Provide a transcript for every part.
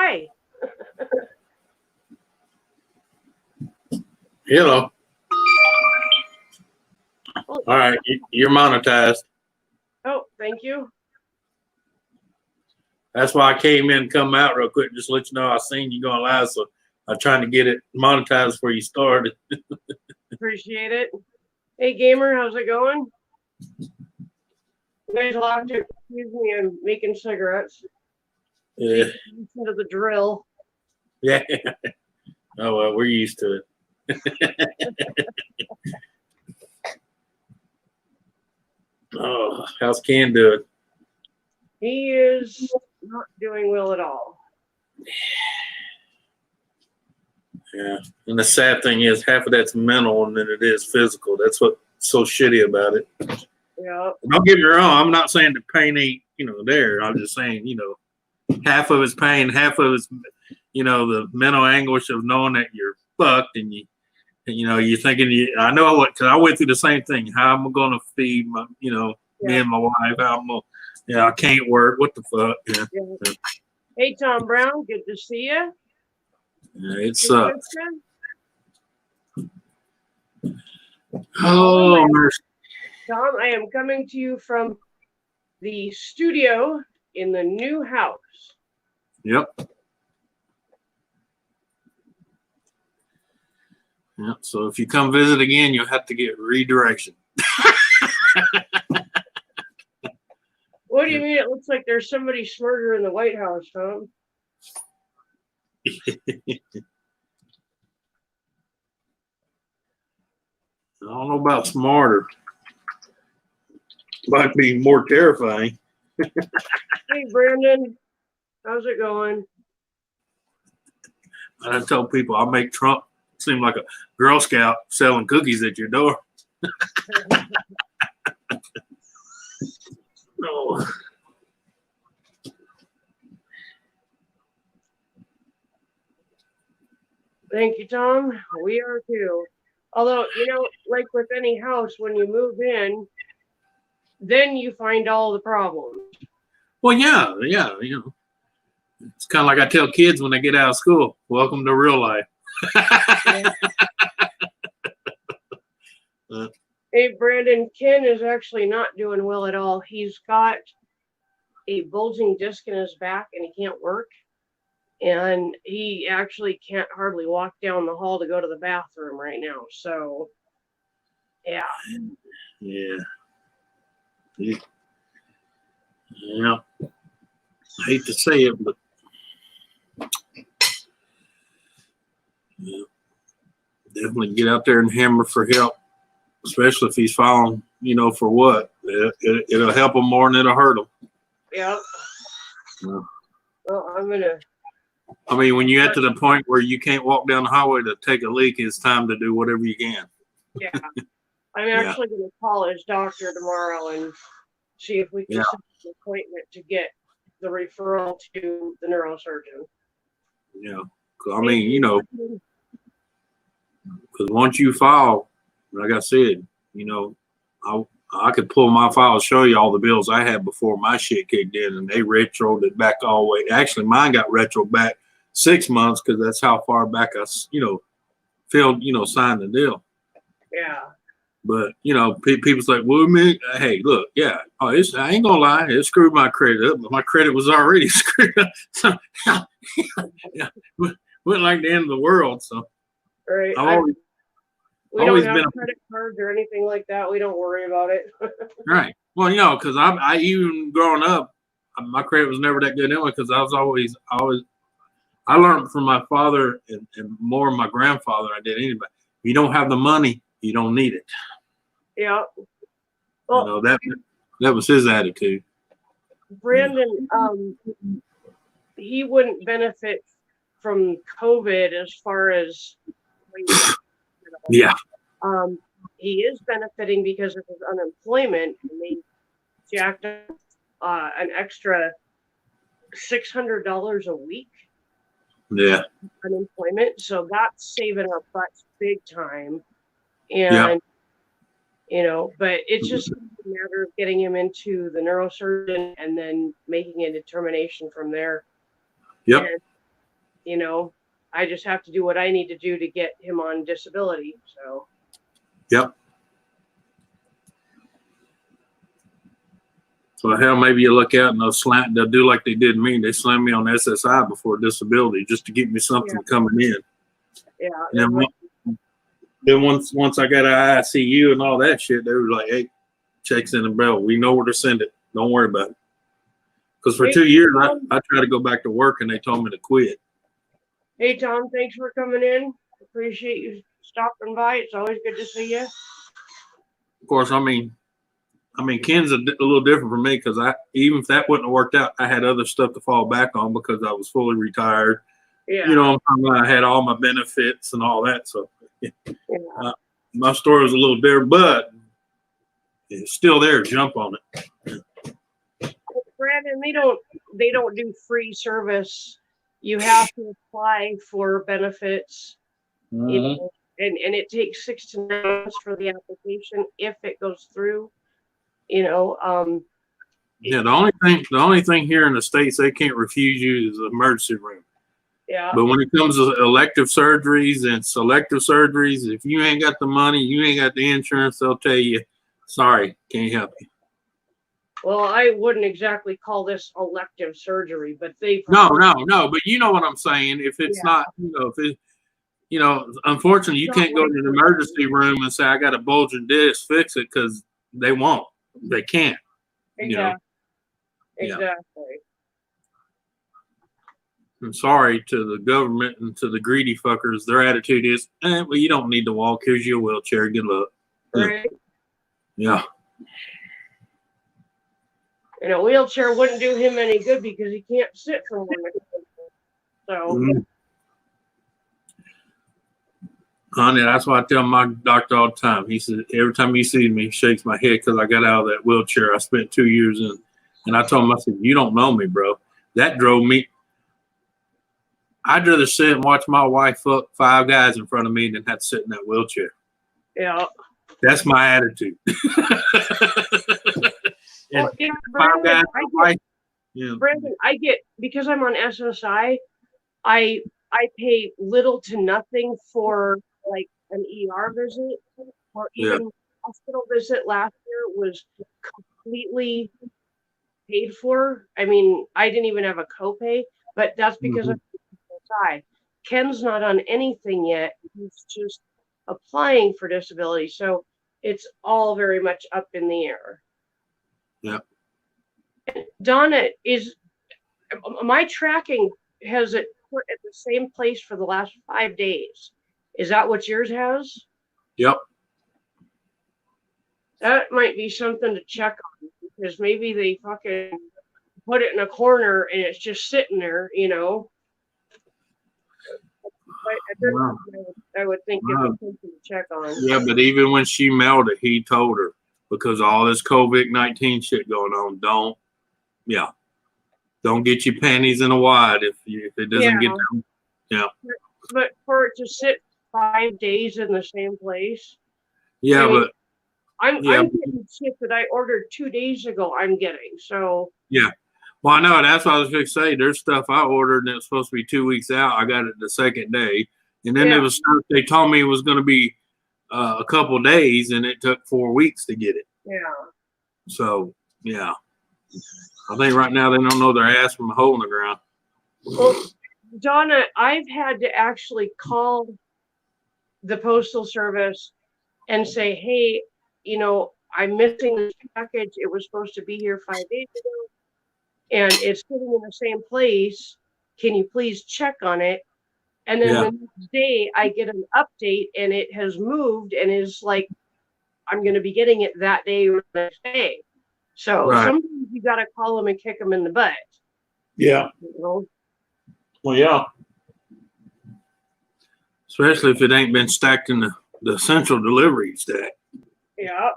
Hi. Hello. All right, you're monetized. Oh, thank you. That's why I came in and come out real quick, just to let you know I seen you going live, so I'm trying to get it monetized before you started. Appreciate it. Hey, gamer, how's it going? You guys will have to excuse me. I'm making cigarettes. Yeah. Instead of the drill. Yeah. Oh, well, we're used to it. Oh, how's Ken doing? He is not doing well at all. Yeah. And the sad thing is, half of that's mental and then it is physical. That's what's so shitty about it. Yeah. Don't get me wrong. I'm not saying the pain ain't, there. I'm just saying, half of it's pain, half of it's, the mental anguish of knowing that you're fucked and you're thinking, I know what, because I went through the same thing. How am I going to feed my, me and my wife? How I'm going to, I can't work. What the fuck? Yeah. Hey, Tom Brown, good to see you. Yeah, it sucks. Oh, mercy. Tom, I am coming to you from the studio in the new house. Yep. Yep. So if you come visit again, you'll have to get redirection. What do you mean? It looks like there's somebody smarter in the White House, Tom. I don't know about smarter. Might be more terrifying. Hey, Brandon, how's it going? I tell people I make Trump seem like a Girl Scout selling cookies at your door. Oh. Thank you, Tom. We are too. Although, like with any house, when you move in, then you find all the problems. Well, yeah. It's kind of like I tell kids when they get out of school, welcome to real life. Hey, Brandon, Ken is actually not doing well at all. He's got a bulging disc in his back and he can't work. And he actually can't hardly walk down the hall to go to the bathroom right now. So, yeah. Yeah. I hate to say it, but definitely get out there and hammer for help, especially if he's falling, for what? It'll help him more than it'll hurt him. Yeah. Well, I mean, when you get to the point where you can't walk down the highway to take a leak, it's time to do whatever you can. Yeah. I'm actually going to call his doctor tomorrow and see if we can set an appointment to get the referral to the neurosurgeon. Yeah. I mean, because once you file, like I said, I could pull my file, show you all the bills I had before my shit kicked in, and they retroed it back all the way. Actually, mine got retro back 6 months because that's how far back I, signed the deal. Yeah. But people's like, well, man, hey, look, yeah, I ain't gonna lie, it screwed my credit up, but my credit was already screwed up. So, yeah, went like the end of the world. So, right. We don't have credit cards or anything like that. We don't worry about it. Right. Well, because I even growing up, my credit was never that good anyway. Because I learned from my father and more my grandfather I did anybody. If you don't have the money, you don't need it. Yeah. Well, that was his attitude. Brandon, he wouldn't benefit from COVID as far as. Yeah. He is benefiting because of his unemployment, and they jacked up an extra $600 a week. Yeah. Unemployment, so that's saving our butts big time. And but it's just a matter of getting him into the neurosurgeon and then making a determination from there. Yep. you know, I just have to do what I need to do to get him on disability. So. Yep. So hell, maybe you look out and they'll do like they did me. They slammed me on SSI before disability just to get me something coming in. Yeah. And then once I got out of ICU and all that shit, they were like, "Hey, checks in the bell. We know where to send it. Don't worry about it." Because for 2 years, I tried to go back to work and they told me to quit. Hey, Tom, thanks for coming in. Appreciate you stopping by. It's always good to see you. Of course, I mean, Ken's a little different for me because even if that wouldn't have worked out, I had other stuff to fall back on because I was fully retired. Yeah. You know, I had all my benefits and all that. So my story was a little different, but it's still there. Jump on it. Brandon, they don't do free service. You have to apply for benefits, you know, and it takes 6 to 9 months for the application if it goes through, you know. Yeah, the only thing here in the States they can't refuse you is the emergency room. Yeah. But when it comes to elective surgeries and selective surgeries, if you ain't got the money, you ain't got the insurance, they'll tell you, sorry, can't help you. Well, I wouldn't exactly call this elective surgery, but No, but you know what I'm saying. If it's not, unfortunately, you can't go to an emergency room and say, I got a bulging disc, fix it, because they won't. They can't. Exactly. Exactly. I'm sorry to the government and to the greedy fuckers. Their attitude is, well, you don't need to walk. Here's your wheelchair. Good luck. Right. Yeah. And a wheelchair wouldn't do him any good because he can't sit from one. So. Honey, that's why I tell my doctor all the time. He said, every time he sees me, he shakes my head because I got out of that wheelchair I spent 2 years in. And I told him, I said, you don't know me, bro. That drove me. I'd rather sit and watch my wife fuck 5 guys in front of me than have to sit in that wheelchair. Yeah. That's my attitude. Well, Brandon, I get, because I'm on SSI, I pay little to nothing for like an ER visit, or even hospital visit last year was completely paid for. I mean, I didn't even have a copay, but that's because I'm on SSI. Ken's not on anything yet. He's just applying for disability. So it's all very much up in the air. Yeah. Donna, is my tracking has it put at the same place for the last 5 days? Is that what yours has? Yep. That might be something to check on, because maybe they fucking put it in a corner and it's just sitting there, you know. I would think it was something to check on. Yeah, but even when she mailed it, he told her, because all this COVID-19 shit going on, don't get your panties in a wad if it doesn't get them. Yeah. But for it to sit 5 days in the same place. Yeah, I mean, but I'm getting shit that I ordered 2 days ago. I'm getting so. Yeah. Well, I know that's what I was going to say. There's stuff I ordered and it was supposed to be 2 weeks out. I got it the second day, and then there was stuff they told me it was going to be a couple days, and it took 4 weeks to get it. Yeah. So I think right now they don't know their ass from a hole in the ground. Well, Donna, I've had to actually call the Postal Service and say, hey, you know, I'm missing this package. It was supposed to be here 5 days ago, and it's sitting in the same place. Can you please check on it? And then the next day I get an update and it has moved and is like, I'm going to be getting it that day or the next day. So sometimes you got to call them and kick them in the butt. Yeah. You know? Well, yeah. Especially if it ain't been stacked in the central delivery stack. Yeah.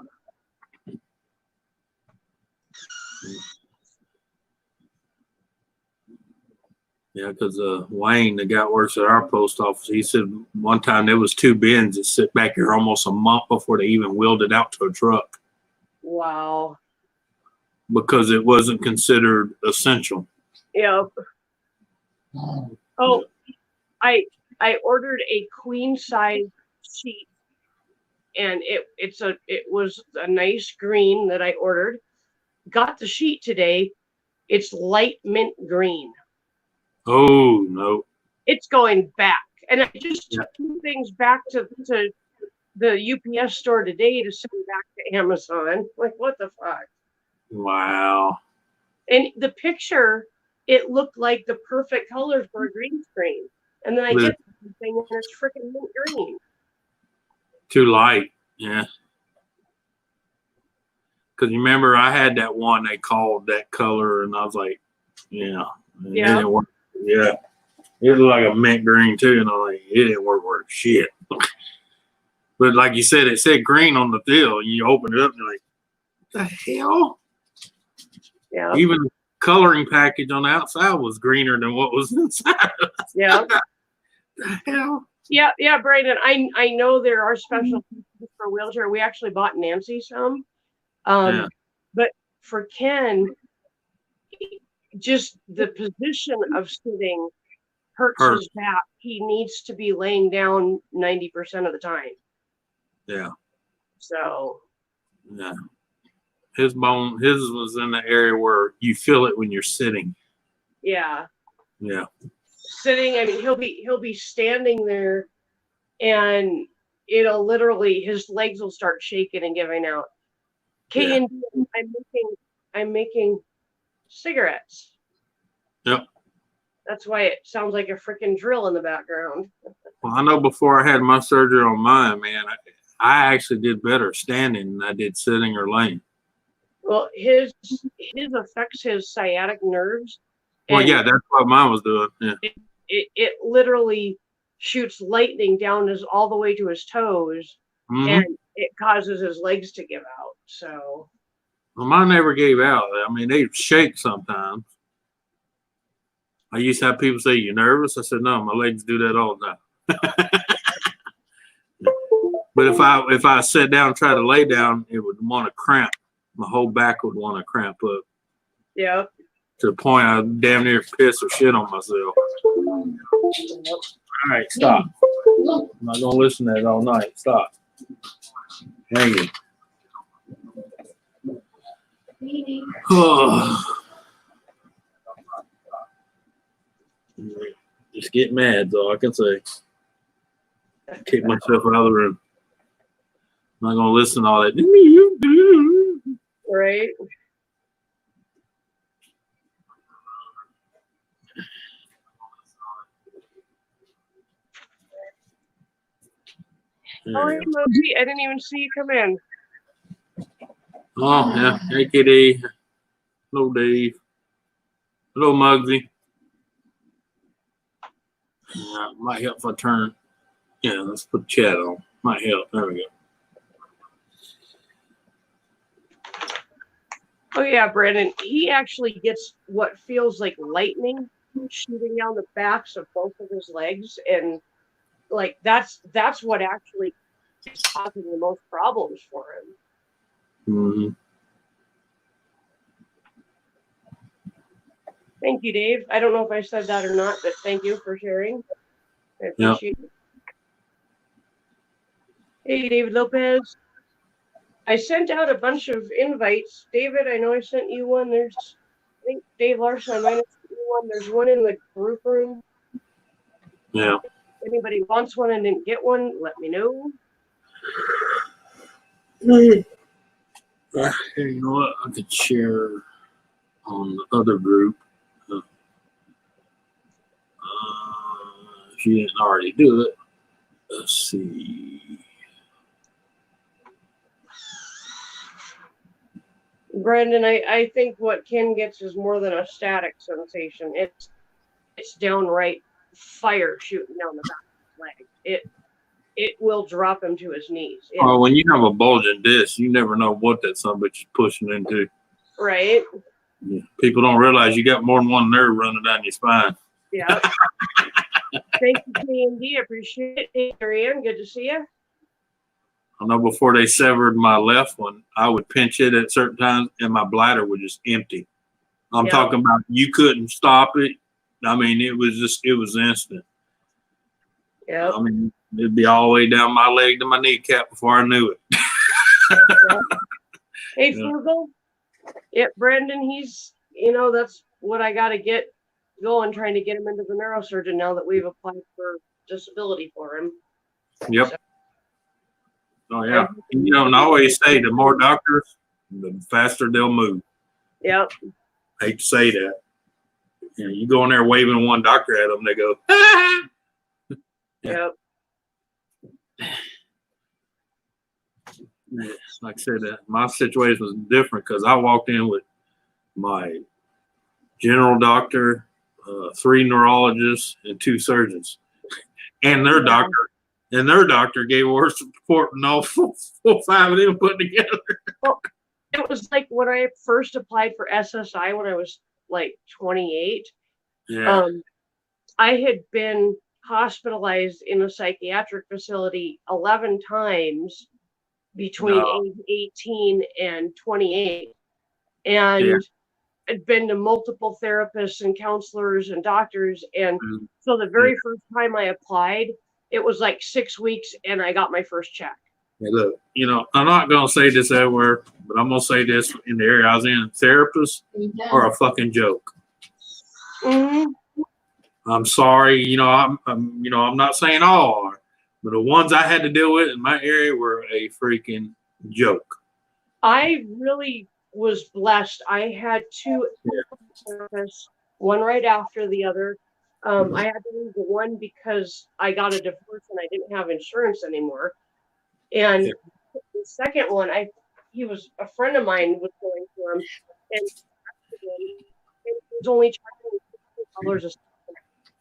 Yeah, because Wayne, the guy that works at our post office, he said one time there was 2 bins that sit back here almost a month before they even wheeled it out to a truck. Wow. Because it wasn't considered essential. Yep. Oh, I ordered a queen size sheet, and it was a nice green that I ordered. Got the sheet today. It's light mint green. Oh no. It's going back, and I just Yeah. took 2 things back to the UPS store today to send back to Amazon. Like, what the fuck? Wow. And the picture, it looked like the perfect color for a green screen. And then I But get the thing and it's freaking mint green. too light. Yeah. Because you remember I had that one they called that color, and I was like, yeah. Yeah. It didn't work. Yeah. It was like a mint green too, and I'm like, it didn't work worth shit. But like you said, it said green on the deal, and you open it up and you're like, what the hell? Yeah. Even the coloring package on the outside was greener than what was inside. Yeah. The hell? Yeah, Brandon. I know there are special pieces for wheelchair. We actually bought Nancy some. Yeah. But for Ken, just the position of sitting hurts his back. He needs to be laying down 90% of the time. Yeah. So. Yeah. His was in the area where you feel it when you're sitting. Yeah. Yeah. Sitting, I mean, he'll be standing there, and it'll literally, his legs will start shaking and giving out. Yeah. I'm making cigarettes. Yep. That's why it sounds like a freaking drill in the background. Well, I know before I had my surgery on mine, man, I actually did better standing than I did sitting or laying. Well, his affects his sciatic nerves. Well, yeah, that's what mine was doing. Yeah. It literally shoots lightning down all the way to his toes, and it causes his legs to give out. So. Well, mine never gave out. I mean, they shake sometimes. I used to have people say, "You nervous?" I said, "No, my legs do that all the time." But if I sat down and tried to lay down, it would want to cramp. My whole back would want to cramp up. Yeah. To the point I damn near piss or shit on myself. All right, stop. I'm not gonna listen to that all night. Stop. Hang it. Just get mad, is all I can say. Kick myself out of the room. I'm not gonna listen to all that. Right. Oh, hey, Moji, I didn't even see you come in. Oh, yeah. Hey, Kitty. Hello, Dave. Hello, Muggsy. Yeah, might help if I turn. Yeah, let's put chat on. Might help. There we go. Oh, yeah, Brandon. He actually gets what feels like lightning shooting down the backs of both of his legs. And, like, that's what actually is causing the most problems for him. Mm-hmm. Thank you, Dave. I don't know if I said that or not, but thank you for sharing. I appreciate it. Hey, David Lopez. I sent out a bunch of invites. David, I know I sent you one. I think Dave Larson, I might have sent you one. There's one in the group room. Yeah. If anybody wants one and didn't get one, let me know. You know what? I could share on the other group. If you didn't already do it, let's see. Brandon, I think what Ken gets is more than a static sensation. It's downright fire shooting down the back of his leg. It will drop him to his knees. When you have a bulging disc, you never know what that son of a bitch is pushing into. Right. Yeah. People don't realize you got more than one nerve running down your spine. Yeah. Thank you, K&D. Appreciate it. Hey, Marianne, good to see you. I know before they severed my left one, I would pinch it at certain times and my bladder would just empty. I'm talking about you couldn't stop it. I mean, it was instant. Yep. I mean, it'd be all the way down my leg to my kneecap before I knew it. Yep. Hey, Yeah. Frugal. Yep, Brandon, he's, that's what I got to get going, trying to get him into the neurosurgeon now that we've applied for disability for him. Yep. So, Oh, yeah. And I always say the more doctors, the faster they'll move. Yep. I hate to say that. You go in there waving one doctor at them, they go, Yep. like I said, my situation was different because I walked in with my general doctor, 3 neurologists, and 2 surgeons, and their doctor. And their doctor gave worse report than all 5 of them put together. Well, it was like when I first applied for SSI when I was like 28. Yeah. I had been hospitalized in a psychiatric facility 11 times between age 18 and 28. And I'd been to multiple therapists and counselors and doctors. And so the very first time I applied, it was like 6 weeks and I got my first check. Hey, look, I'm not going to say this everywhere, but I'm going to say this in the area I was in. Therapists are a fucking joke. Mm-hmm. I'm sorry, I'm not saying all are, but the ones I had to deal with in my area were a freaking joke. I really was blessed. I had 2 therapists, one right after the other. I had to leave the one because I got a divorce and I didn't have insurance anymore. And the second one, he was a friend of mine was going to him, and he was only charging $50 a session.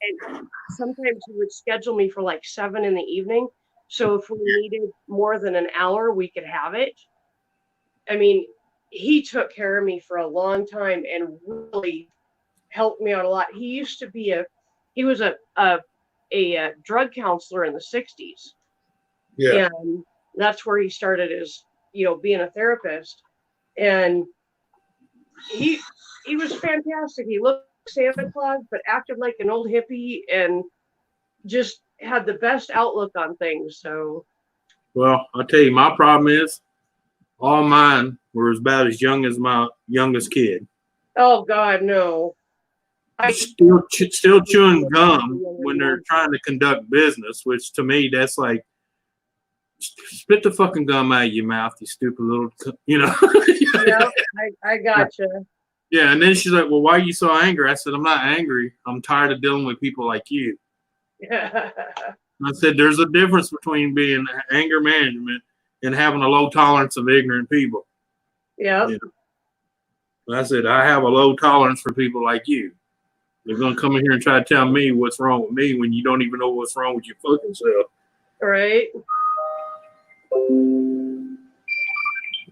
And sometimes he would schedule me for like 7 in the evening. So if we needed more than an hour, we could have it. I mean, he took care of me for a long time and really helped me out a lot. He used to be he was a drug counselor in the 60s. Yeah. And that's where he started as, being a therapist. And he was fantastic. He looked like Santa Claus, but acted like an old hippie and just had the best outlook on things. So, well, I'll tell you, my problem is all mine were about as young as my youngest kid. Oh God, no. Still chewing gum when they're trying to conduct business, which to me, that's like, spit the fucking gum out of your mouth, you stupid little, Yeah, I gotcha. Yeah, and then she's like, well, why are you so angry? I said, I'm not angry. I'm tired of dealing with people like you. I said, there's a difference between being anger management and having a low tolerance of ignorant people. Yeah. I said, I have a low tolerance for people like you. They're going to come in here and try to tell me what's wrong with me when you don't even know what's wrong with your fucking self. Right.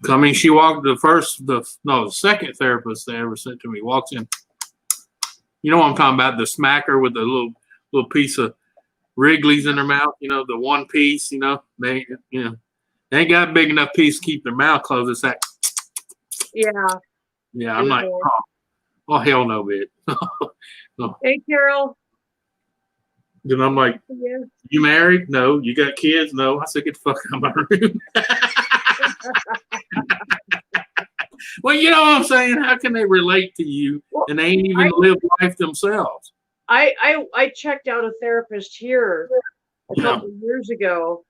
I mean, she walked the second therapist they ever sent to me walks in. You know what I'm talking about? The smacker with the little piece of Wrigley's in their mouth. The one piece. They ain't got a big enough piece to keep their mouth closed. It's that. Yeah. Yeah, I'm like, oh hell no, bitch. No. Hey, Carol. Then I'm like, you married? No. You got kids? No. I said, get the fuck out of my room. Well, you know what I'm saying? How can they relate to you and they ain't even lived life themselves? I checked out a therapist here a couple of years ago,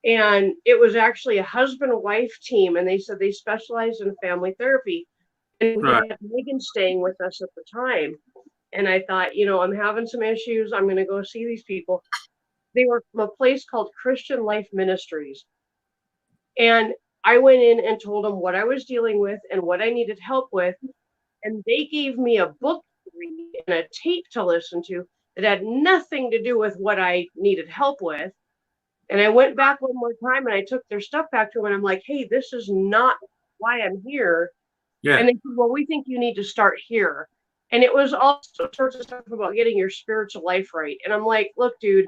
and it was actually a husband-wife team, and they said they specialized in family therapy. And we had Megan staying with us at the time. And I thought, I'm having some issues. I'm going to go see these people. They were from a place called Christian Life Ministries. And I went in and told them what I was dealing with and what I needed help with. And they gave me a book to read and a tape to listen to that had nothing to do with what I needed help with. And I went back one more time and I took their stuff back to them. And I'm like, hey, this is not why I'm here. Yeah. And they said, well, we think you need to start here. And it was all sorts of stuff about getting your spiritual life right. And I'm like, look, dude,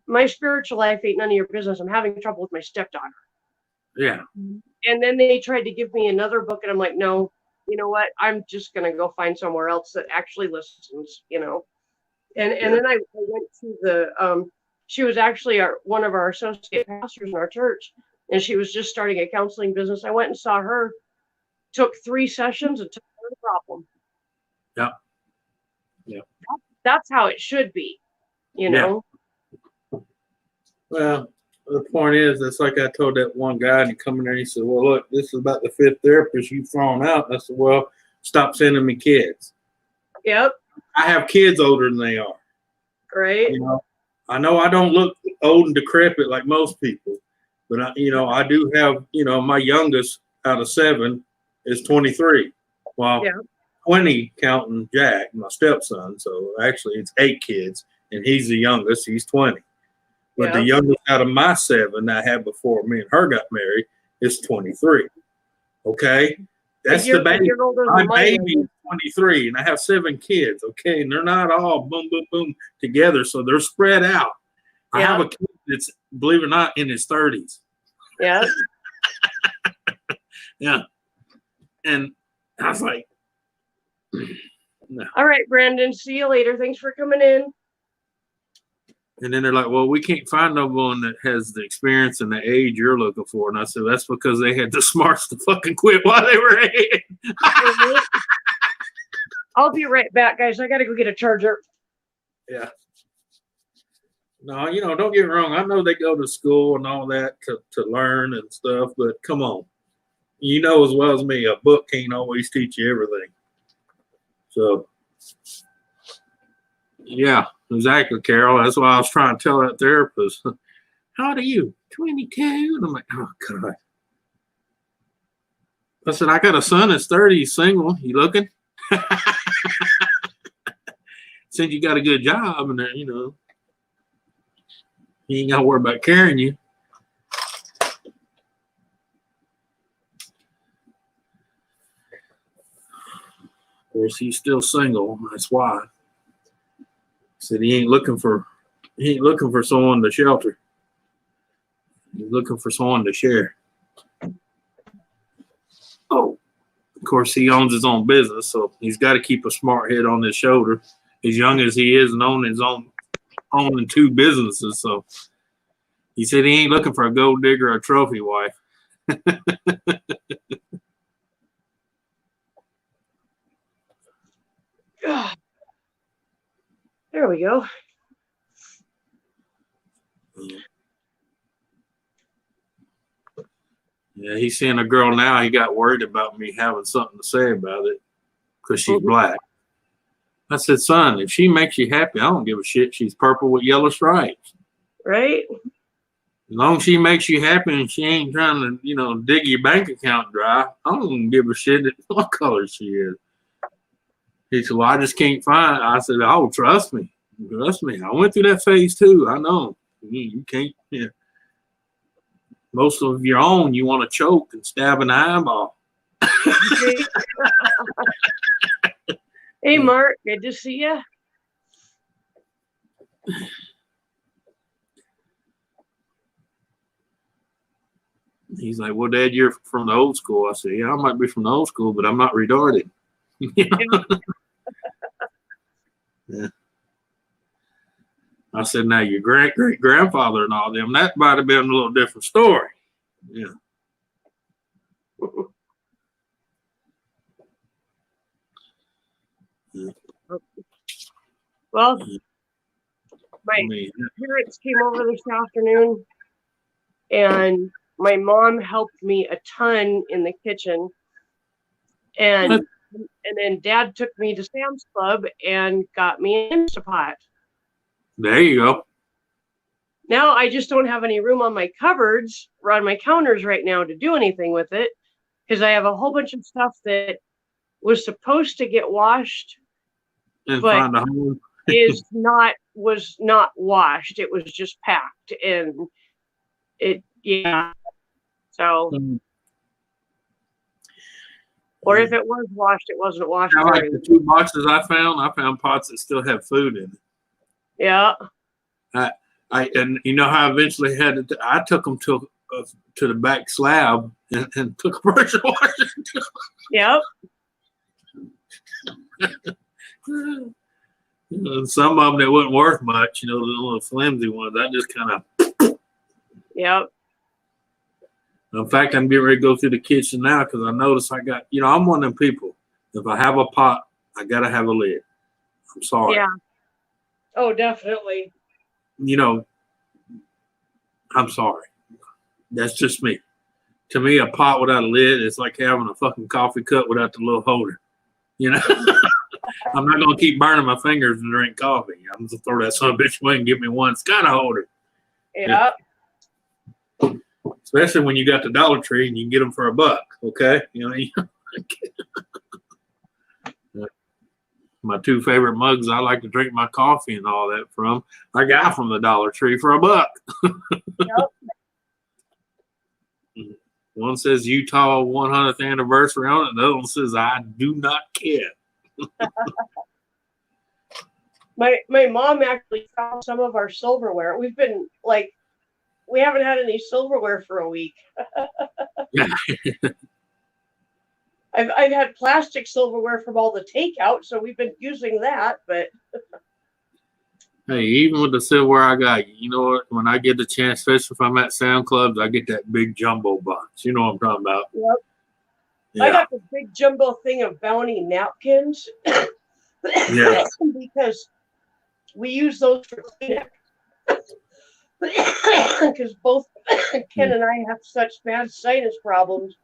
my spiritual life ain't none of your business. I'm having trouble with my stepdaughter. Yeah. And then they tried to give me another book. And I'm like, no, you know what? I'm just going to go find somewhere else that actually listens, And then I went to the She was actually one of our associate pastors in our church, and she was just starting a counseling business. I went and saw her, took 3 sessions, and took care of the problem. Yeah. Yeah. That's how it should be, you know? Well, the point is, it's like I told that one guy, and he come in there and he said, well, look, this is about the 5th therapist you've thrown out. And I said, well, stop sending me kids. Yep. I have kids older than they are. Right. You know I don't look old and decrepit like most people, but I do have, my youngest out of 7 is 23. Well, 20 counting Jack, my stepson. So actually it's 8 kids, and he's the youngest. He's 20. But the youngest out of my 7 I had before me and her got married is 23. Okay? That's the baby. My baby is 23, and I have 7 kids, okay? And they're not all boom, boom, boom together, so they're spread out. I have a kid that's, believe it or not, in his 30s. Yeah. Yeah. And I was like, no. All right, Brandon, see you later. Thanks for coming in. And then they're like, well, we can't find no one that has the experience and the age you're looking for. And I said, that's because they had the smarts to fucking quit while they were ahead. I'll be right back, guys. I got to go get a charger. Yeah. No, don't get me wrong. I know they go to school and all that to learn and stuff, but come on. You know as well as me, a book can't always teach you everything. So, yeah. Exactly, Carol. That's why I was trying to tell that therapist. How old are you? 22. And I'm like, oh, God. I said, I got a son that's 30. He's single. You looking? Since you got a good job and, he ain't got to worry about carrying you. Of course, he's still single. That's why. Said he ain't looking for someone to shelter. He's looking for someone to share. Oh, of course, he owns his own business, so he's got to keep a smart head on his shoulder. As young as he is and owning 2 businesses, so he said he ain't looking for a gold digger or a trophy wife. There we go. Yeah, he's seeing a girl now. He got worried about me having something to say about it because she's black. I said, son, if she makes you happy, I don't give a shit. She's purple with yellow stripes. Right. As long as she makes you happy and she ain't trying to, dig your bank account dry, I don't give a shit what color she is. He said, well, I just can't find. I said, oh, trust me. Trust me. I went through that phase too. I know. You can't. Yeah. Most of your own, you want to choke and stab an eyeball. Hey, Mark. Good to see you. He's like, well, Dad, you're from the old school. I said, yeah, I might be from the old school, but I'm not retarded. Yeah. I said, now your great-great-grandfather and all them, that might have been a little different story. Yeah. Well, my parents came over this afternoon, and my mom helped me a ton in the kitchen. And then Dad took me to Sam's Club and got me an Instapot. There you go. Now I just don't have any room on my cupboards or on my counters right now to do anything with it, because I have a whole bunch of stuff that was supposed to get washed, And but find a home. was not washed. It was just packed, and so. Or if it was washed, it wasn't washed. I like the 2 boxes I found pots that still have food in it. Yeah. And you know how I eventually I took them to the back slab and took a pressure washer. Yep. Some of them that wasn't worth much, the little flimsy ones. I just kind of. Yep. In fact, I'm getting ready to go through the kitchen now because I notice I got. I'm one of them people. If I have a pot, I gotta have a lid. I'm sorry. Yeah. Oh, definitely. I'm sorry. That's just me. To me, a pot without a lid is like having a fucking coffee cup without the little holder. I'm not gonna keep burning my fingers and drink coffee. I'm just gonna throw that son of a bitch away and give me one. It's got a holder. Yep. Especially when you got the Dollar Tree and you can get them for $1. Okay, my 2 favorite mugs I like to drink my coffee and all that from, I got from the Dollar Tree for $1. Yep. One says Utah 100th anniversary on it. The other one says I do not care. My mom actually found some of our silverware. We haven't had any silverware for a week. I've had plastic silverware from all the takeout, so we've been using that. But hey, even with the silverware I got, you know what? When I get the chance, especially if I'm at sound clubs, I get that big jumbo box. You know what I'm talking about? Yep. Yeah. I got the big jumbo thing of Bounty napkins. Yeah. Because we use those for cleanup. Because both Ken and I have such bad sinus problems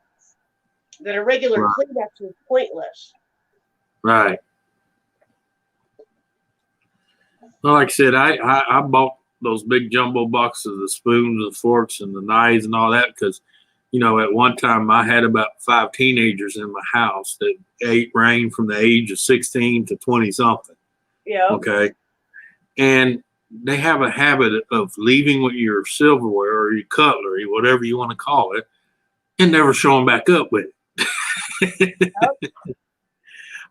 that a regular Kleenex is pointless. Right. Well, like I said, I bought those big jumbo boxes of spoons and forks and the knives and all that because, at one time I had about 5 teenagers in my house that ranged from the age of 16 to 20 something. Yeah. Okay. And they have a habit of leaving with your silverware or your cutlery, whatever you want to call it, and never showing back up with it.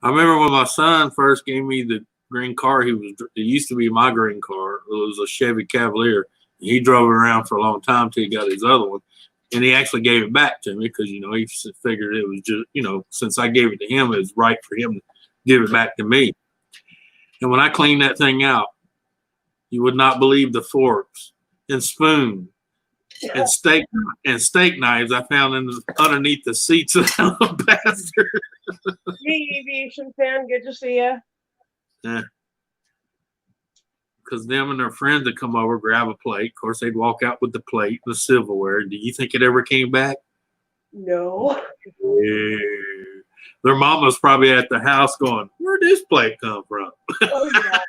I remember when my son first gave me the green car. It used to be my green car. It was a Chevy Cavalier. He drove it around for a long time till he got his other one, and he actually gave it back to me because he figured it was just since I gave it to him, it was right for him to give it back to me. And when I cleaned that thing out, you would not believe the forks and spoons and steak knives I found underneath the seats of the bastard. Hey, aviation fan, good to see you. Yeah. Because them and their friends would come over, grab a plate. Of course, they'd walk out with the plate, the silverware. Do you think it ever came back? No. Yeah. Their mom was probably at the house going, "Where'd this plate come from?" Oh, yeah.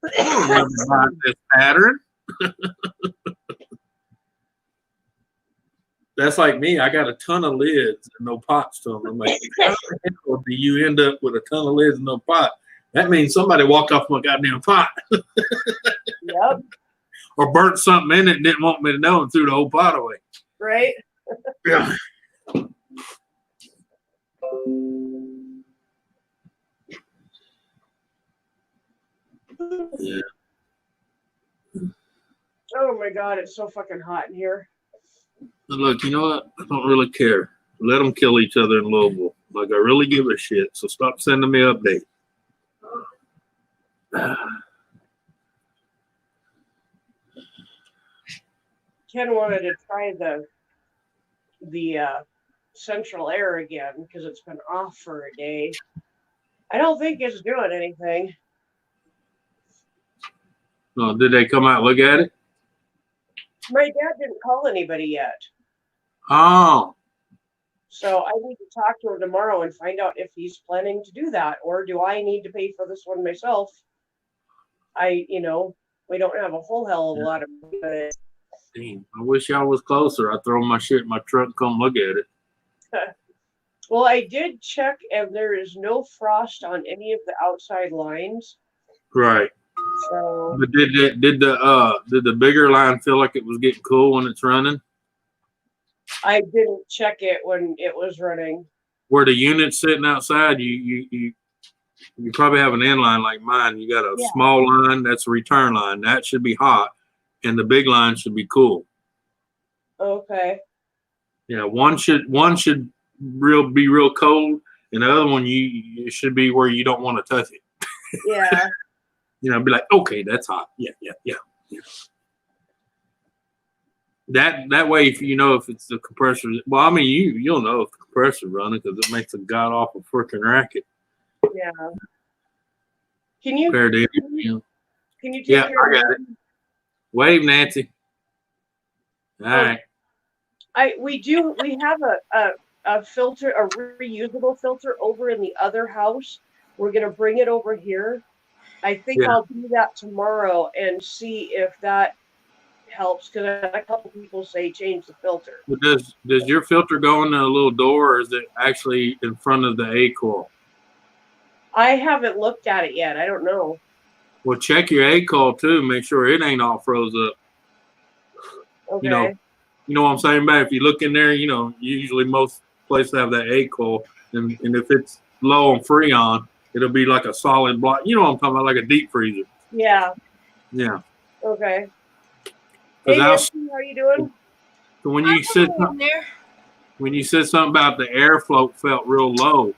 I don't remember buying this pattern. That's like me. I got a ton of lids and no pots to them. I'm like, how the hell do you end up with a ton of lids and no pot? That means somebody walked off my goddamn pot. Yep. Or burnt something in it and didn't want me to know and threw the whole pot away. Right? Yeah. Yeah. Oh my God, it's so fucking hot in here. But look, you know what? I don't really care. Let them kill each other in Louisville. Like, I really give a shit. So stop sending me updates. Ken wanted to try the central air again because it's been off for a day. I don't think it's doing anything. Oh, did they come out and look at it? My dad didn't call anybody yet. Oh. So I need to talk to him tomorrow and find out if he's planning to do that, or do I need to pay for this one myself? We don't have a whole hell of a lot of money, but Damn, I wish y'all was closer. I'd throw my shit in my truck and come look at it. Well, I did check, and there is no frost on any of the outside lines. Right. So, but did the bigger line feel like it was getting cool when it's running? I didn't check it when it was running. Where the unit's sitting outside, you probably have an inline like mine. You got a small line, that's a return line. That should be hot, and the big line should be cool. Okay. Yeah, one should be real cold, And the other one, it should be where you don't want to touch it. Yeah. Be like, okay, that's hot. Yeah. That way, if if it's the compressor, well, I mean, you'll know if the compressor's running because it makes a god awful freaking racket. Yeah. Can you take Yeah, care I got of it. Wave, Nancy. All right. We have a filter, a reusable filter over in the other house. We're gonna bring it over here. I think I'll do that tomorrow and see if that helps, because a couple people say change the filter. But does your filter go in a little door, or is it actually in front of the A coil? I haven't looked at it yet. I don't know. Well, check your A coil too. Make sure it ain't all froze up. Okay. You know what I'm saying? But if you look in there, usually most places have that A coil, and if it's low on Freon, it'll be like a solid block. You know what I'm talking about, like a deep freezer. Yeah. Yeah. Okay. Hey, Nancy, how are you doing? So when you said something about the airflow felt real low,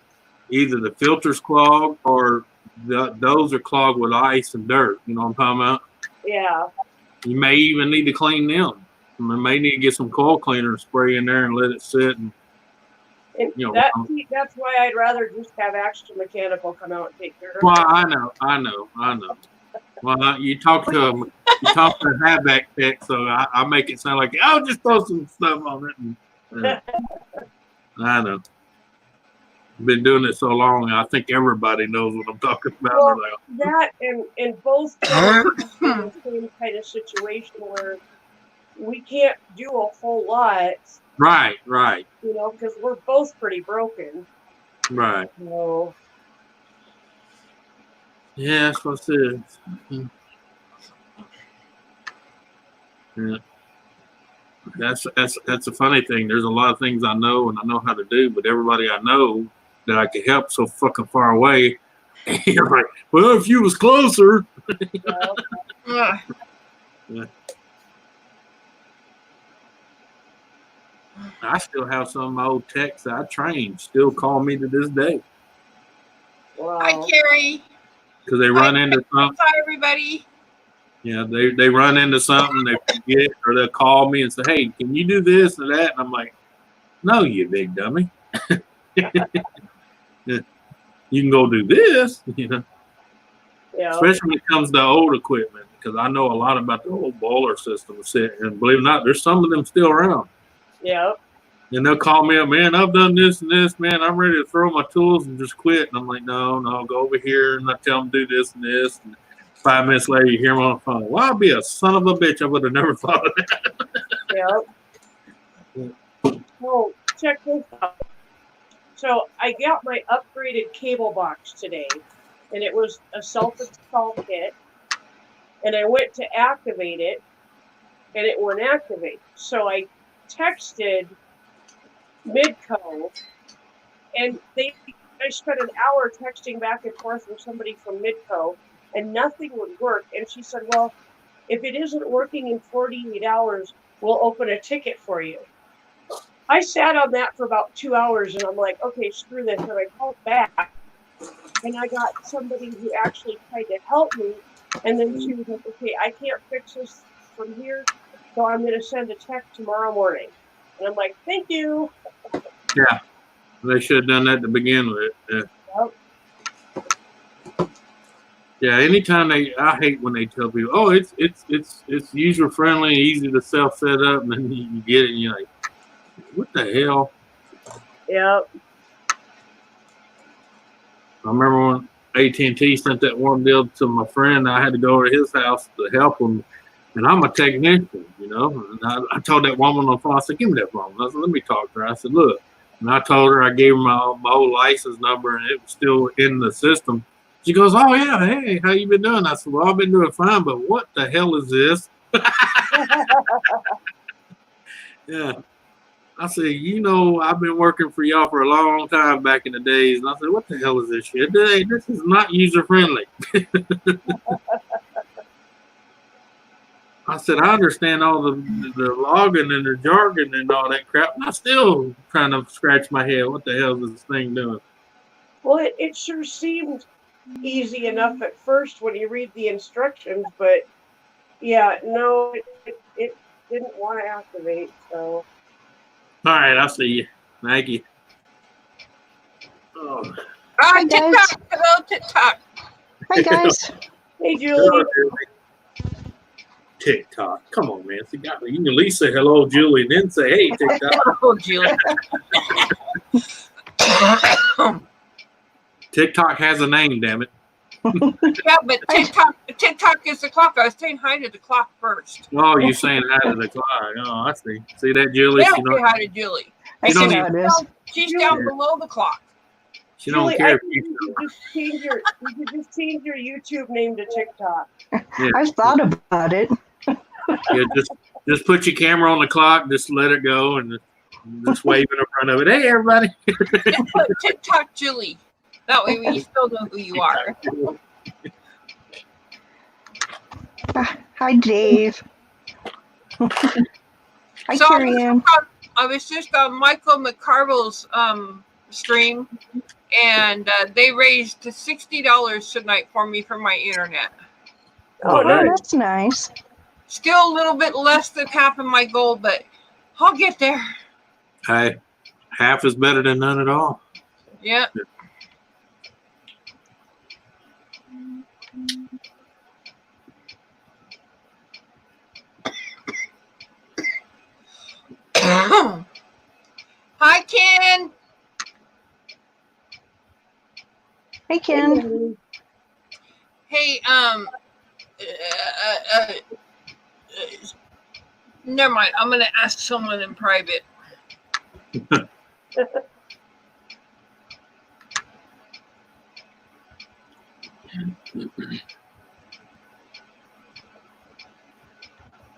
either the filter's clogged or those are clogged with ice and dirt. You know what I'm talking about? Yeah. You may even need to clean them. You may need to get some coil cleaner and spray in there and let it sit. And that's why I'd rather just have Action Mechanical come out and take care of it. Well, I know. Well, you talk to a hatchback tech, so I make it sound like, I'll just throw some stuff on it. And, I know. I've been doing it so long, I think everybody knows what I'm talking about. Well, that and both the same kind of situation where we can't do a whole lot. Right. Because we're both pretty broken. Right. So. Yeah, that's what it is. Yeah. That's a funny thing. There's a lot of things I know and I know how to do, but everybody I know that I could help so fucking far away. You're like, well, if you was closer. Yeah. I still have some of my old techs that I trained still call me to this day. Wow. Hi, Carrie. Because they run into something. Hi, everybody. Yeah, they run into something, they forget, or they'll call me and say, hey, can you do this or that? And I'm like, no, you big dummy. You can go do this, Yeah. Especially when it comes to old equipment, because I know a lot about the old boiler system. And believe it or not, there's some of them still around. Yeah. And they'll call me up, man, I've done this and this, man. I'm ready to throw my tools and just quit. And I'm like, no, go over here. And I tell them to do this and this. And 5 minutes later, you hear them on the phone. Well, I'll be a son of a bitch. I would have never thought of that. Yeah. So, check this out. So, I got my upgraded cable box today. And it was a self-install kit. And I went to activate it. And it wouldn't activate. So, I texted Midco, and I spent an hour texting back and forth with somebody from Midco, and nothing would work. And she said, well, if it isn't working in 48 hours, we'll open a ticket for you. I sat on that for about 2 hours, and I'm like, okay, screw this. And I called back, and I got somebody who actually tried to help me, and then she was like, okay, I can't fix this from here, so I'm going to send a text tomorrow morning. And I'm like, thank you. Yeah, they should have done that to begin with. Yeah. Yep. Yeah, anytime I hate when they tell people, oh, it's user friendly, easy to self set up, and then you get it, and you're like, what the hell? Yep. I remember when AT&T sent that one bill to my friend. I had to go over to his house to help him. And I'm a technician, And I told that woman on the phone, I said, give me that phone. I said, let me talk to her. I said, look. And I told her, I gave her my old license number, and it was still in the system. She goes, oh, yeah, hey, how you been doing? I said, well, I've been doing fine, but what the hell is this? Yeah. I said, I've been working for y'all for a long time back in the days. And I said, what the hell is this shit? Hey, this is not user-friendly. I said, I understand all the logging and the jargon and all that crap, and I'm still trying to scratch my head. What the hell is this thing doing? Well, it sure seemed easy enough at first when you read the instructions, but yeah, no, it didn't want to activate. So, All right, I'll see you. Thank you. Oh. Hi, guys. TikTok. Hello, TikTok. Hi, guys. hey, Julie. TikTok. Come on, man. You can at least say hello, Julie, and then say, hey, TikTok. Oh, Julie. TikTok has a name, damn it. Yeah, but TikTok is the clock. I was saying hi to the clock first. Oh, you're saying hi to the clock. Oh, I see. See that, Julie? Yeah, She say don't, hi to Julie. I You see don't how it is. She's down below the clock. she don't Julie, I care. think you could just change your YouTube name to TikTok. I've thought about it. Yeah, just put your camera on the clock, just let it go, and just wave in front of it. Hey, everybody. Just put TikTok Julie. That way we still know who you are. Hi, Dave. Hi, So Carrie Ann. I was just on Michael McCarville's stream, and they raised $60 tonight for me for my internet. Oh, Oh, nice. that's nice. Still a little bit less than half of my goal, but I'll get there. Hey, half is better than none at all. Yeah. Hi, Ken. Hey, Ken. Hey, never mind. I'm gonna ask someone in private.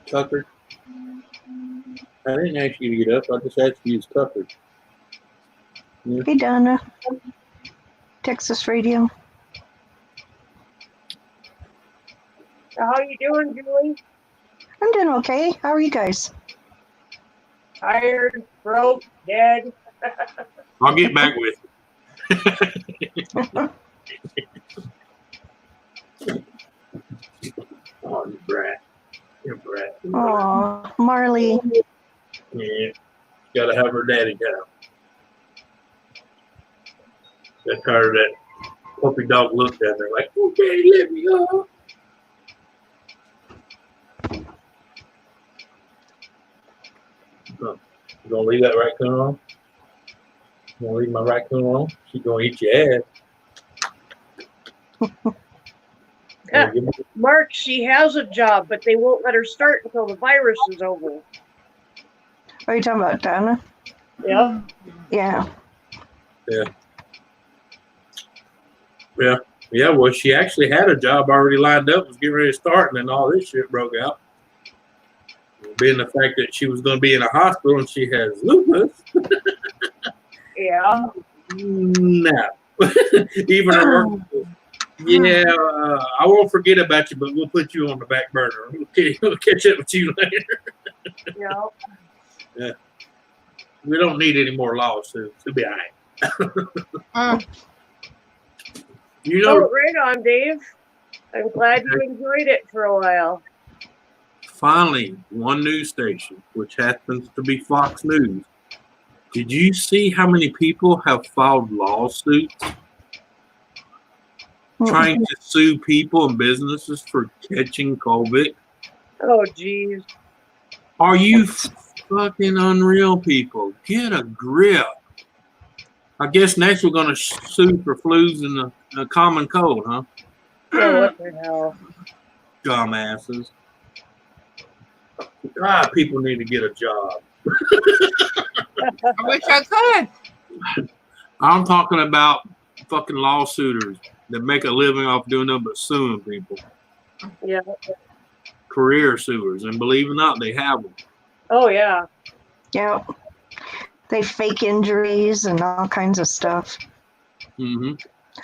Tucker. I didn't ask you to get up. I just asked you to use Tucker. Hey, Donna. Texas Radio. How you doing, Julie? I'm doing okay. How are you guys? Tired, broke, dead. I'll get back with you. Oh, you brat. You brat. Oh, Marley. Yeah. Gotta have her daddy down. That her that puppy dog looked at her like, okay, let me go. You gonna leave that raccoon on? You gonna leave my raccoon on? She's gonna eat your ass. Mark, she has a job, but they won't let her start until the virus is over. Are you talking about Donna? Yeah. Yeah. Yeah, well, she actually had a job already lined up, was getting ready to start, and then all this shit broke out. Being the fact that she was going to be in a hospital and she has lupus. Yeah. No. Even her work. Yeah, I won't forget about you, but we'll put you on the back burner. We'll catch up with you later. Yeah. We don't need any more lawsuits. It'll be all right. You know, Oh, right on, Dave. I'm glad you enjoyed it for a while. finally, one news station, which happens to be Fox News. Did you see how many people have filed lawsuits trying to sue people and businesses for catching COVID? Oh, geez. Are you fucking unreal, people? Get a grip. I guess next we're going to sue for flus and the common cold, huh? Yeah, what the hell? Dumbasses. God, people need to get a job. I wish I could. I'm talking about fucking lawsuiters that make a living off doing nothing but suing people. Yeah. Career suers. And believe it or not, they have them. Oh, yeah. Yeah. They fake injuries and all kinds of stuff. Mm-hmm.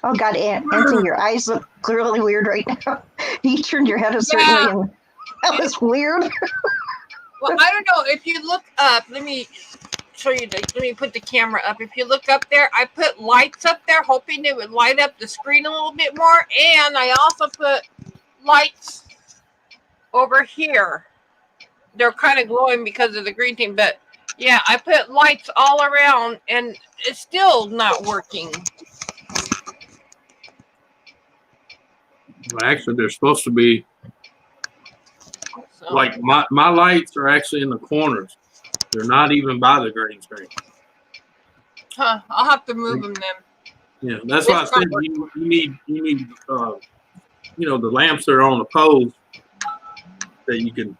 Oh, God, Anthony, your eyes look really weird right now. You turned your head a certain way, and that was weird. Well, I don't know. If you look up, let me show you. Let me put the camera up. If you look up there, I put lights up there, hoping it would light up the screen a little bit more. And I also put lights over here. They're kind of glowing because of the green thing, but yeah, I put lights all around, and it's still not working. Well, actually, they're supposed to be So, like my lights are actually in the corners. They're not even by the green screen. I'll have to move them then. Yeah, that's why I said you need you know, the lamps that are on the poles that you can.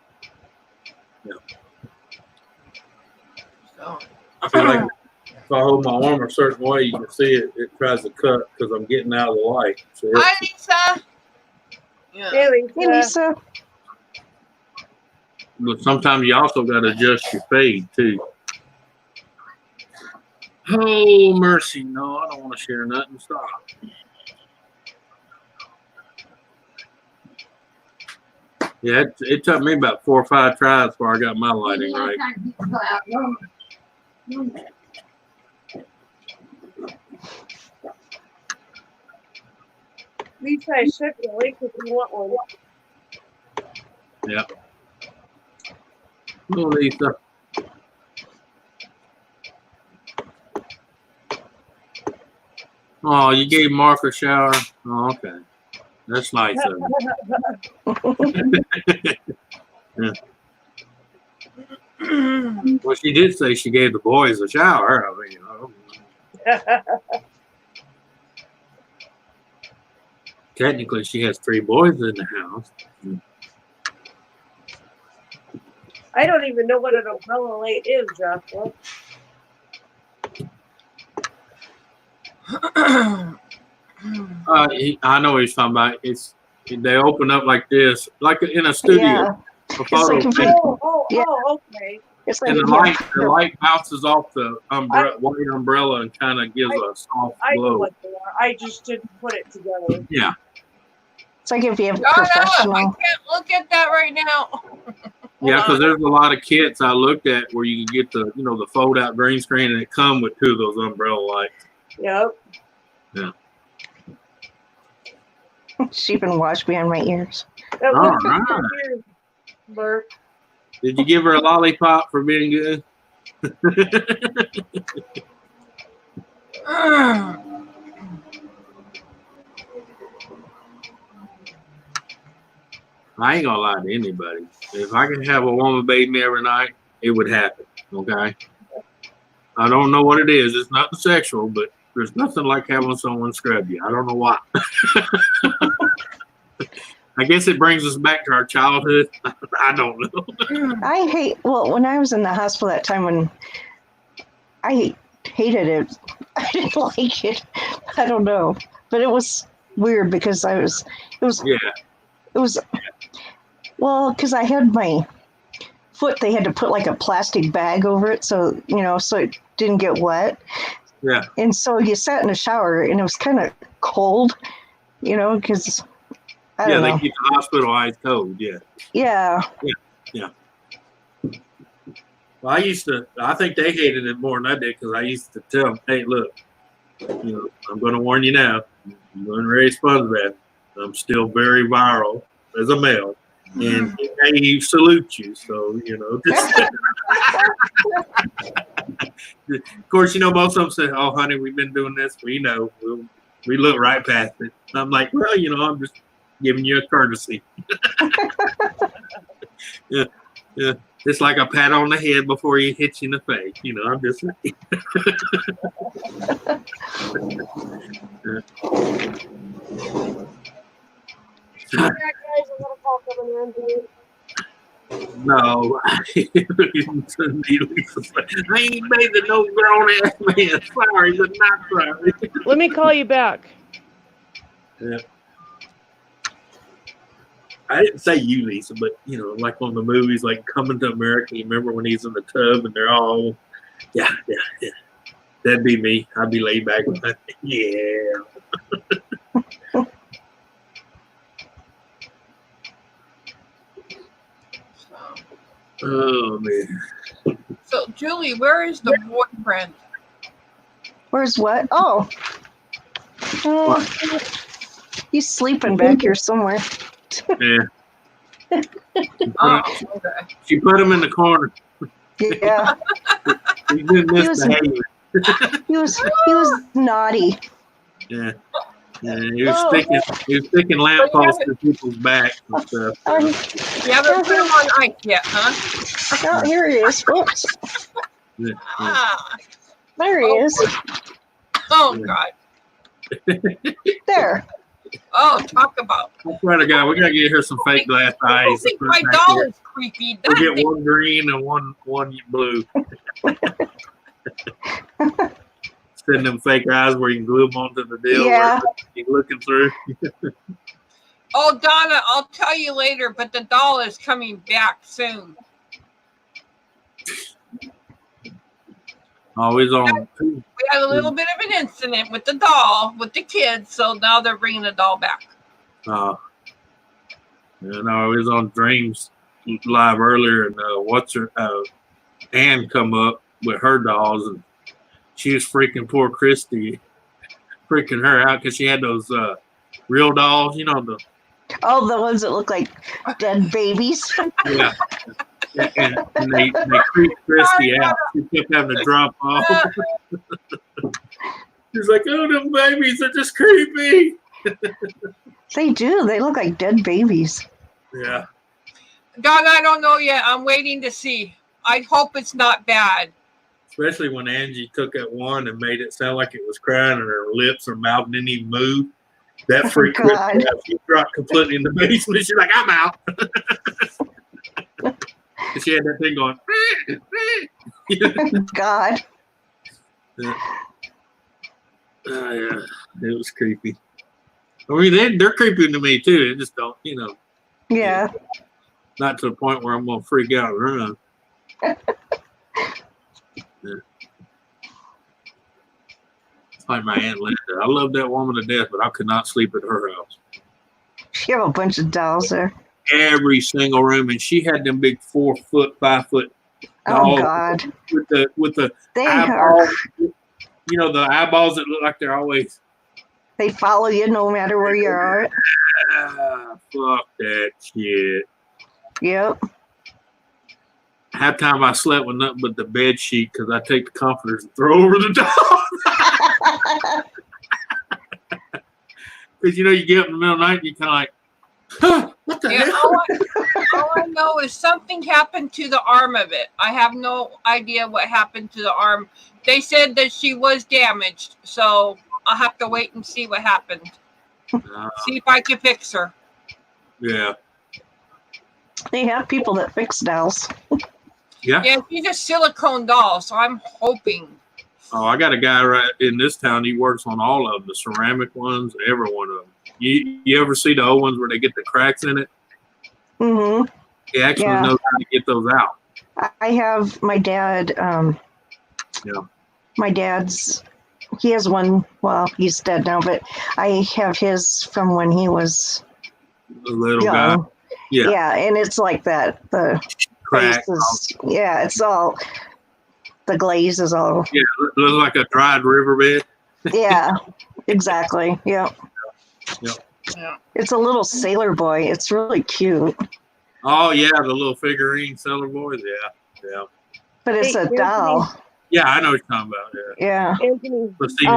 So, I feel like if I hold my arm a certain way, you can see it. It tries to cut because I'm getting out of the light. So hi, Lisa. Yeah. Hey, Hey, Lisa. Lisa. but sometimes you also got to adjust your fade too. Oh mercy, no, I don't want to share nothing. Stop. Yeah, it took me about 4 or 5 tries before I got my lighting right. Lisa, I sent you a link if you want one. Yeah. Oh, Lisa. Oh, you gave Mark a shower? Oh, okay. That's nice of you. Well, she did say she gave the boys a shower. I mean, you know. Technically, she has 3 boys in the house. I don't even know what an umbrella light is, Joshua. I know what he's talking about. They open up like this, like in a studio. Yeah. A photo like if thing. you- Yeah. Okay. It's like And the yeah, light bounces off the white umbrella and kind of gives a soft I know glow. what they are. I just didn't put it together. Yeah. it's like if you have Oh, no, I professional. can't look at that right now. Yeah, because there's a lot of kits I looked at where you can get the, you know, the fold out green screen and it come with 2 of those umbrella lights. Yep. Sheep and wash behind my ears. That All looks right. weird, Bert. Did you give her a lollipop for being good? I ain't gonna lie to anybody. If I could have a woman bathe me every night, it would happen. Okay. I don't know what it is. It's nothing sexual, but there's nothing like having someone scrub you. I don't know why. I guess it brings us back to our childhood. I don't know. I hate. Well, when I was in the hospital that time, when I hated it, I didn't like it. I don't know, but it was weird because it was Yeah. well, because I had my foot. They had to put like a plastic bag over it, so so it didn't get wet. Yeah. And so you sat in a shower, and it was kind of cold, because I Yeah, don't they know. keep the hospital ice cold. Yeah. Yeah. Well, I think they hated it more than I did because I used to tell them, hey, look, I'm going to warn you now. I'm going to raise SpongeBob. I'm still very viral as a male. And they salute you. So, just, of course, most of them say, oh, honey, we've been doing this. We know. We look right past it. I'm like, well, I'm just giving you a courtesy. Yeah. It's like a pat on the head before he hits you in the face. I'm just saying. Yeah, guys, a little call coming in. No. I ain't bathing no grown ass man. Sorry, but not sorry. Let me call you back. Yeah. I didn't say you, Lisa, but like on the movies, like Coming to America. You remember when he's in the tub and they're all, yeah. That'd be me. I'd be laid back. Yeah. Oh man. So, Julie, where is the boyfriend? Where's what? Oh, uh, he's sleeping back here somewhere. Yeah. Oh, okay. She put him in the corner. Yeah, He's been He was- misbehaving. he was naughty. Yeah. Yeah, he was Oh. sticking lampposts to people's backs and stuff. Oh, You haven't put him on ice yet, huh? oh, here he is. Whoops. Yeah, Ah. There he is. Oh, Yeah. God. There. Oh, talk about. I swear to God, we gotta get her some fake glass I eyes. think to my put back doll there. is creepy. We'll get one green and one blue. Send them fake eyes where you can glue them onto the deal. Yeah. Where you're looking through. Oh, Donna, I'll tell you later, but the doll is coming back soon. Always on. We had a little bit of an incident with the doll, with the kids, so now they're bringing the doll back. And I was on Dreams Live earlier, and Ann come up with her dolls, and she was freaking poor Christy, freaking her out because she had those real dolls, you know, Oh, the ones that look like dead babies. yeah. And they creeped Christy out. She kept having to drop off. She's like, oh, them babies are just creepy. They do. They look like dead babies. Yeah. Donna, I don't know yet. I'm waiting to see. I hope it's not bad. Especially when Angie took that one and made it sound like it was crying and her lips or mouth didn't even move. That freaked Christy God. out. She dropped completely in the basement. She's like, I'm out. She had that thing going. God. Yeah, it was creepy. I mean, they're creepy to me too. They just don't, you know, Yeah. not to the point where I'm gonna freak out and run. Yeah. It's like my Aunt Linda. I love that woman to death, but I could not sleep at her house. She have a bunch of dolls there. Every single room, and she had them big 4 foot, 5 foot Oh dolls God. with the They eyeballs. are. You know, the eyeballs that look like they're always. They follow you no matter where you are. Fuck that shit. Yep. Half time I slept with nothing but the bed sheet because I take the comforters and throw over the dog. Because you know you get up in the middle of the night and you kind of like, huh, what the Yeah, hell? all I know is something happened to the arm of it. I have no idea what happened to the arm. They said that she was damaged, so I'll have to wait and see what happened. See if I can fix her. Yeah, They have people that fix dolls. yeah. Yeah, she's a silicone doll, so I'm hoping. Oh, I got a guy right in this town. He works on all of them, the ceramic ones, every one of them. You ever see the old ones where they get the cracks in it? Mm-hmm. He actually Yeah. knows how to get those out. I have my dad. Yeah. My dad's. He has one. Well, he's dead now, but I have his from when he was The little guy, young. Yeah. Yeah, and it's like that. The crack. face is. Yeah, it's all. The glaze is all. Yeah, looks like a dried riverbed. Yeah, exactly. Yep. Yeah. It's a little sailor boy. It's really cute, Oh yeah, the little figurine seller boys. Yeah. but it's Hey, a Anthony. doll. Yeah, I know what you're talking about. Yeah. Yeah. Anthony, Let's see.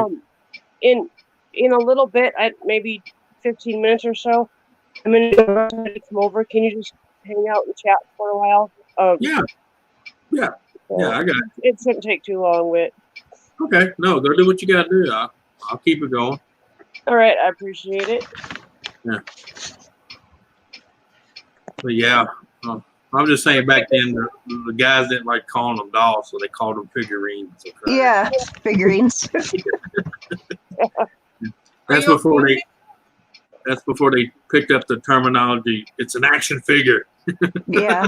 in a little bit, at maybe 15 minutes or so, I'm gonna come over. Can you just hang out and chat for a while? Yeah. Yeah, I got it. It shouldn't take too long, but Okay. No, go do what you got to do. I'll keep it going. all right, I appreciate it. But yeah, I'm just saying back then the guys didn't like calling them dolls, so they called them figurines. Okay? Yeah. Figurines. That's before they picked up the terminology. It's an action figure. Yeah.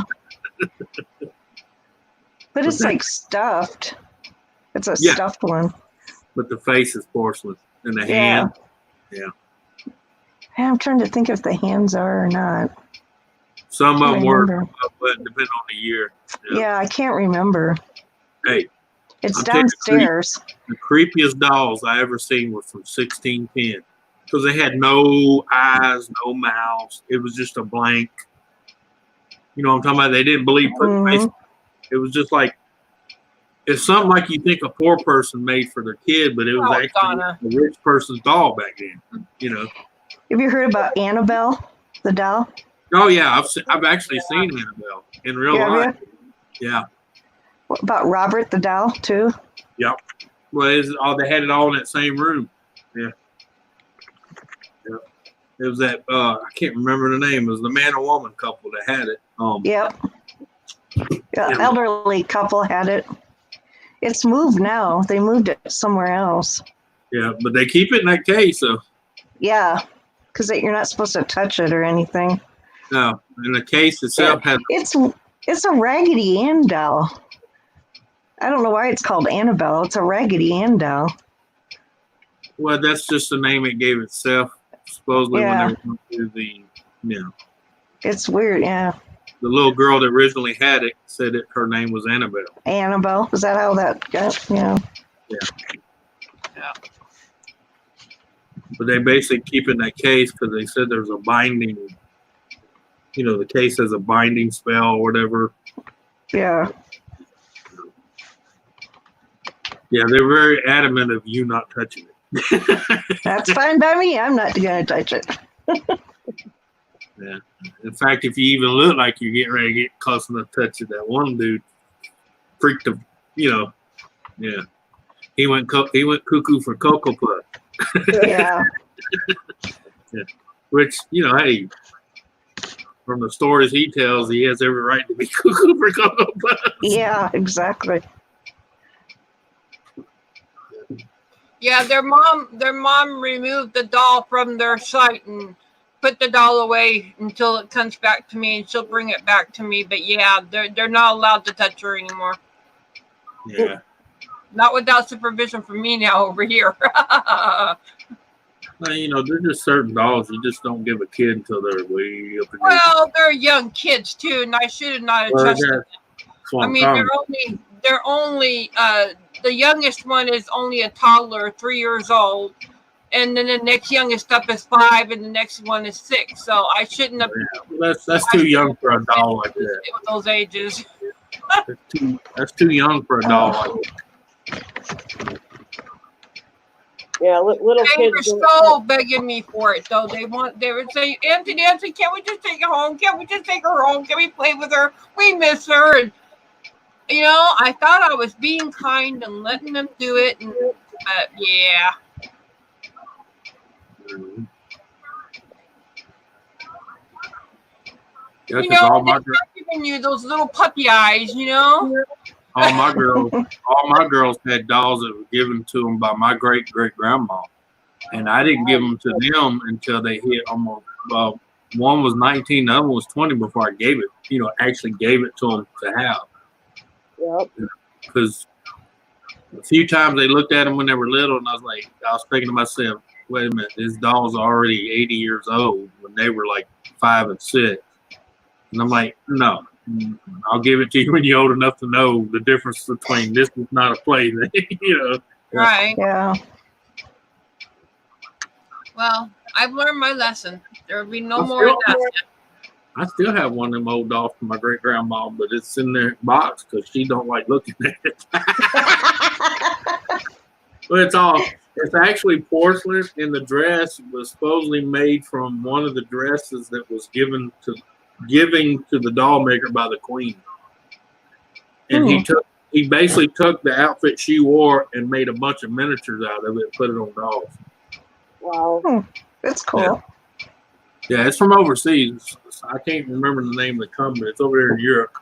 But it's like stuffed. It's a Yeah. stuffed one. But the face is porcelain and the Yeah. hand. I'm trying to think if the hands are or not. Some of them were, Remember. but depending on the year. Yeah, I can't remember. Hey, It's I'll tell you the downstairs. creepiest dolls I ever seen were from 1610 because they had no eyes, no mouths. It was just a blank. You know what I'm talking about? They didn't believe putting face. Mhm. It was just like it's something like you think a poor person made for their kid, but it was Oh, actually Donna. a rich person's doll back then. You know? Have you heard about Annabelle, the doll? Oh yeah, I've actually seen Annabelle in real Yeah, life. have Yeah. What about Robert the doll too? Yep. Well, they had it all in that same room. Yeah. Yeah. It was that I can't remember the name. It was the man and woman couple that had it. Yep. Yeah, Yeah. elderly couple had it. It's moved now. They moved it somewhere else. Yeah, but they keep it in that case. So Yeah, because you're not supposed to touch it or anything. no, and the case itself has. It's a Raggedy Ann doll. I don't know why it's called Annabelle. It's a Raggedy Ann doll. Well, that's just the name it gave itself. Supposedly, Yeah. when they went through the It's weird. Yeah, the little girl that originally had it said that her name was Annabelle. Annabelle. Is that how that got? Yeah. But they basically keep it in that case because they said there's a binding. You know, the case has a binding spell or whatever. Yeah. Yeah, they're very adamant of you not touching it. That's fine by me. I'm not gonna touch it. Yeah. In fact, if you even look like you're getting ready to get close enough to touch it, that one dude freaked him. You know, yeah, he went cuckoo for Cocoa Puff. Yeah. Which, you know, hey, from the stories he tells, he has every right to be cuckoo for Cocoa Puffs. Yeah. Exactly. Yeah, their mom removed the doll from their site and put the doll away until it comes back to me, and she'll bring it back to me. But yeah, they're not allowed to touch her anymore. Yeah. Not without supervision from me now over here. Well, you know, there's just certain dolls you just don't give a kid until they're way up in Well, they're young kids too, and I should have not Well, adjusted. yeah. I mean, they're only the youngest one is only a toddler, 3 years old, and then the next youngest up is 5, and the next one is 6. So I shouldn't have. That's too young for a doll like that. With those ages. That's too young for a doll like that. Yeah, little They were kids. so begging me for it, though. They would say, Auntie Nancy, can't we just take her home? Can't we just take her home? Can we play with her? We miss her. And, you know, I thought I was being kind and letting them do it. But, yeah. Mhm. Yeah, You 'cause know, all they're not giving you those little puppy eyes, you know? my girls had dolls that were given to them by my great grandma, and I didn't give them to them until they hit almost. One was 19, the other one was 20 before I gave it. You know, actually gave it to them to have. Yep. Because a few times they looked at them when they were little, and I was thinking to myself, wait a minute, this doll's already 80 years old when they were like 5 and 6, and I'm like, no. I'll give it to you when you're old enough to know the difference between this is not a play thing, you know. Right. Yeah. Well, I've learned my lesson. There will be no I'm more of still- that. I still have one of them old dolls from my great grandma, but it's in their box because she don't like looking at it. But it's actually porcelain, and the dress was supposedly made from one of the dresses that was giving to the doll maker by the queen. And he basically took the outfit she wore and made a bunch of miniatures out of it and put it on dolls. Wow. That's cool. Yeah, it's from overseas. I can't remember the name of the company. It's over there in Europe.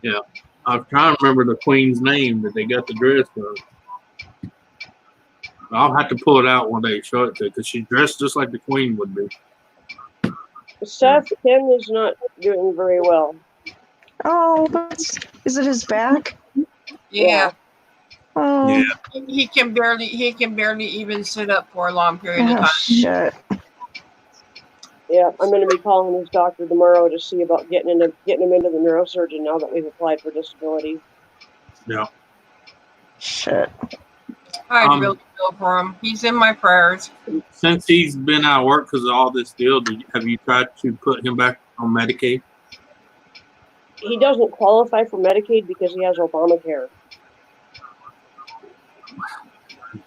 Yeah. I'm trying to remember the queen's name that they got the dress from. I'll have to pull it out one day and show it to you because she's dressed just like the queen would be. Seth, Tim is not doing very well. Oh, is it his back? Yeah. Oh, Yeah. He can barely even sit up for a long period of oh time. shit. Yeah, I'm going to be calling his doctor tomorrow to see about getting him into the neurosurgeon now that we've applied for disability. Yeah. Shit. I Um, really feel for him. He's in my prayers. Since he's been out of work because of all this deal, have you tried to put him back on Medicaid? He doesn't qualify for Medicaid because he has Obamacare.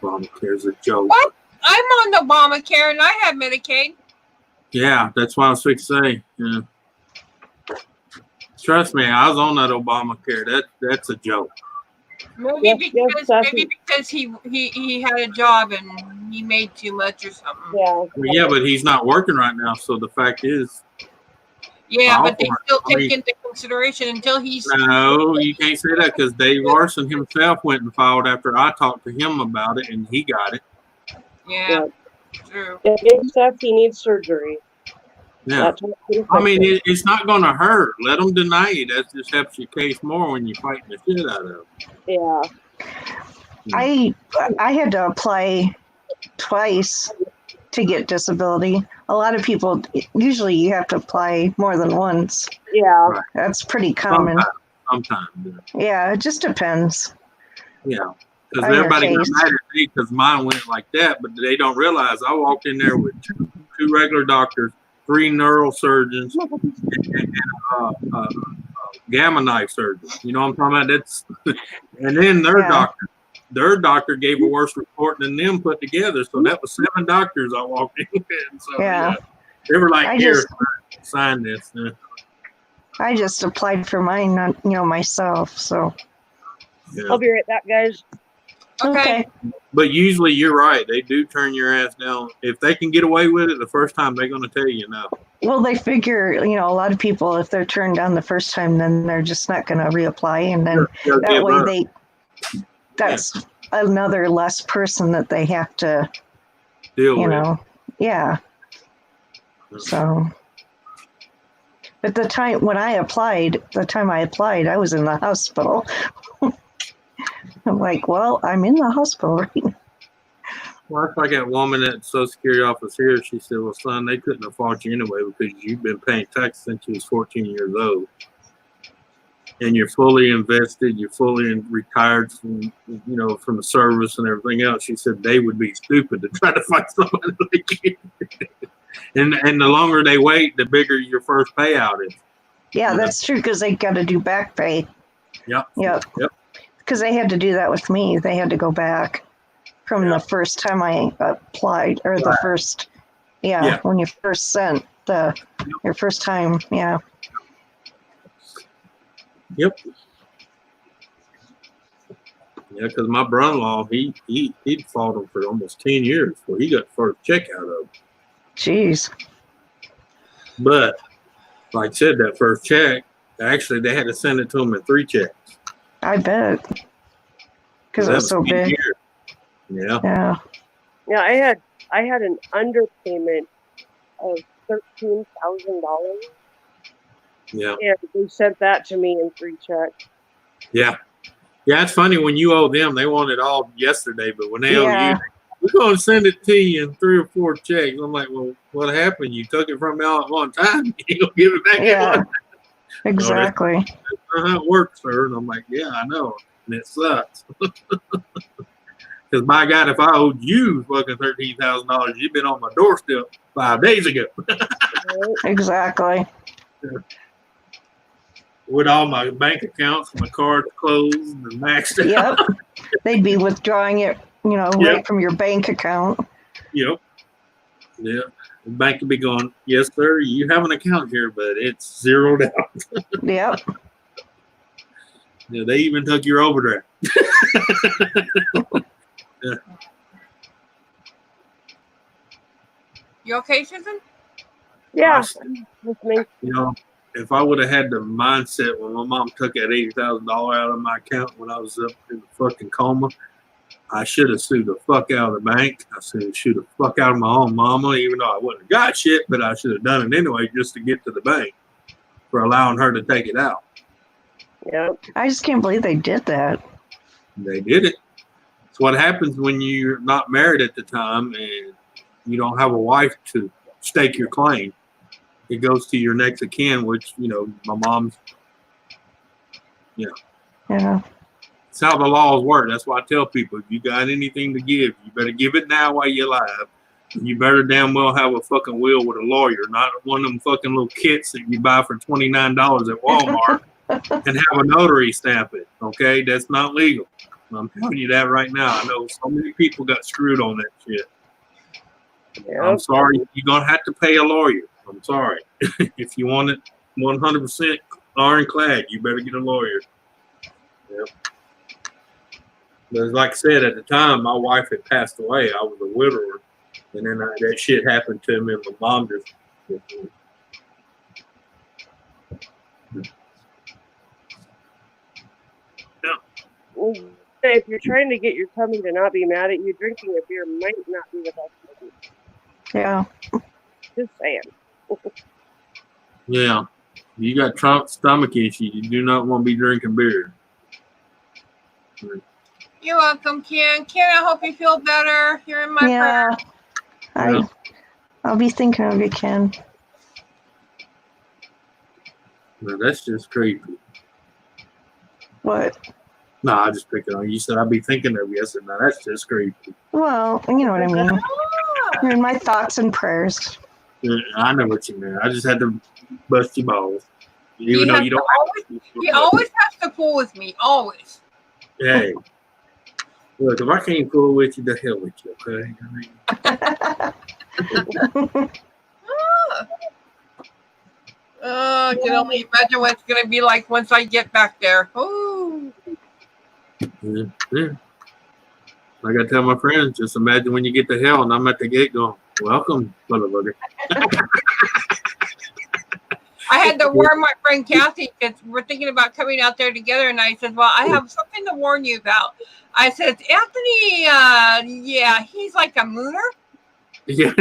Obamacare's a joke. What? I'm on Obamacare and I have Medicaid. Yeah, that's what I was fixing to say. Yeah. Trust me, I was on that Obamacare. That's a joke. Maybe Yes, because Sassy. he had a job and he made too much or something. Yeah. Well, yeah, but he's not working right now, so the fact is, Yeah, I'll but they for it. still I take mean- into consideration until he's no, you can't say that because Dave Larson himself went and filed after I talked to him about it, and he got it. yeah, true. If Big Sassy needs surgery. Yeah. That's what he's I mean, fixing. it's not going to hurt. Let them deny you. That just helps your case more when you're fighting the shit out of them. Yeah. I had to apply twice to get disability. A lot of people, usually you have to apply more than once. Yeah. That's pretty common. Sometimes. Yeah, it just depends. Yeah. Because On your everybody got case. mad at me because mine went like that, but they don't realize I walked in there with two regular doctors, 3 neurosurgeons, and gamma knife surgeons. You know what I'm talking about? That's and then Yeah. their doctor gave a worse report than them put together. So that was 7 doctors I walked in with. So Yeah. they were like, I "Here, just- sign this." Yeah. I just applied for mine, not myself. So Yeah. I'll be right back, guys. Okay. But usually you're right. They do turn your ass down. If they can get away with it the first time, they're going to tell you no. Well, they figure, a lot of people, if they're turned down the first time, then they're just not going to reapply, and then They'll that give way up. that's another less person that they have to, Deal with. yeah. So, but the time I applied, I was in the hospital. I'm like, well, I'm in the hospital right now. Well, that's like that woman at Social Security office here. She said, "Well, son, they couldn't have fought you anyway because you've been paying taxes since you was 14 years old, and you're fully invested. You're fully retired from from the service and everything else." She said they would be stupid to try to fight somebody like you. and the longer they wait, the bigger your first payout is. Yeah, that's true because they got to do back pay. Yep. Because they had to do that with me. They had to go back from the first time I applied, or the first, when you first sent your first time, yeah. Yep. Yeah, because my brother-in-law, he'd fought him for almost 10 years before he got the first check out of him. Jeez. But like I said, that first check, actually they had to send it to him in 3 checks. I bet. Because it was so 10 big. years. Yeah. Yeah. Yeah, I had an underpayment of $13,000, Yeah. and they sent that to me in 3 checks. Yeah. Yeah, it's funny when you owe them, they want it all yesterday, but when they owe Yeah. you, we're going to send it to you in 3 or 4 checks. I'm like, well, what happened? You took it from me all at one time. You going to give it back at Yeah. one time. Exactly. That's not how it works, sir. And I'm like, yeah, I know. And it sucks. Because by God, if I owed you fucking $13,000, you'd been on my doorstep 5 days ago. Exactly. With all my bank accounts, my cards closed and maxed out. Yep. They'd be withdrawing it, right from your bank account. Yep. Yeah. The bank would be going, yes, sir, you have an account here, but it's zeroed out. Yep. Yeah, they even took your overdraft. Yeah. You okay, Susan? Yeah, with me. You know, if I would have had the mindset when my mom took that $80,000 out of my account when I was up in the fucking coma, I should have sued the fuck out of the bank. I should have sued the fuck out of my own mama, even though I wouldn't have got shit, but I should have done it anyway just to get to the bank for allowing her to take it out. Yep. I just can't believe they did that. They did it. It's what happens when you're not married at the time and you don't have a wife to stake your claim. It goes to your next of kin, which, my mom's, Yeah. That's how the laws work. That's why I tell people, if you got anything to give, you better give it now while you're alive. And you better damn well have a fucking will with a lawyer, not one of them fucking little kits that you buy for $29 at Walmart and have a notary stamp it. Okay, that's not legal. I'm telling you that right now. I know so many people got screwed on that shit. Yep. I'm sorry. You're gonna have to pay a lawyer. I'm sorry. If you want it 100% ironclad, you better get a lawyer. Yep. But like I said, at the time, my wife had passed away. I was a widower, and then that shit happened to me, and my mom just. If you're trying to get your tummy to not be mad at you, drinking a beer might not be the best thing. Yeah. Just saying. Yeah, you got stomach issues. You do not want to be drinking beer. You're welcome, Ken. Ken, I hope you feel better. You're in my Yeah. Yeah. I'll be thinking of you, Ken. No, that's just creepy. What? No, I just pick it on you. You said I'd be thinking of you. I said, no, that's just creepy. Well, you know what I mean. prayer. You're in my thoughts and prayers. Yeah, I know what you mean. I just had to bust your balls. He Even though has you to don't he always has to fool with me. Always. Hey, look, if I can't fool with you, the hell with you, okay? I can only imagine what it's gonna be like once I get back there. Ooh. Yeah. Like I tell my friends, just imagine when you get to hell and I'm at the gate going, welcome, motherfucker. I had to warn my friend Kathy because we're thinking about coming out there together, and I said, "Well, I have something to warn you about." I said, "Anthony, yeah, he's like a mooner." Yeah.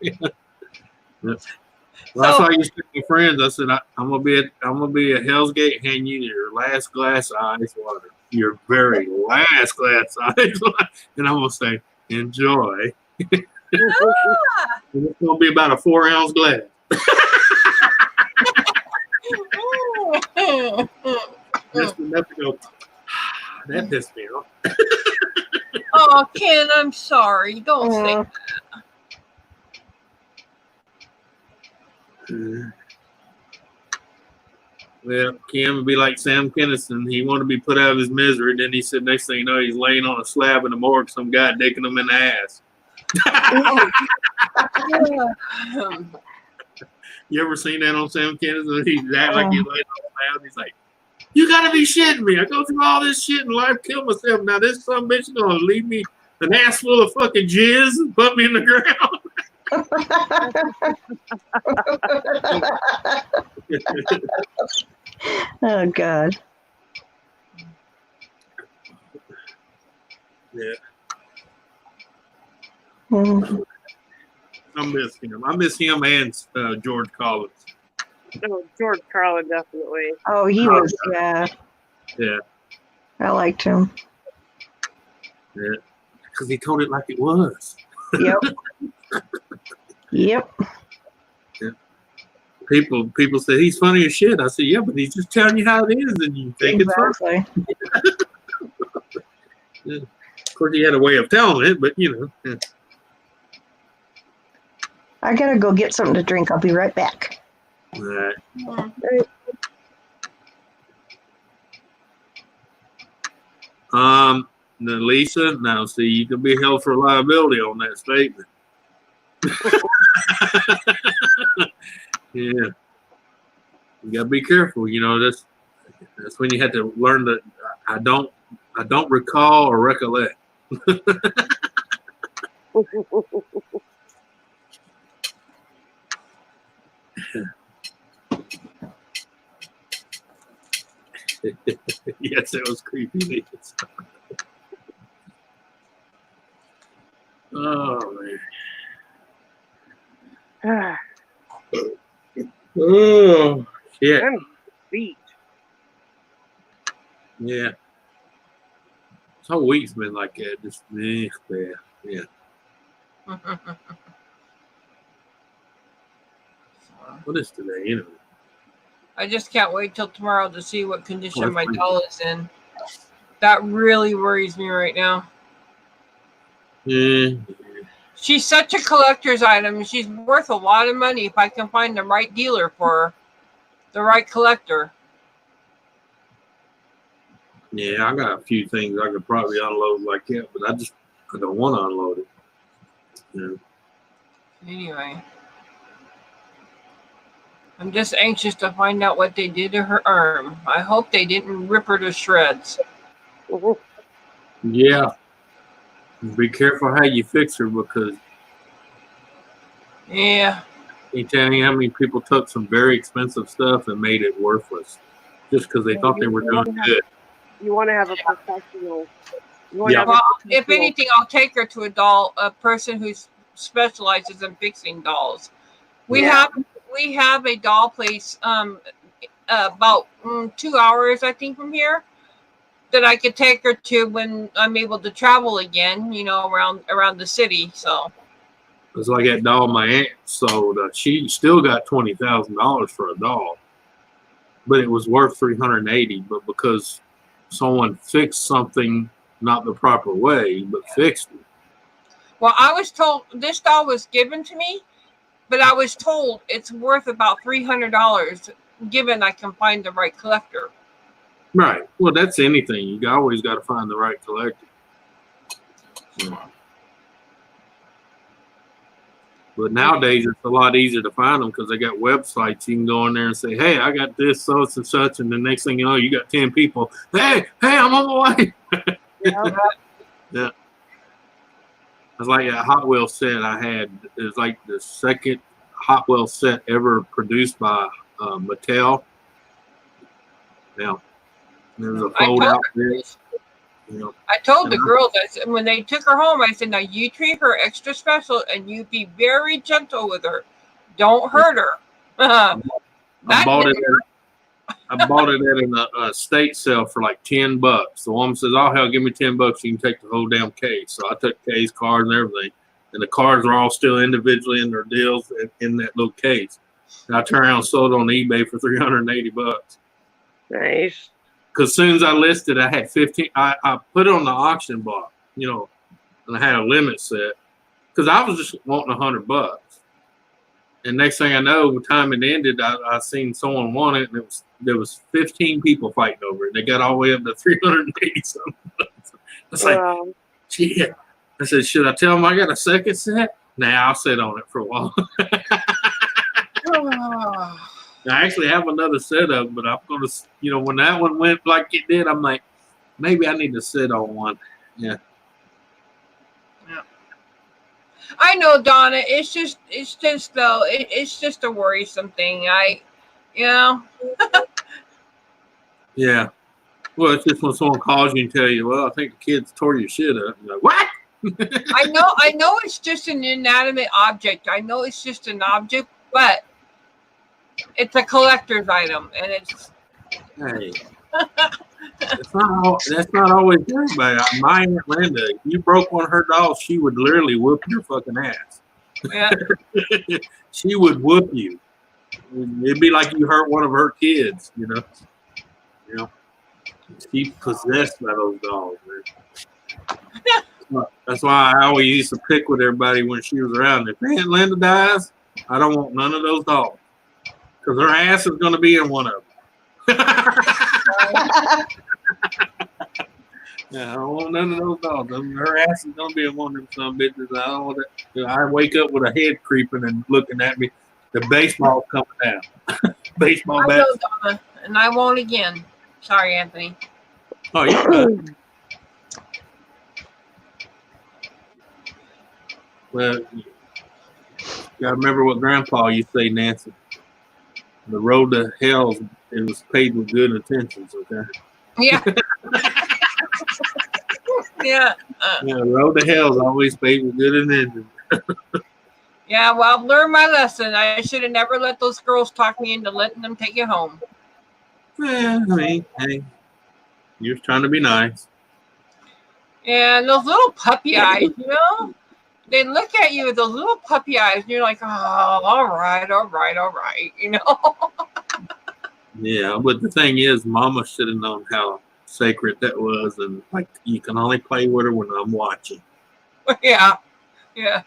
Yeah. Well, that's why I used to tell my friends. I said, I'm gonna be at Hell's Gate, hand you your last glass of ice water, your very last glass of ice water, and I'm gonna say, enjoy. And it's gonna be about a 4-ounce glass. Just enough to go. That pissed me off. Oh, Ken, I'm sorry. Don't say that. Well, Kim would be like Sam Kinison. He wanted to be put out of his misery. Then he said, next thing you know, he's laying on a slab in the morgue, some guy dicking him in the ass. You ever seen that on Sam Kinison? He's acting like he's laying on a slab. He's like, you got to be shitting me. I go through all this shit in life, kill myself. Now this some bitch is going to leave me an ass full of fucking jizz and put me in the ground. Oh, God. Yeah. Mm. I miss him. I miss him and George Collins. No, George Carlin, definitely. Oh, he was, yeah. Yeah. I liked him. Yeah. Because he told it like it was. Yep. Yep. People say he's funny as shit. I said, yeah, but he's just telling you how it is, and you think it's funny. Yeah. Of course, he had a way of telling it, but you know. Yeah. I gotta go get something to drink. I'll be right back. All right. Now, Lisa, now see, you can be held for liability on that statement. Yeah, you gotta be careful. You know, that's when you have to learn that I don't recall or recollect. Yes, it was creepy. Oh man. Oh shit. I'm beat. Yeah. This whole week's been like that. Just yeah. What is today? You know. I just can't wait till tomorrow to see what condition my doll is in. That really worries me right now. Yeah. She's such a collector's item. She's worth a lot of money if I can find the right dealer for her, the right collector. Yeah, I got a few things I could probably unload like that, but I don't want to unload it. Yeah. Anyway, I'm just anxious to find out what they did to her arm. I hope they didn't rip her to shreds. Yeah. Be careful how you fix her because Yeah. you tell you how many people took some very expensive stuff and made it worthless just because they thought they were doing good. You want to have a professional. You want to Yeah. have a Well, if professional- anything, I'll take her to a person who specializes in fixing dolls. We Yeah. have a doll place about 2 hours, I think, from here that I could take her to when I'm able to travel again. You know, around the city. So It's like that doll my aunt sold. She still got $20,000 for a doll, but it was worth $380. But because someone fixed something not the proper way, but fixed it. well, I was told this doll was given to me, but I was told it's worth about $300, given I can find the right collector. Right. Well, that's anything. You always got to find the right collector. But nowadays, it's a lot easier to find them because they got websites. You can go in there and say, "Hey, I got this, such and such," and the next thing you know, you got 10 people. Hey, I'm on my way. Yeah. It's like a Hot Wheels set I had. It was like the second Hot Wheels set ever produced by Mattel. Now, there was a fold out there. You know, I told the girls, I said, when they took her home, I said, now you treat her extra special and you be very gentle with her. Don't hurt her. I That bought it. didn't I bought it at an estate sale for like $10. The woman says, "Oh hell, give me $10. You can take the whole damn case." So I took the case, cards, and everything, and the cards are all still individually in their deals in that little case. And I turned around and sold it on eBay for $380. Nice. Because as soon as I listed, I had 15. I put it on the auction block, you know, and I had a limit set because I was just wanting $100. And next thing I know, by the time it ended, I seen someone want it, and there was 15 people fighting over it. They got all the way up to 380 something. It's like, shit. I said, should I tell them I got a second set? Nah, I'll sit on it for a while. I actually have another setup, but I'm gonna, you know, when that one went like it did, I'm like, maybe I need to sit on one. Yeah. I know, Donna. It's just though. It's just a worrisome thing. You know. Yeah. Well, it's just when someone calls you and tell you, "Well, I think the kids tore your shit up." You're like, what? I know it's just an inanimate object. I know it's just an object, but it's a collector's item, and it's. Hey. That's not always everybody. My Aunt Linda, if you broke one of her dolls, she would literally whoop your fucking ass. Yeah. She would whoop you. It'd be like you hurt one of her kids, you know. You know, she's possessed by those dolls, man. That's why I always used to pick with everybody when she was around. If Aunt Linda dies, I don't want none of those dolls because her ass is going to be in one of them. Yeah, I don't want none of those dogs. Her ass is gonna be in one of them some bitches. I don't want that. I wake up with a head creeping and looking at me. The baseball's coming down. Baseball I bat. know, Donna, and I won't again. Sorry, Anthony. Oh, you're right. Well, you gotta remember what Grandpa used to say, Nancy. The road to hell, it was paved with good intentions. Okay. Yeah. Yeah. Yeah, the road to hell is always paved with good intentions. Yeah. Well, I've learned my lesson. I should have never let those girls talk me into letting them take you home. Yeah, I mean, hey, you're trying to be nice. And those little puppy eyes, you know, they look at you with those little puppy eyes, and you're like, oh, all right, you know. Yeah, but the thing is, Mama should have known how sacred that was, and like you can only play with her when I'm watching. Yeah. Yeah.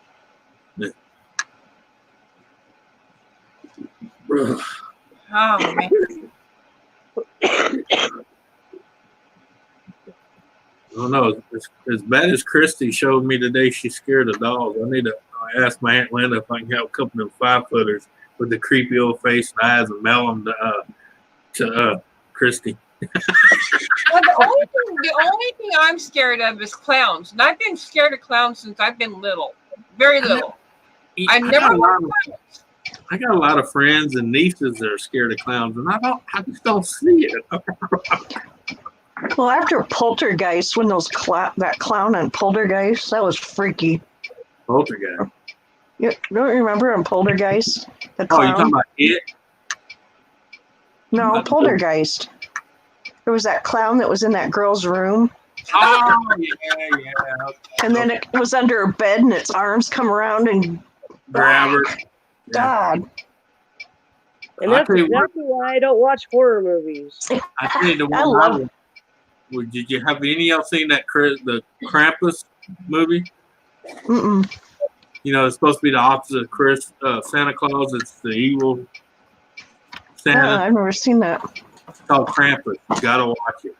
Ugh. Oh man. I don't know. As bad as Christy showed me today, she's scared of dogs. I asked my Aunt Linda if I can have a couple of 5-footers with the creepy old face and eyes and mail them to Christy. Well, the only thing I'm scared of is clowns, and I've been scared of clowns since I've been little, very little. I never liked clowns. I got a lot of friends and nieces that are scared of clowns, and I just don't see it. Well, after Poltergeist, when that clown on Poltergeist, that was freaky. Poltergeist. You don't you remember on Poltergeist? The Oh, clown? you talking about it? No, Poltergeist. There was that clown that was in that girl's room, Oh, yeah. and then it was under her bed, and its arms come around and Grab her. God. And I'll that's tell you what. exactly why I don't watch horror movies. I tell you the one I love it. Did you have any of y'all seen that the Krampus movie? Mm-mm. You know, it's supposed to be the opposite of Santa Claus. It's the evil Santa. I've never seen that. It's called Krampus. You gotta watch it.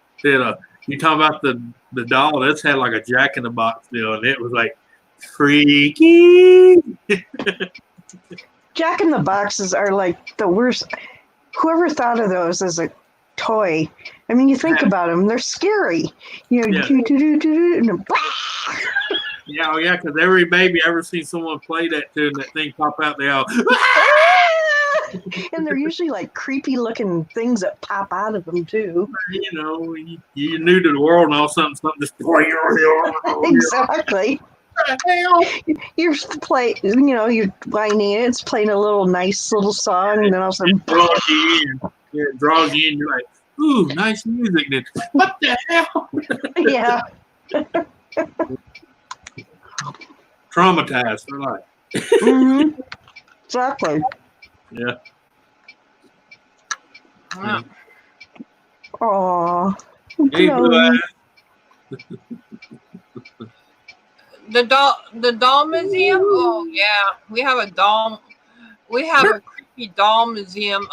You talking about the doll? That's had like a Jack in the Box deal, and it was like freaky. Jack in the Boxes are like the worst. Whoever thought of those as a toy? I mean, you think about them; they're scary. You know, Yeah. and Yeah, oh yeah, because every baby ever seen someone play that to, and that thing pop out, they all. and they're usually like creepy looking things that pop out of them too. You know, you're new to the world, and all of a sudden something just. Exactly. You're whining it. It's playing a little nice little song, and then all of a sudden, It draws you in. Yeah, it draws you in. You're like, ooh, nice music. Then what the hell? yeah. Traumatized for life. Mm-hmm. Exactly. Yeah. Wow. Aw. Hey, Blue Eyes. The doll museum. Oh yeah, we have a doll. We have a creepy doll museum.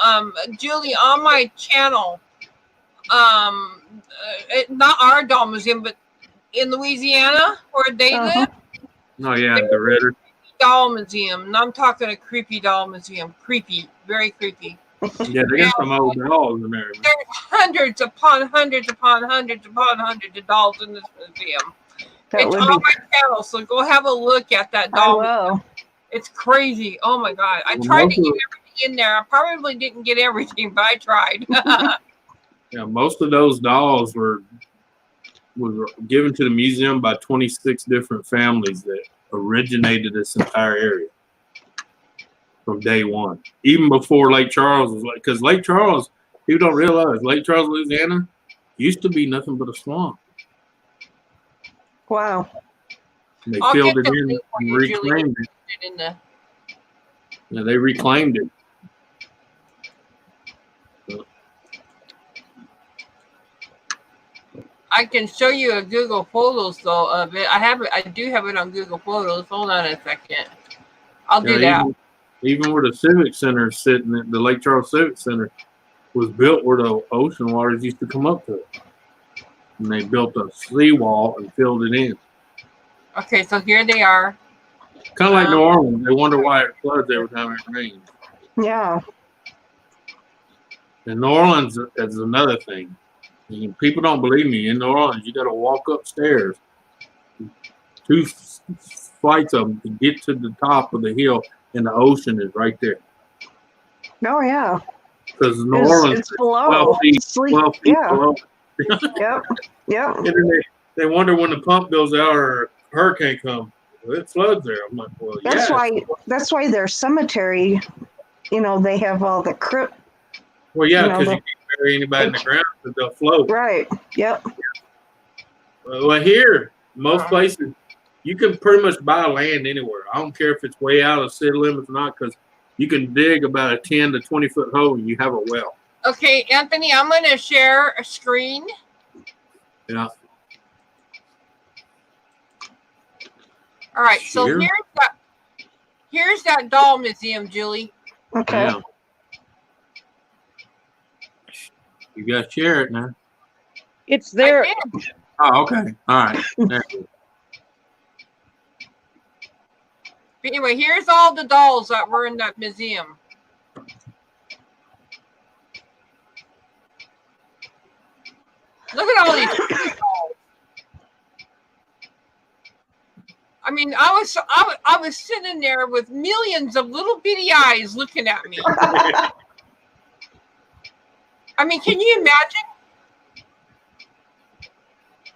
Julie, on my channel, not our doll museum, but in Louisiana where they live, Oh yeah, the Ritter. doll museum. And I'm talking a creepy doll museum. Creepy, very creepy. Yeah, they got some old dolls in there. There's hundreds upon hundreds upon hundreds upon hundreds of dolls in this museum. That It's would on be. my channel, so go have a look at that I doll. will. It's crazy. Oh my god! I Well, tried most to get of- everything in there. I probably didn't get everything, but I tried. Yeah, most of those dolls were given to the museum by 26 different families that originated this entire area from day one, even before Lake Charles was like. Because Lake Charles, people don't realize Lake Charles, Louisiana, used to be nothing but a swamp. Wow. They I'll filled get it the in link for and you, Julie. reclaimed it. in the Yeah, they reclaimed it. I can show you a Google Photos though of it. I do have it on Google Photos. Hold on a second. I'll do that. Even where the Civic Center is sitting, the Lake Charles Civic Center was built where the ocean waters used to come up to it. And they built a seawall and filled it in. Okay, so here they are. Kind of like New Orleans. They wonder why it floods every time it rains. Yeah. And New Orleans is another thing. People don't believe me. In New Orleans, you got to walk upstairs 2 flights of them to get to the top of the hill, and the ocean is right there. Oh yeah. Because New Orleans It's is below. 12 feet, It's like- 12 feet yeah. below. Yep. Yep. And then they wonder when the pump goes out or a hurricane comes. Well, it floods there. I'm like, well, That's yeah. That's why their cemetery, they have all the crypt. Well, yeah, you know, because you can't bury anybody in the ground because they'll float. Right. Yep. Well, here, most places, you can pretty much buy land anywhere. I don't care if it's way out of city limits or not, because you can dig about a 10 to 20 foot hole and you have a well. Okay, Anthony, I'm going to share a screen Yeah. All right, so Sure. here's that doll museum, Julie. Okay. Yeah. You got to share it now. It's there. I did. Oh, okay. All right. There. But anyway, here's all the dolls that were in that museum. Look at all these dolls. I mean, I was sitting there with millions of little bitty eyes looking at me. I mean, can you imagine?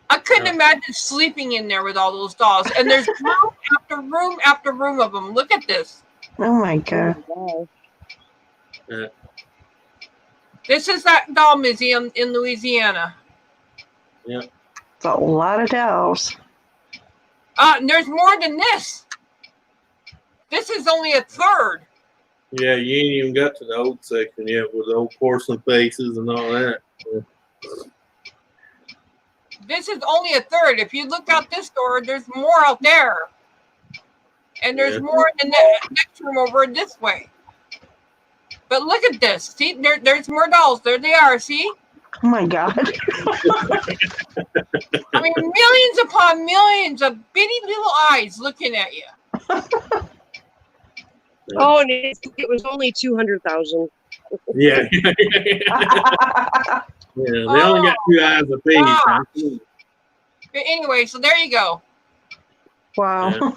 I couldn't imagine sleeping in there with all those dolls. And there's room after room after room of them. Look at this. Oh my God. Yeah. This is that doll museum in Louisiana. Yeah. It's a lot of dolls. And there's more than this. This is only a third. Yeah, you ain't even got to the old section yet with the old porcelain faces and all that. This is only a third. If you look out this door, there's more out there. And there's more in the next room over this way. But look at this. See, there's more dolls. There they are. See? Oh my God. I mean, millions upon millions of bitty little eyes looking at you. Oh, and it was only 200,000. Yeah. Yeah, they only got 2 eyes apiece. Wow. But anyway, so there you go. Wow.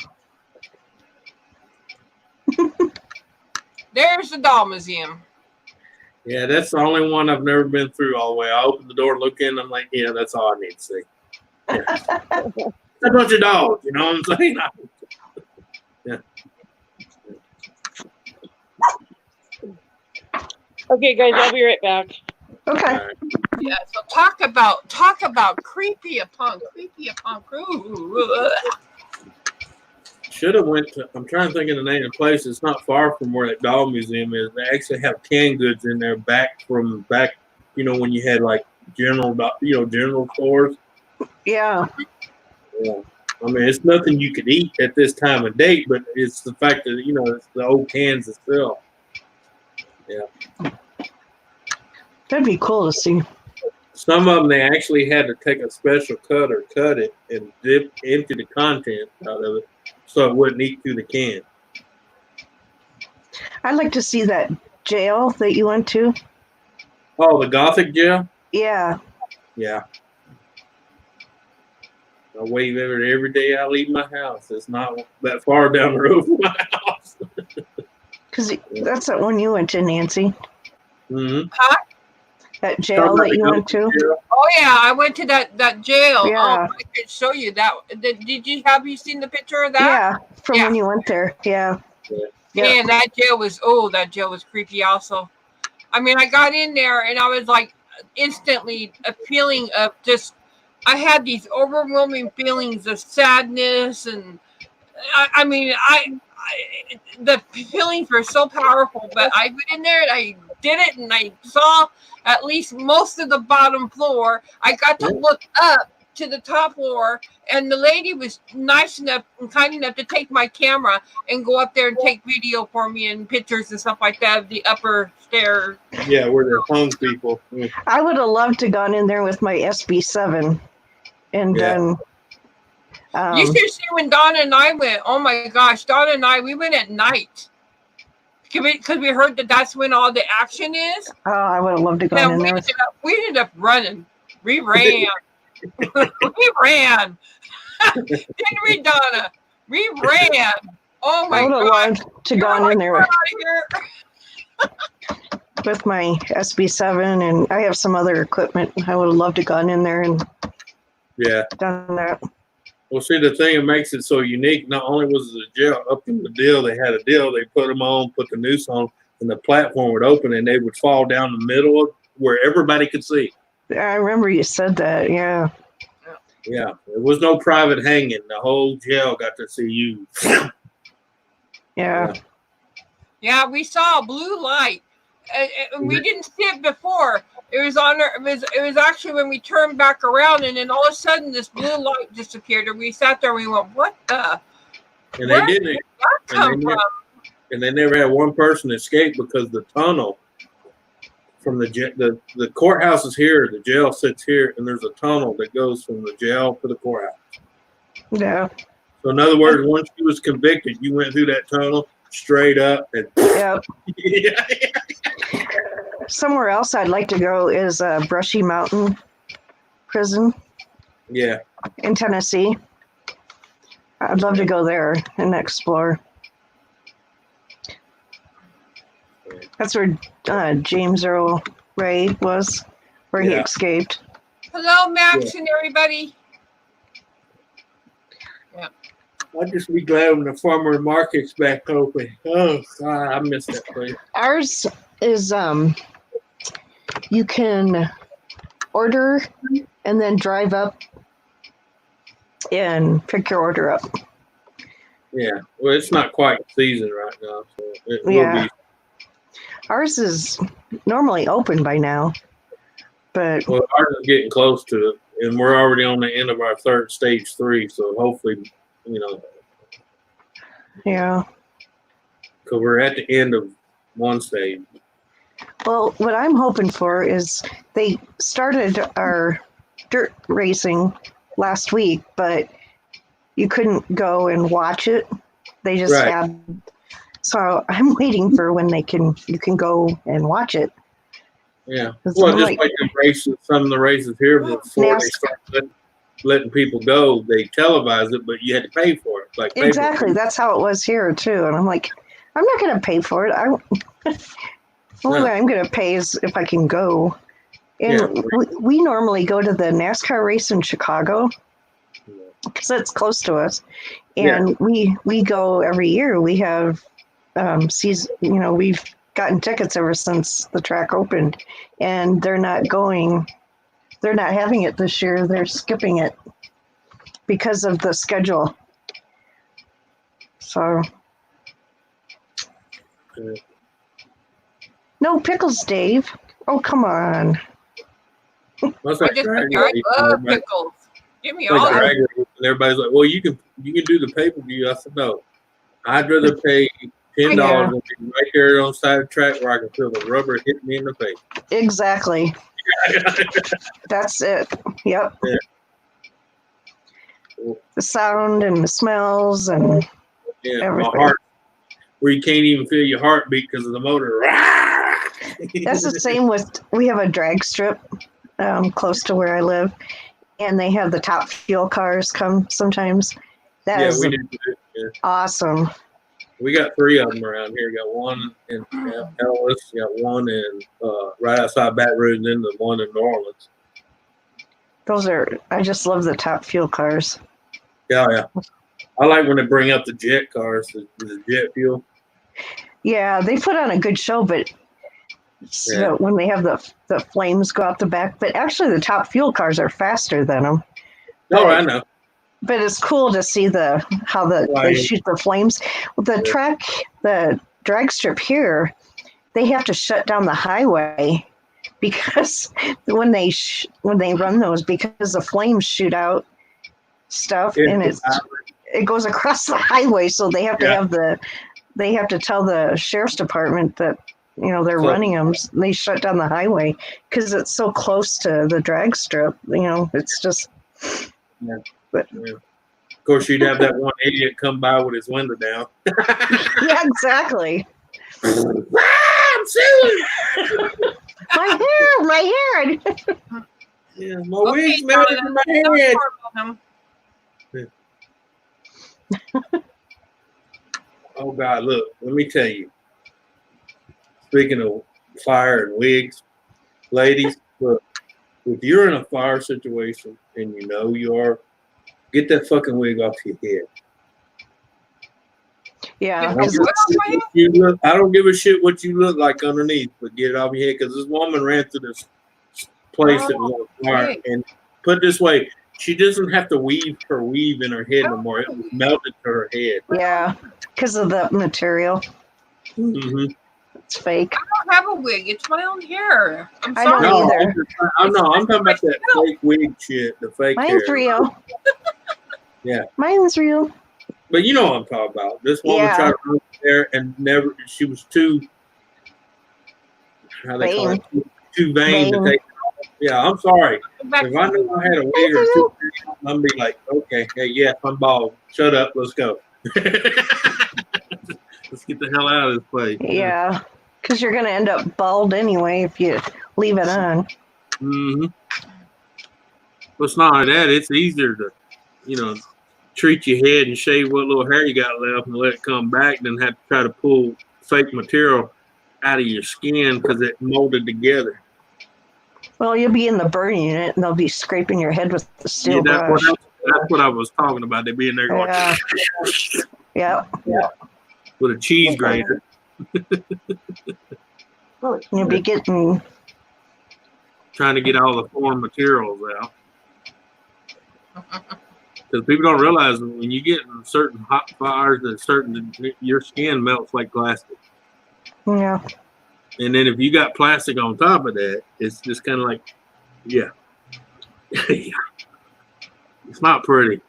There's the doll museum. Yeah, that's the only one I've never been through all the way. I open the door, look in, I'm like, yeah, that's all I need to see. Yeah. A bunch of dogs, you know what I'm saying? Yeah. Okay, guys, I'll be right back. Okay. All right. Yeah, so talk about creepy upon creepy. Should have went to. I'm trying to think of the name of the place. It's not far from where that doll museum is. They actually have canned goods in there back. You know, when you had like general stores. Yeah. Yeah. I mean, it's nothing you could eat at this time of date, but it's the fact that it's the old cans itself. Yeah. That'd be cool to see. Some of them they actually had to take a special cutter, cut it, and empty the content out of it so it wouldn't eat through the can. I'd like to see that jail that you went to. Oh, the Gothic jail? Yeah. Yeah. I wave every day I leave my house. It's not that far down the road from my house. Because that's that one you went to, Nancy. Mm-hmm. That jail that you went to. Oh yeah, I went to that jail. Yeah. Oh, I could show you that. Have you seen the picture of that? Yeah, from when you went there. Yeah. Yeah. Man, that jail was creepy also. I mean, I got in there and I was like instantly a feeling of just, I had these overwhelming feelings of sadness and the feelings were so powerful, but I went in there and I did it and I saw at least most of the bottom floor. I got to look up to the top floor and the lady was nice enough and kind enough to take my camera and go up there and take video for me and pictures and stuff like that of the upper stairs. Yeah, where they're hung people. Mm. I would have loved to gone in there with my SB7 and done. You should see when Donna and I went. Oh my gosh, Donna and I, we went at night because we heard that that's when all the action is. Oh, I would have loved to go in there. We ended up running. We ran. We ran. Didn't we, Donna? We ran. Oh my I would have gosh. loved to gone in there We're out of here. with my SB7, and I have some other equipment. I would have loved to gone in there and done that. Well, see, the thing that makes it so unique, not only was it a jail, up in the deal, they had a deal, they put them on, put the noose on, and the platform would open and they would fall down the middle of where everybody could see. I remember you said that, yeah. Yeah, there was no private hanging. The whole jail got to see you. Yeah. Yeah, we saw a blue light. We didn't see it before, It was on there. It was actually when we turned back around, and then all of a sudden this blue light disappeared, and we sat there and we went, "What the? And Where they didn't. did that come And they, from?" never, and they never had one person escape because the tunnel from the courthouse is here, the jail sits here, and there's a tunnel that goes from the jail to the courthouse. Yeah. So in other words, once you was convicted, you went through that tunnel straight up. And Yep. yeah. Somewhere else I'd like to go is Brushy Mountain Prison Yeah. in Tennessee. I'd love to go there and explore. That's where James Earl Ray was, where he Yeah. escaped. Hello, Max and everybody. I'd just be glad when the farmer market's back open. Oh God, I miss that place. Ours is you can order and then drive up and pick your order up. Yeah. Well, it's not quite season right now, so it Yeah. will be. Ours is normally open by now, but Well, ours is getting close to it, and we're already on the end of our third stage 3. So hopefully, yeah. because we're at the end of one stage. Well, what I'm hoping for is they started our dirt racing last week, but you couldn't go and watch it. They just Right. had. So I'm waiting for when you can go and watch it. Yeah. It's Well, just like- like the races, some of the races here before they start letting people go, they televise it, but you had to pay for it. Like Exactly. That's how it was here too. And I'm like, I'm not going to pay for it. Only way I'm going to pay is if I can go. And Yeah. we normally go to the NASCAR race in Chicago because it's close to us, and we go every year. We have season. We've gotten tickets ever since the track opened, and they're not having it this year. They're skipping it because of the schedule. So Yeah. no pickles, Dave. Oh, come on. That's I like just drag I race. love Everybody- pickles. Give me like all that. drag race, and everybody's like, "Well, you can do the pay-per-view." I said, "No, I'd rather pay $10 and be right there on the side of the track where I can feel the rubber hit me in the face." Exactly. That's it. Yep. Yeah. The sound and the smells and Yeah, everything. my heart, where you can't even feel your heartbeat because of the motor. That's the same with, we have a drag strip close to where I live, and they have the Top Fuel cars come sometimes. That Yeah, is we did. Yeah. awesome. We got 3 of them around here. Got one in Ellis, got one in right outside Baton Rouge, and then the one in New Orleans. I just love the Top Fuel cars. Yeah. I like when they bring up the jet cars, the jet fuel. Yeah, they put on a good show, but so when they have the flames go out the back, but actually the Top Fuel cars are faster than them. No, I know. But it's cool to see how they shoot the flames. The drag strip here, they have to shut down the highway because when they run those, because the flames shoot out stuff, and it goes across the highway. So they have to they have to tell the sheriff's department that they're running them. They shut down the highway because it's so close to the drag strip. It's just. Yeah. But, yeah. Of course, you'd have that one idiot come by with his window down. yeah, exactly. I'm suing. My hair. Yeah, my wig's Okay, melted in my Jonathan, head. don't Oh God, look, let me tell you. Speaking of fire and wigs, ladies, look, if you're in a fire situation and you are, get that fucking wig off your head. Yeah. I don't give a shit what you look like underneath, but get it off your head because this woman ran through this place that was on fire. okay. And put it this way, she doesn't have to weave her weave in her head no more. It was melted to her head. Yeah, because of the material. Mm-hmm. It's fake. I don't have a wig. It's my own hair. I'm I sorry. don't No, either. I'm talking about that fake wig shit, the fake Mine's hair. real. Yeah. Mine's real. But you know what I'm talking about. This woman Yeah. tried to run there and never. She was too. How they call it? Too vain to Vain. take. Yeah, I'm sorry. Back If I knew I had a wig or two, I'd be like, okay, hey, yeah, I'm bald. Shut up, let's go. Let's get the hell out of this place. Yeah. Because you're going to end up bald anyway if you leave it on. Mm-hmm. But it's not only that, it's easier to, treat your head and shave what little hair you got left and let it come back than have to try to pull fake material out of your skin because it molded together. Well, you'll be in the burn unit and they'll be scraping your head with the steel brush. That's what I was talking about. They'd be in there going Yeah. with a cheese grater. You'll be getting. Trying to get all the foreign materials out. Because people don't realize when you get in certain hot fires that your skin melts like plastic. Yeah. And then if you got plastic on top of that, it's just kind of like, yeah. Yeah. It's not pretty.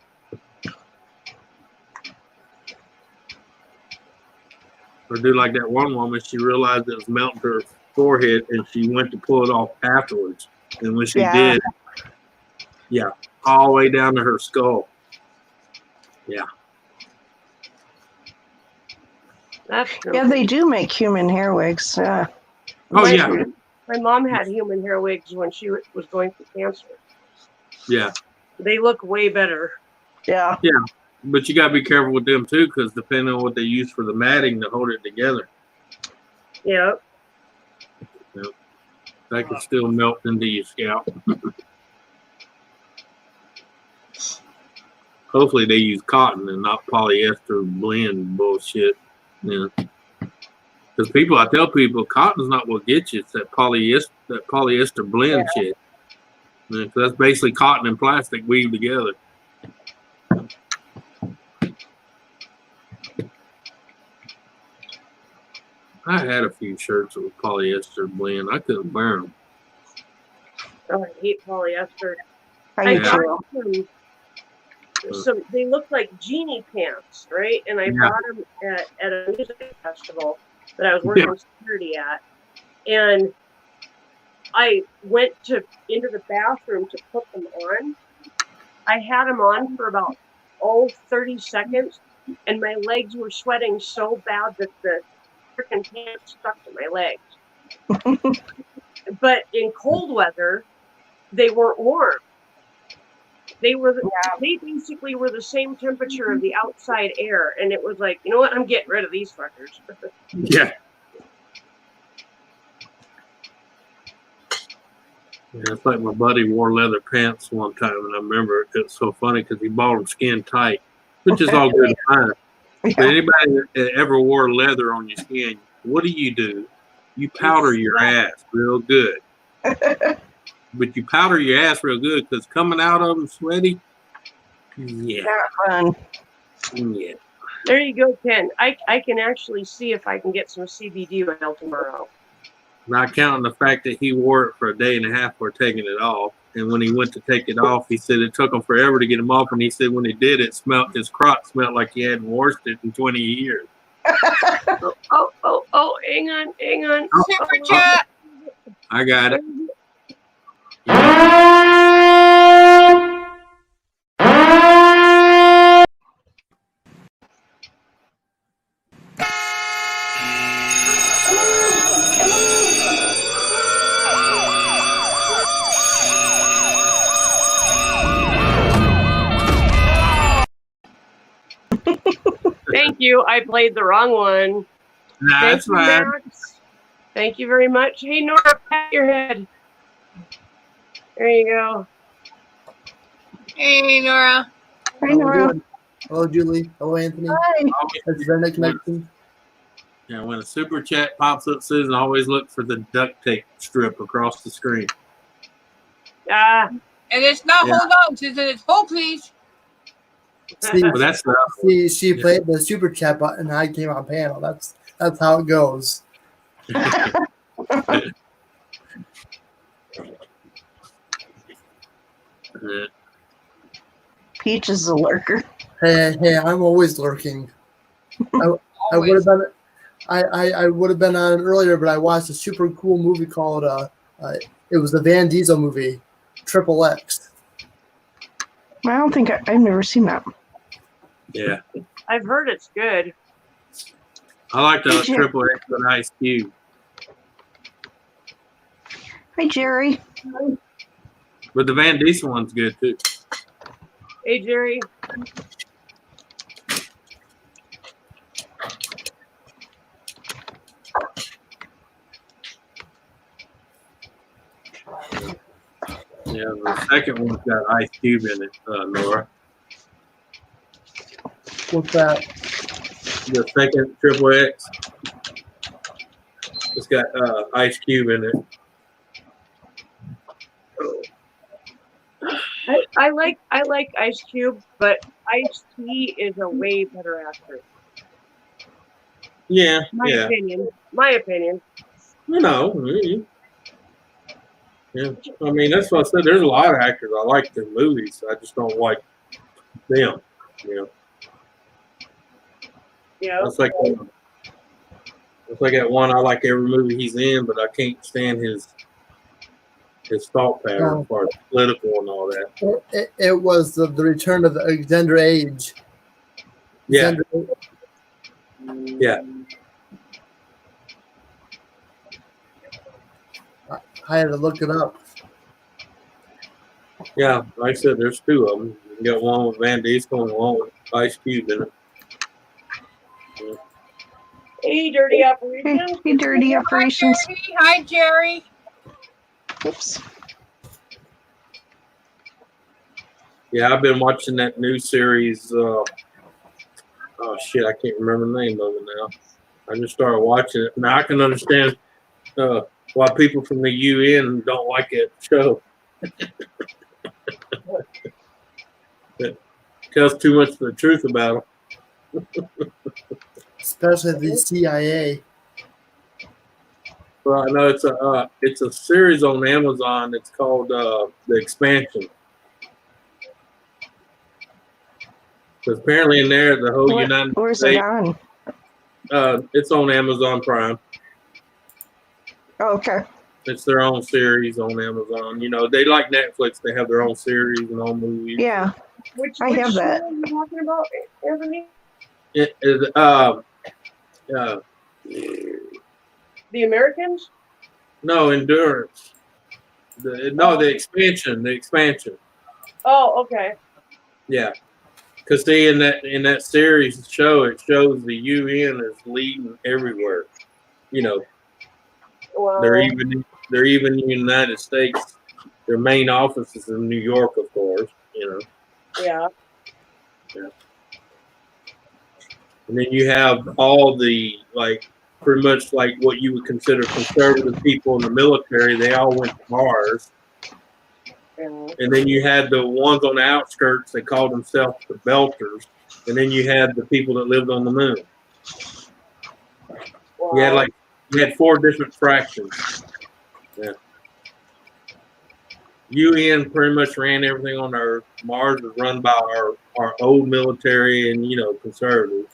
Or do like that one woman, she realized it was melting to her forehead and she went to pull it off afterwards. And when she did, all the way down to her skull. Yeah. That's true. Yeah, they do make human hair wigs. Oh, My- yeah. My mom had human hair wigs when she was going through cancer. Yeah. They look way better. Yeah. But you got to be careful with them too, because depending on what they use for the matting to hold it together, Yeah. that can still melt into your scalp. Hopefully they use cotton and not polyester blend bullshit. Yeah. Because I tell people, cotton's not what gets you. It's that polyester blend shit. Yeah, 'cause that's basically cotton and plastic weaved together. I had a few shirts with polyester blend. I couldn't wear them. Oh, I hate polyester. I Yeah. got some. They look like genie pants, right? And I bought them at a music festival that I was working security at, and I went into the bathroom to put them on. I had them on for about 30 seconds, and my legs were sweating so bad that the freaking pants stuck to my legs. But in cold weather, they weren't warm. They basically were the same temperature of the outside air, and it was like, you know what? I'm getting rid of these fuckers. Yeah. Yeah, it's like my buddy wore leather pants one time, and I remember it was so funny because he bought them skin tight, which is all good and fine. But anybody that ever wore leather on your skin, what do? You powder your ass real good. But you powder your ass real good because coming out of them sweaty, yeah. Not fun. Yeah. There you go, Ken. I can actually see if I can get some CBD oil tomorrow. Not counting the fact that he wore it for a day and a half before taking it off. And when he went to take it off, he said it took him forever to get him off. And he said when he did, his crotch smelled like he hadn't washed it in 20 years. Oh, hang on. Super chat. I got it. Thank you. I played the wrong one. Nah, Thank that's you, fine. Max. Thank you very much. Hey, Nora, pat your head. There you go. Hey, Nora. Hi, Nora. Hello, Julie. Hello, Anthony. Hi. That's Brenda Connection. Yeah, when a super chat pops up, Susan, always look for the duct tape strip across the screen. Ah, And it's not Yeah. hold on, Susan. It's hold, please. See, But that's she played the super chat button and I came on panel. That's how it goes. Peach is a lurker. Hey, I'm always lurking. I would Always. have been, I would have been on earlier, but I watched a super cool movie called it was the Van Diesel movie, Triple X. I don't think I've never seen that. Yeah, I've heard it's good. I like the Did you- Triple X with Ice Cube, Hi, Jerry. but the Van Diesel one's good too. Hey, Jerry. Yeah, the second one's got Ice Cube in it, Nora. What's that? The second Triple X, it's got Ice Cube in it. I like Ice Cube, but Ice T is a way better actor. Yeah, My yeah. opinion. My opinion. You know, yeah. I mean, that's what I said. There's a lot of actors I like their movies. I just don't like them. You know, Yeah. that's like that one. I like every movie he's in, but I can't stand his thought pattern as far as political and all that. It was the return of Alexander Age. Yeah, Alexander- yeah. I had to look it up. Yeah, like I said, there's two of them. You got one with Van Diesel and one with Ice Cube in it. Hey, Dirty Hey, Operations. hey, Dirty Operations. Hi, Jerry. Oops. Yeah, I've been watching that new series. Oh shit, I can't remember the name of it now. I just started watching it. Now I can understand why people from the UN don't like that show. It tells too much of the truth about them. Especially the CIA. Well, I know it's a series on Amazon. It's called The Expansion. Because apparently in there, the whole United Where's it States, on? it's on Amazon Prime. Oh, okay. It's their own series on Amazon. You know, they like Netflix. They have their own series and own movies. Yeah. Which I have show that. are you talking about, Anthony? It is The Americans? no Endurance. The expansion. The expansion. Oh, okay. Yeah. Because see, in that series show, it shows the UN is leading everywhere. You know, Well, they're even in the United States. Their main office is in New York, of course. You know, yeah. and then you have all the pretty much like what you would consider conservative people in the military. They all went to Mars. Yeah. And then you had the ones on the outskirts. They called themselves the Belters. And then you had the people that lived on the moon. Wow. You had 4 different fractions. Yeah. UN pretty much ran everything on Earth. Mars was run by our old military and conservatives.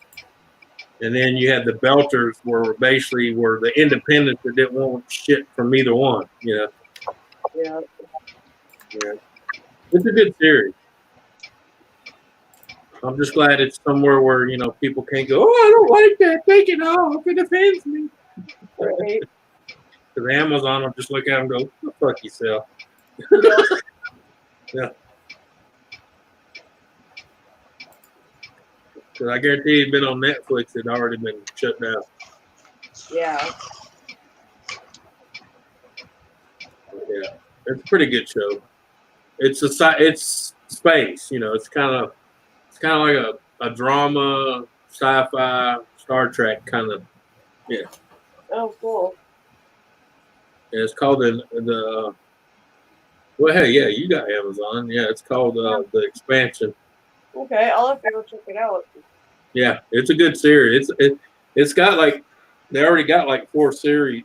And then you had the Belters were the independents that didn't want shit from either one. Yeah. Yeah. It's a good series. I'm just glad it's somewhere where, people can't go, oh, I don't like that. Take it off. It offends me. Right. Because Amazon will just look at them and go, fuck yourself. Yeah. Because I guarantee it'd been on Netflix, it'd already been shut down. Yeah. Yeah. It's a pretty good show. It's space, it's kind of like a drama, sci-fi, Star Trek kind of. Yeah. Oh, cool. And it's called the well, hey, yeah, you got Amazon. Yeah, it's called The Expansion. Okay, I'll have to go check it out. Yeah, it's a good series. It's got They already got like 4 seasons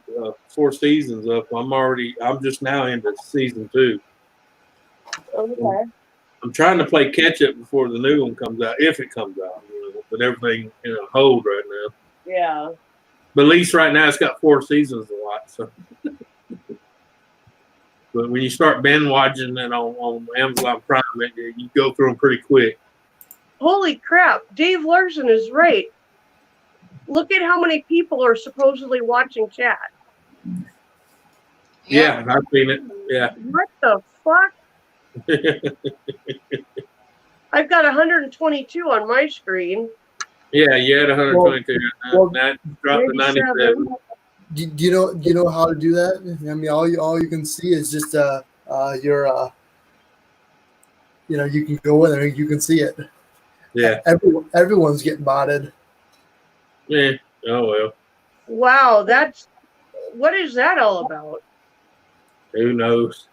up. I'm just now into season 2. Okay. I'm trying to play catch up before the new one comes out, if it comes out. But everything in a hold right now. Yeah. But at least right now it's got 4 seasons to watch. So, but when you start binge watching it on Amazon Prime, you go through them pretty quick. Holy crap. Dave Larson is right. Look at how many people are supposedly watching chat. Yeah, I've seen it. Yeah. What the fuck? I've got 122 on my screen. Yeah, you had 122. Well, that dropped to 97. Do you know how to do that? I mean, all you can see is just your you can go in there and you can see it. Yeah. Everyone's getting botted. Yeah. Oh well. Wow, what is that all about? Who knows?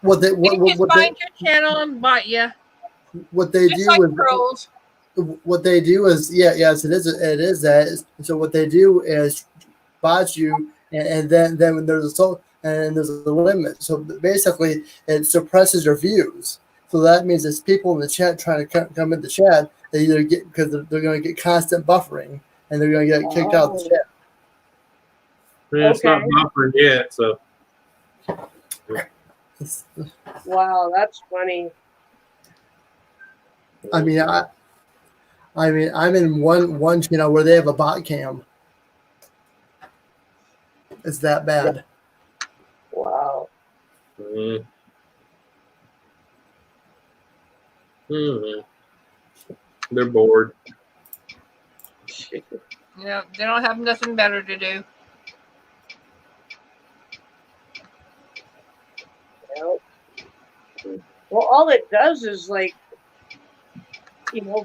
What they They just find your channel and bite you. what they Just do like is trolls. what they do is yes, it is that. So what they do is bot you, and then when there's there's a limit. So basically, it suppresses your views. So that means it's people in the chat trying to come into chat. They either get because they're going to get constant buffering, and they're going to get kicked out of the chat. It's not buffering yet, so. Wow, that's funny. I mean, I'm in one channel where they have a bot cam. It's that bad. Wow. They're bored. Yeah, they don't have nothing better to do. Well, all it does is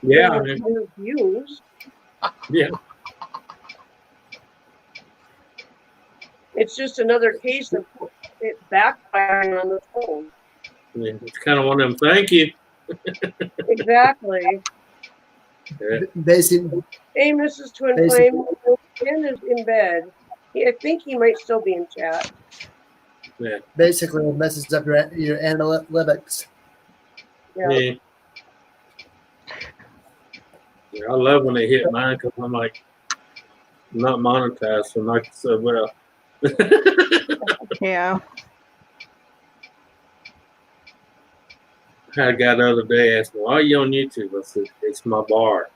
Yeah. views. Yeah. It's just another case of it backfiring on the phone. Yeah, it's kind of one of them. Thank you. Exactly. Yeah. Basically, Hey, Mrs. Twin Flame, Ken is in bed. I think he might still be in chat. Yeah. basically it messes up your analytics. Yeah. Yeah, I love when they hit mine because I'm like, I'm not monetized, so I'm like, so well. Yeah. I had a guy the other day ask me, why are you on YouTube? I said, it's my bar.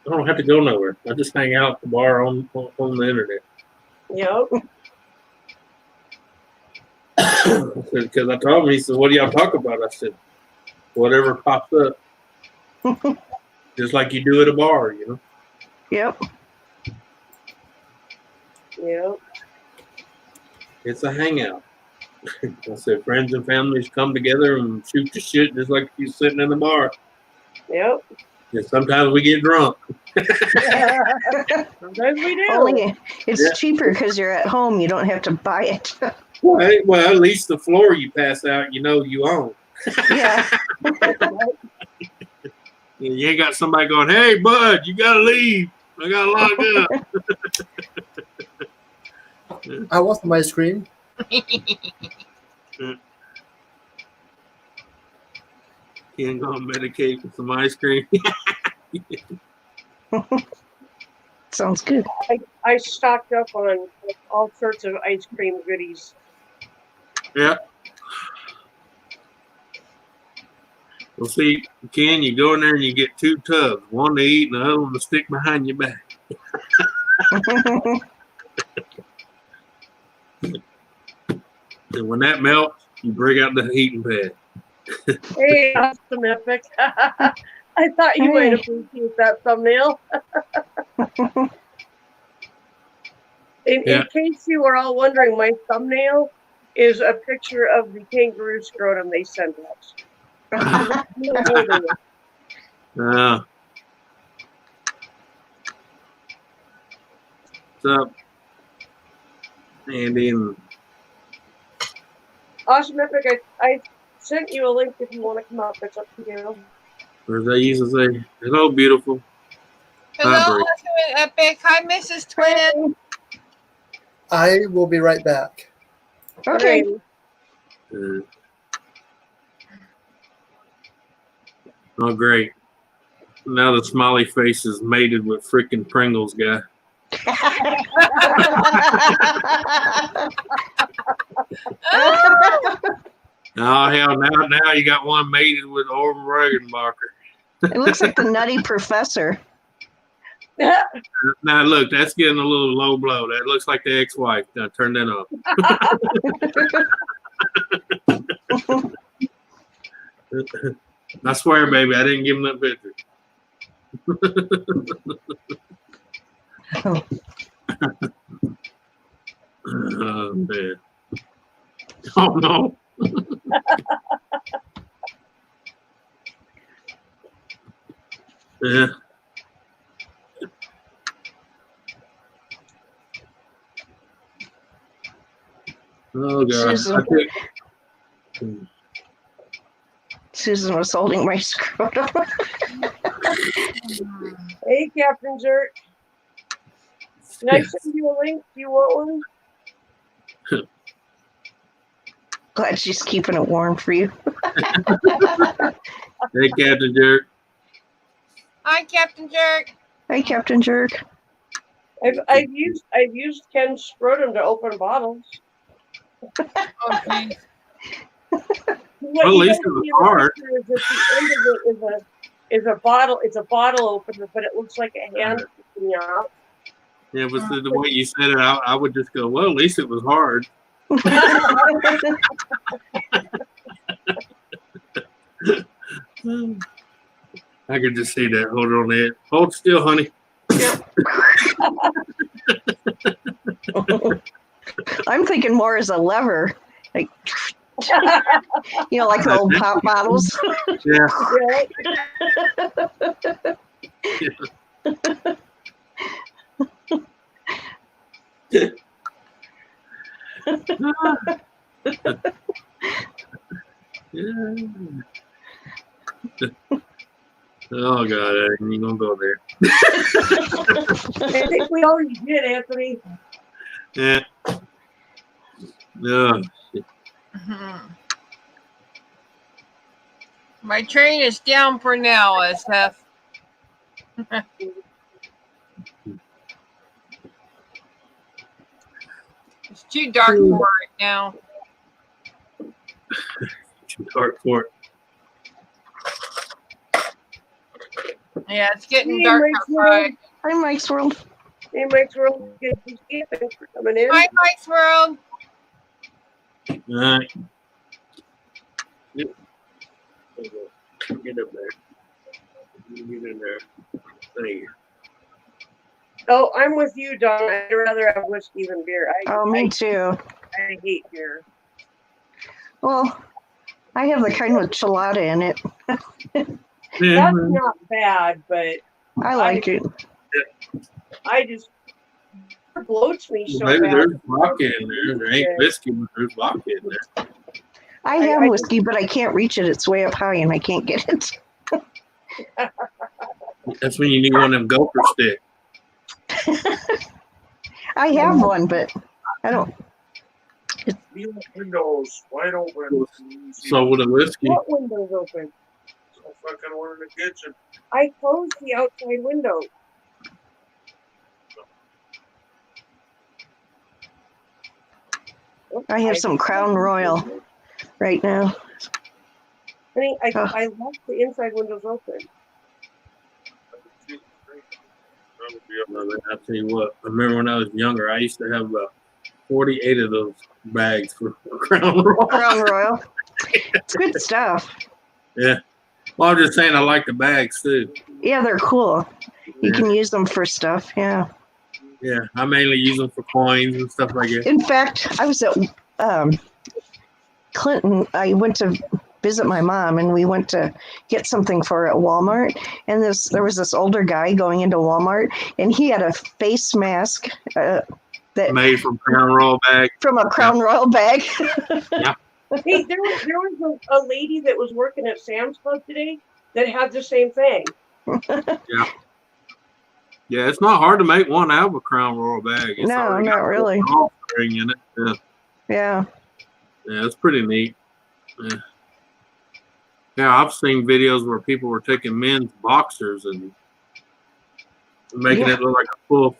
I don't have to go nowhere. I just hang out at the bar on the internet. Yep. Because I told him, he said, what do y'all talk about? I said, whatever pops up. Just like you do at a bar, Yep. Yep. It's a hangout. I said, friends and families come together and shoot the shit just like you sitting in the bar. Yep. And sometimes we get drunk. Sometimes we do. Only it's cheaper because you're at home. You don't have to buy it. Well, at least the floor you pass out, you own. Yeah. You ain't got somebody going, hey, bud, you got to leave. I got to lock up. I want some ice cream. Can't go on Medicaid with some ice cream. Sounds good. I stocked up on all sorts of ice cream goodies. Yeah. Well, see, Ken, you go in there and you get 2 tubs, one to eat and the other one to stick behind your back. And when that melts, you bring out the heating pad. Hey, awesome epic. I thought you might appreciate that thumbnail. In case you were all wondering, my thumbnail is a picture of the kangaroo scrotum they sent us. What's up, Andy? Awesome epic. I sent you a link if you want to come up. It's up to you. Or as I used to say, hello, beautiful. Hello, Barbary. Ultimate Epic. Hi, Mrs. Twin. I will be right back. Okay. Oh, great. Now the smiley face is mated with freaking Pringles guy. Oh, hell, now you got one mated with Orville Regenbacher. It looks like the Nutty Professor. Now, look, that's getting a little low blow. That looks like the ex-wife. Now, turn that off. I swear, baby, I didn't give him that picture. Oh, man. Oh, no. Yeah. Oh, God. Susan. Susan was holding my scrotum. Hey, Captain Jerk. Nice to send you a link. Do you want one? Glad she's keeping it warm for you. Hey, Captain Jerk. Hi, Captain Jerk. Hey, Captain Jerk. I've used Ken's scrotum to open bottles. Oh, geez. What Well, at you least don't it was see in the hard. picture is that the end of it is a bottle. It's a bottle opener, but it looks like a hand sticking out. Yeah, but the way you said it, I would just go, well, at least it was hard. I could just see that. Hold on there. Hold still, honey. I'm thinking more as a lever. Like, you know, like the old pop bottles. Yeah. Oh, God, I ain't gonna go there. I think we already did, Anthony. Yeah. No. Mhm. My train is down for now, SF. It's too dark for it now. Too dark for it. Yeah, it's getting Hey, dark Mike's outside. Hi, Mike's World. Hey, Mike's World. Good to see you. Thanks for coming in. Hi, Mike's World. All right. Get up there. Get in there. Thank you. Oh, I'm with you, Don. I'd rather have whiskey than beer. Oh, me too. I hate beer. Well, I have the kind with chelada in it. Yeah. That's not bad, but I like it. I just it bloats me so Maybe bad. there's vodka in there. There ain't whiskey, but there's vodka in there. I have whiskey, but I can't reach it. It's way up high and I can't get it. That's when you need one of them gopher sticks. I have one, but I don't. Windows wide open. So with a whiskey. What window's open? So fucking one in the kitchen. I closed the outside window. I have some Crown Royal right now. I mean, I Oh. left the inside windows open. I'll tell you what, I remember when I was younger, I used to have about 48 of those bags for Crown Royal. Crown Royal. It's good stuff. Yeah. Well, I'm just saying I like the bags too. Yeah, they're cool. You Yeah. can use them for stuff. Yeah. Yeah. I mainly use them for coins and stuff like that. In fact, I was at Clinton. I went to visit my mom, and we went to get something for her at Walmart. And there was this older guy going into Walmart, and he had a face mask that Made from Crown Royal bag. from a Crown Royal bag. Hey, there was a lady that was working at Sam's Club today that had the same thing. Yeah, it's not hard to make one out of a Crown Royal bag. It's No, already not got a really. little string in it. Yeah, Yeah. yeah, it's pretty neat. Yeah. Yeah, I've seen videos where people were taking men's boxers and making Yeah. it look like a full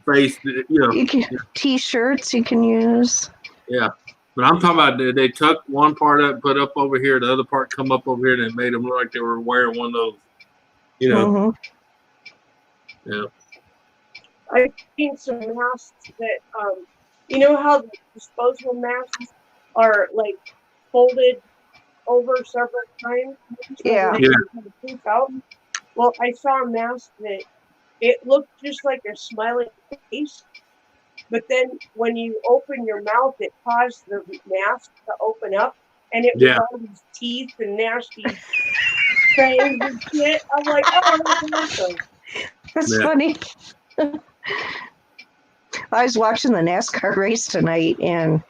face. You know, You can t-shirts you can use. yeah. But I'm talking about they took one part up, put up over here, the other part come up over here, and it made them look like they were wearing one of those. You know, yeah. I've seen some masks that, you know how the disposable masks are like folded over several times? So Yeah. they can kind of poof out. Well, I saw a mask that it looked just like a smiling face, but then when you open your mouth, it caused the mask to open up, and it was all these teeth and nasty fangs and shit. I'm like, oh, that's awesome. That's Yeah. funny. I was watching the NASCAR race tonight, and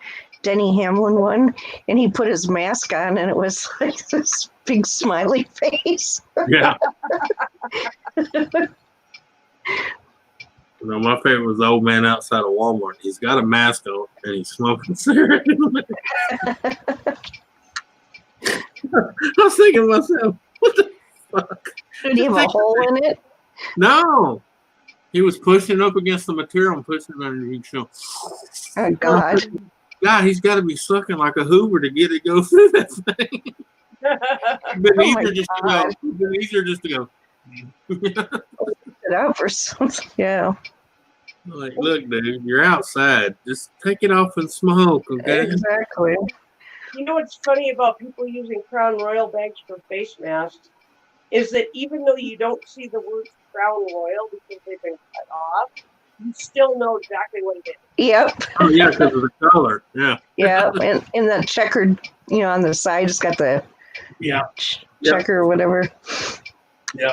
Denny Hamlin won, and he put his mask on, and it was like this big smiley face. Yeah. You know, my favorite was the old man outside of Walmart. He's got a mask on and he's smoking cigarettes. I was thinking to myself, what the fuck? Did he have a hole in it? No. He was pushing up against the material and pushing it underneath. You know. Oh, God. God, he's got to be sucking like a Hoover to get it go through that thing. It'd been Oh my easier just to go. God. It'd been easier just to go. It up or something. Yeah. Like, look, dude, you're outside. Just take it off and smoke, okay? Exactly. You know what's funny about people using Crown Royal bags for face masks is that even though you don't see the words Crown Royal because they've been cut off, you still know exactly what it is. Yep. Oh, yeah, because of the color. Yeah. Yeah. And in the checkered, on the side, it's got the Yeah. checker or whatever. Yeah.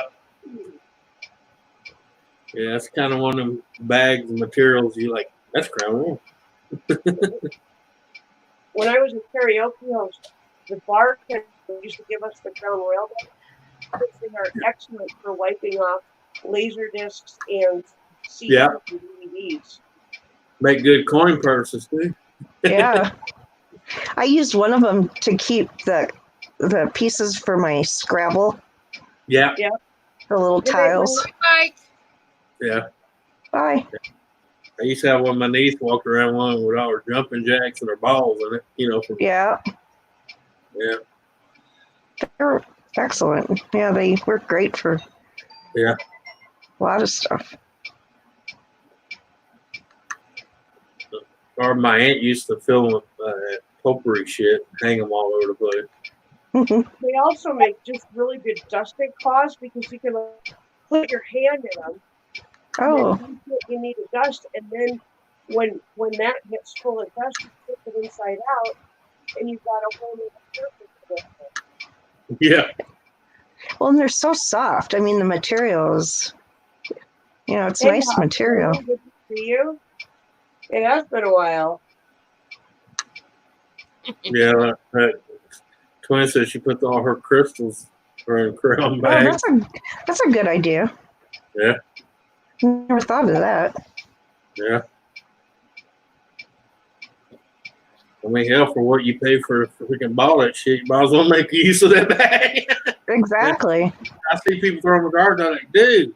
Yeah, it's kind of one of them bags and materials you like, that's Crown Royal. When I was a karaoke host, the bartender used to give us the Crown Royal bags because they are excellent for wiping off laser discs and CDs Yeah. and DVDs. Make good coin purses, too. Yeah. I used one of them to keep the pieces for my Scrabble, Yeah. the little tiles. Mike. Yeah. Bye. I used to have one of my niece walk around one with all her jumping jacks and her balls in it, from, Yeah. yeah. They're excellent. Yeah, they work great for Yeah. a lot of stuff. Or my aunt used to fill them with potpourri shit and hang them all over the place. They also make just really good dusting cloths because you can put your hand in them. Oh, And then you need to dust, and then when that gets full of dust, you flip it inside out, and you've got a whole new surface. Yeah. well, and they're so soft. I mean, the material is, it's Hey, nice Doc, material. good to see you. It has been a while. Yeah. Twin said she put all her crystals in Crown Oh, bags. that's a good idea. Yeah. Never thought of that. Yeah. I mean, hell, for what you pay for freaking ball that shit, you might as well make use of that bag. Exactly. I see people throwing a garbage. I'm like, dude,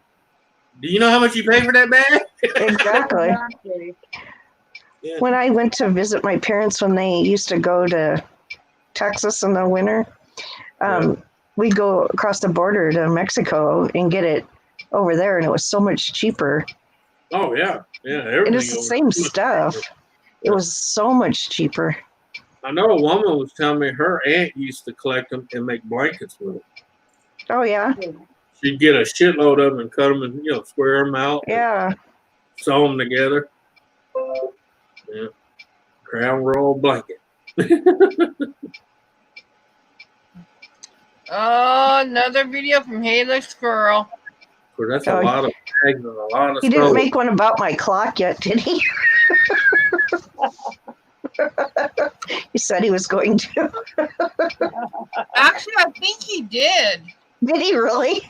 do you know how much you pay for that bag? Exactly. Exactly. Yeah. When I went to visit my parents when they used to go to Texas in the winter, we'd go across the border to Mexico and get it over there, and it was so much cheaper. Oh, yeah. Yeah. Everything And it's the over same there. stuff. It was so much cheaper. I know a woman was telling me her aunt used to collect them and make blankets with them. Oh, yeah. She'd get a shitload of them and cut them and, square them out. And Yeah. sew them together. Yeah. Crown Royal blanket. Oh, another video from Haley Squirrel. Of course, that's Oh, a lot of bags and a lot of He stuff. didn't make one about my clock yet, did he? He said he was going to. Actually, I think he did. Did he really?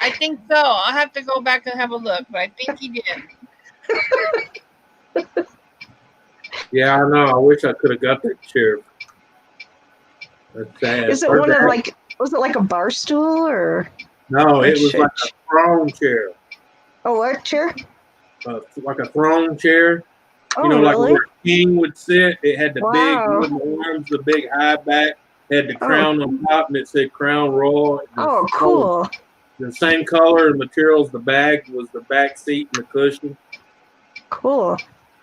I think so. I'll have to go back and have a look, but I think he did. Yeah, I know. I wish I could have got that chair. That's sad. Is it Her one of dad- like? Was it like a bar stool or? No, it was Shit. like a throne chair. Oh, what chair? Like a throne chair. Oh, You know, like really? where a king would sit. It had the Wow. big wooden arms, the big high back, had the Oh. crown on top, and it said Crown Royal. Oh, cool. The same color and materials. The bag was the back seat and the cushion. Cool.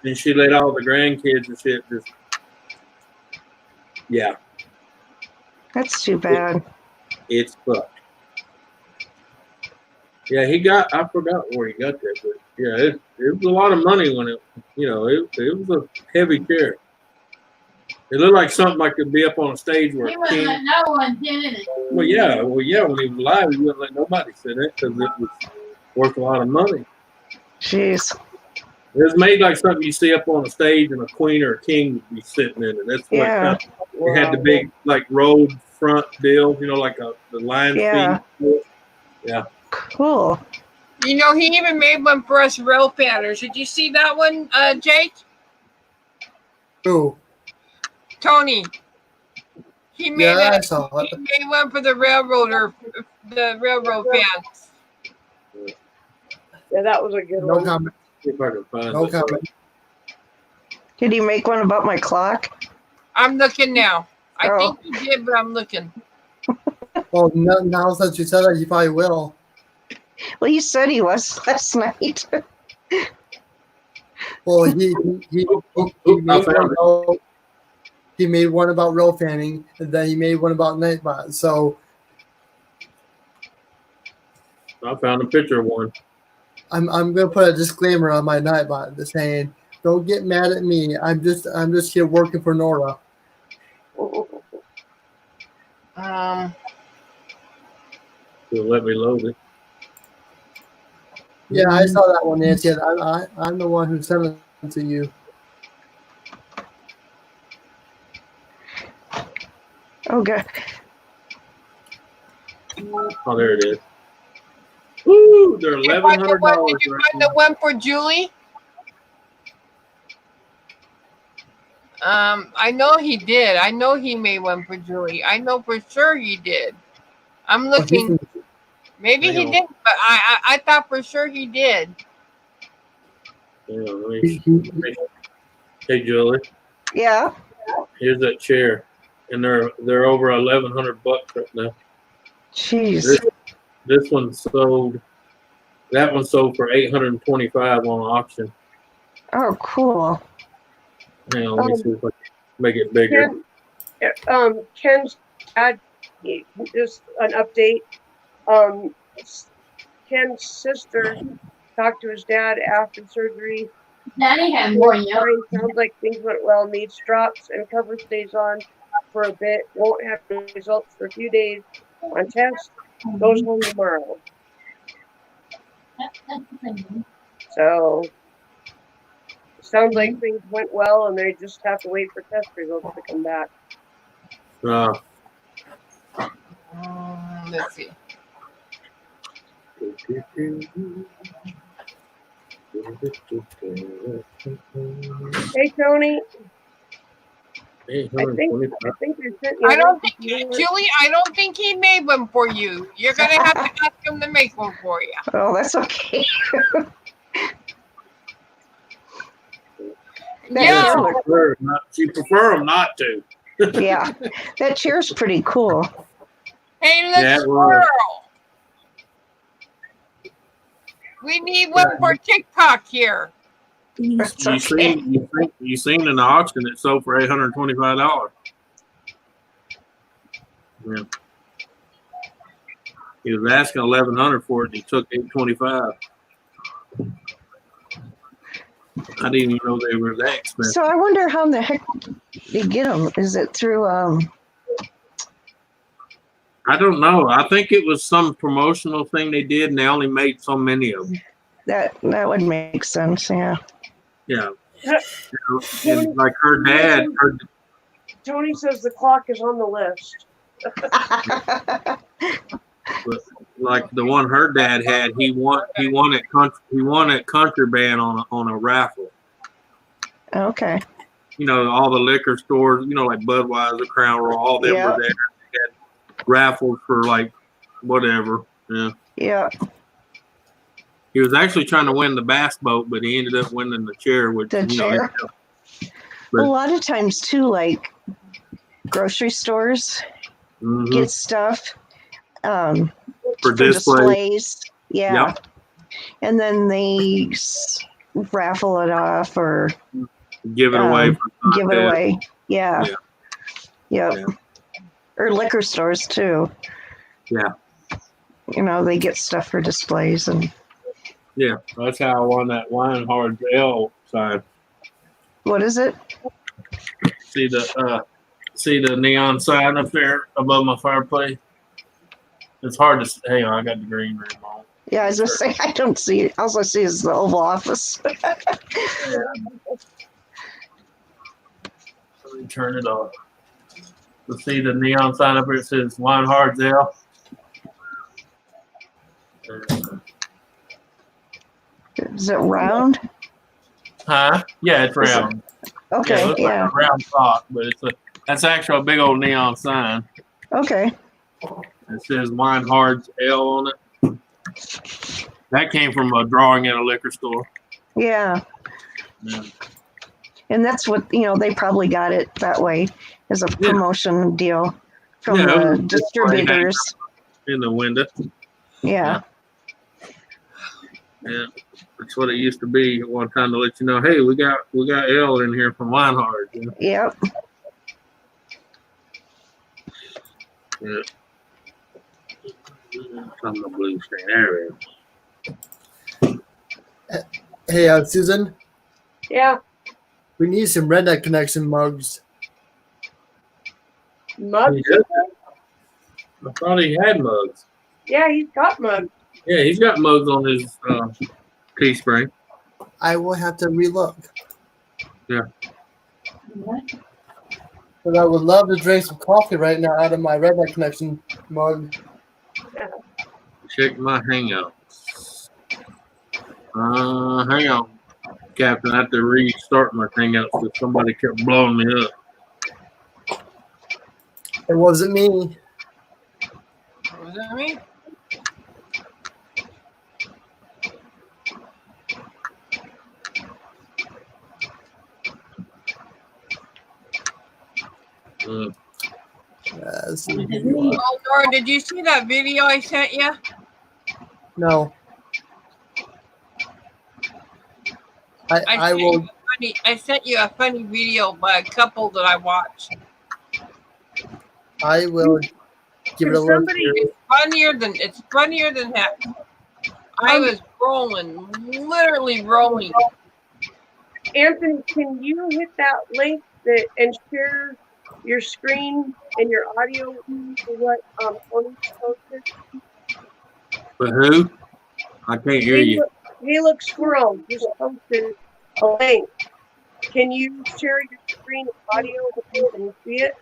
And she let all the grandkids and shit just. Yeah, That's too bad. it's fucked. Yeah, I forgot where he got that, but yeah, it was a lot of money when it was a heavy chair. It looked like something like could be up on a stage where He a wouldn't king. let no one sit in it. Well, yeah, when he was alive, he wouldn't let nobody sit in it because it was worth a lot of money. Jeez. It was made like something you see up on a stage and a queen or a king would be sitting in it. That's what Yeah. it had the big like road front deal, like the lion Yeah. feet. Yeah. Cool. You know, he even made one for us rail fanners. Did you see that one, Jake? Ooh, Tony. He made yeah, I it. saw He it. made one for the railroad fans. Yeah, that was a good No one. comment. See if I can find No it. comment. Did he make one about my clock? I'm looking now. I Oh. think he did, but I'm looking. Well, now since you said that, you probably will. Well, he said he was last night. Well, he made one about, he made one about real fanning, and then he made one about Nightbot. So I found a picture of one. I'm gonna put a disclaimer on my Nightbot just saying, don't get mad at me. I'm just here working for Nora. It'll let me load it. Yeah, I saw that one, Nancy. I'm the one who sent it to you. Oh, God. Oh, there it is. Woo! They're Did you find the $1,100 one- Did you right find now. the one for Julie? I know he did. I know he made one for Julie. I know for sure he did. I'm looking. Maybe he Hang on. didn't, but I thought for sure he did. Yeah, let me- Hey, Julie, Yeah. here's that chair, and they're over $1,100 right now. Jeez. This one sold. That one sold for $825 on auction. Oh, cool. Hang on, let me see if I can make it bigger. Ken's just an update. Ken's sister talked to his dad after surgery. Daddy had more yellow. Sounds like things went well. Needs drops and cover stays on for a bit. Won't have results for a few days on test. Goes home tomorrow. That's the thing. So sounds like things went well, and they just have to wait for test results to come back. Let's see. Hey Tony, I $825. think they sent you. I don't think you know Julie. I don't think he made one for you. You're gonna have to ask him to make one for you. Oh, that's okay. That Yeah. chair You prefer them not to. yeah. That chair's pretty cool. Hey, look, Yeah, it was. squirrel. We need one for TikTok here. That's You okay. seen in the auction it sold for $825. Yeah. He was asking $1,100 for it, and he took $825. I didn't even know they were that expensive. So I wonder how in the heck they get them. Is it through I don't know. I think it was some promotional thing they did, and they only made so many of them. that would make sense, yeah. Yeah. And like her dad, Tony says the clock is on the list. like the one her dad had. He won at Country Band on a raffle. Okay. You know, all the liquor stores, you know, like Budweiser, Crown Royal, all them Yeah. were there. They had raffles for like whatever. Yeah. Yeah. He was actually trying to win the bass boat, but he ended up winning the chair, which The you know, chair. But- A lot of times too, like grocery stores mhm, get stuff for for display. displays. Yeah. Yep. And then they raffle it off or Give it away. Um, For give it contest. away. Yeah. Yeah. Yep. Or liquor stores too. Yeah. You know, they get stuff for displays and Yeah, that's how I won that Wine Hard L sign. what is it? See the neon sign up there above my fireplace. It's hard to. Hang on, I got the green room on. Yeah, I was gonna say I don't see it. All I see is the Oval Office. Let me turn it off. To see the neon sign up here, it says Wine Hard L. Is it round? Huh? Yeah, it's round. Okay, it looks yeah. like a round top, but that's actually a big old neon sign. Okay. It says Wine Hard's L on it. That came from a drawing at a liquor store. Yeah. Yeah. And that's what, you know, they probably got it that way as a promotion deal from Yeah, it the was distributors. In the window. Yeah. Yeah. That's what it used to be at one time to let you know, hey, we got L in here from Wine Hard. You know? Yep. Yeah. Some of the blue screen. There it is. Hey, Susan, Yeah, we need some Redneck Connection mugs. mugs. He does. I thought he had mugs. Yeah, he's got mugs. Yeah, he's got mugs on his Teespring. I will have to relook. What? But I would love to drink some coffee right now out of my Redneck Connection mug. Check my hangouts. Hang on, Captain. I have to restart my hangouts because somebody kept blowing me up. It wasn't me. Was that me? Let's see who you are. Oh, Laura, did you see that video I sent you? No. I will. I sent you a funny video by a couple that I watched. I will give it a look. Somebody- It's funnier than heck. I was rolling, literally rolling. Anthony, can you hit that link and share your screen and your audio for what Tony posted? But who? I can't hear you. Hey, look, Squirrel just posted a link. Can you share your screen and audio with me and see it?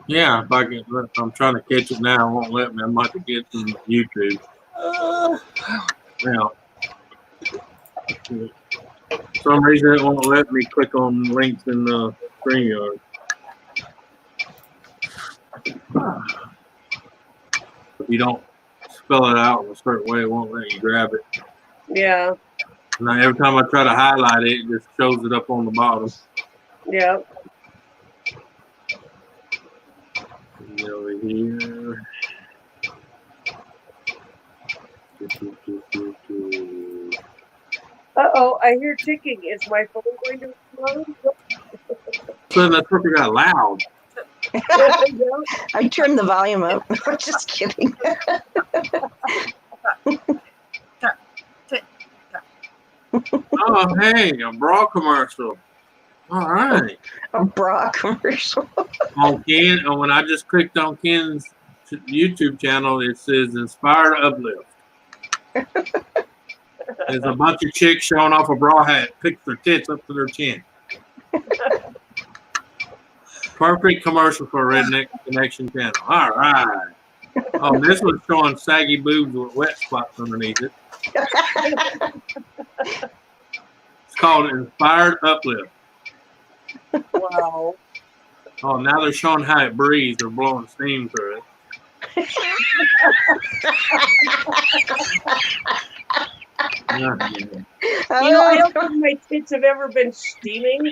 Yeah, if I can. I'm trying to catch it now. It won't let me. I'm about to get some YouTube. Now, for some reason it won't let me click on links in the StreamYard. If you don't spell it out in a certain way, it won't let you grab it. Yeah, Now, every time I try to highlight it, it just shows it up on the bottom. yeah. Get over here. Uh-oh, I hear ticking. Is my phone going to explode? So that's what got loud. I turned the volume up. Just kidding. Oh, hey, a bra commercial. All right. A bra commercial. On Ken, and when I just clicked on Ken's YouTube channel, it says Inspire to Uplift. There's a bunch of chicks showing off a bra hat, pick their tits up to their chin. Perfect commercial for a Redneck Connection channel. All right. Oh, this was showing saggy boobs with wet spots underneath it. It's called Inspired Uplift. Wow. Oh, now they're showing how it breathes. They're blowing steam through it. Yeah. I don't think my tits have ever been steaming.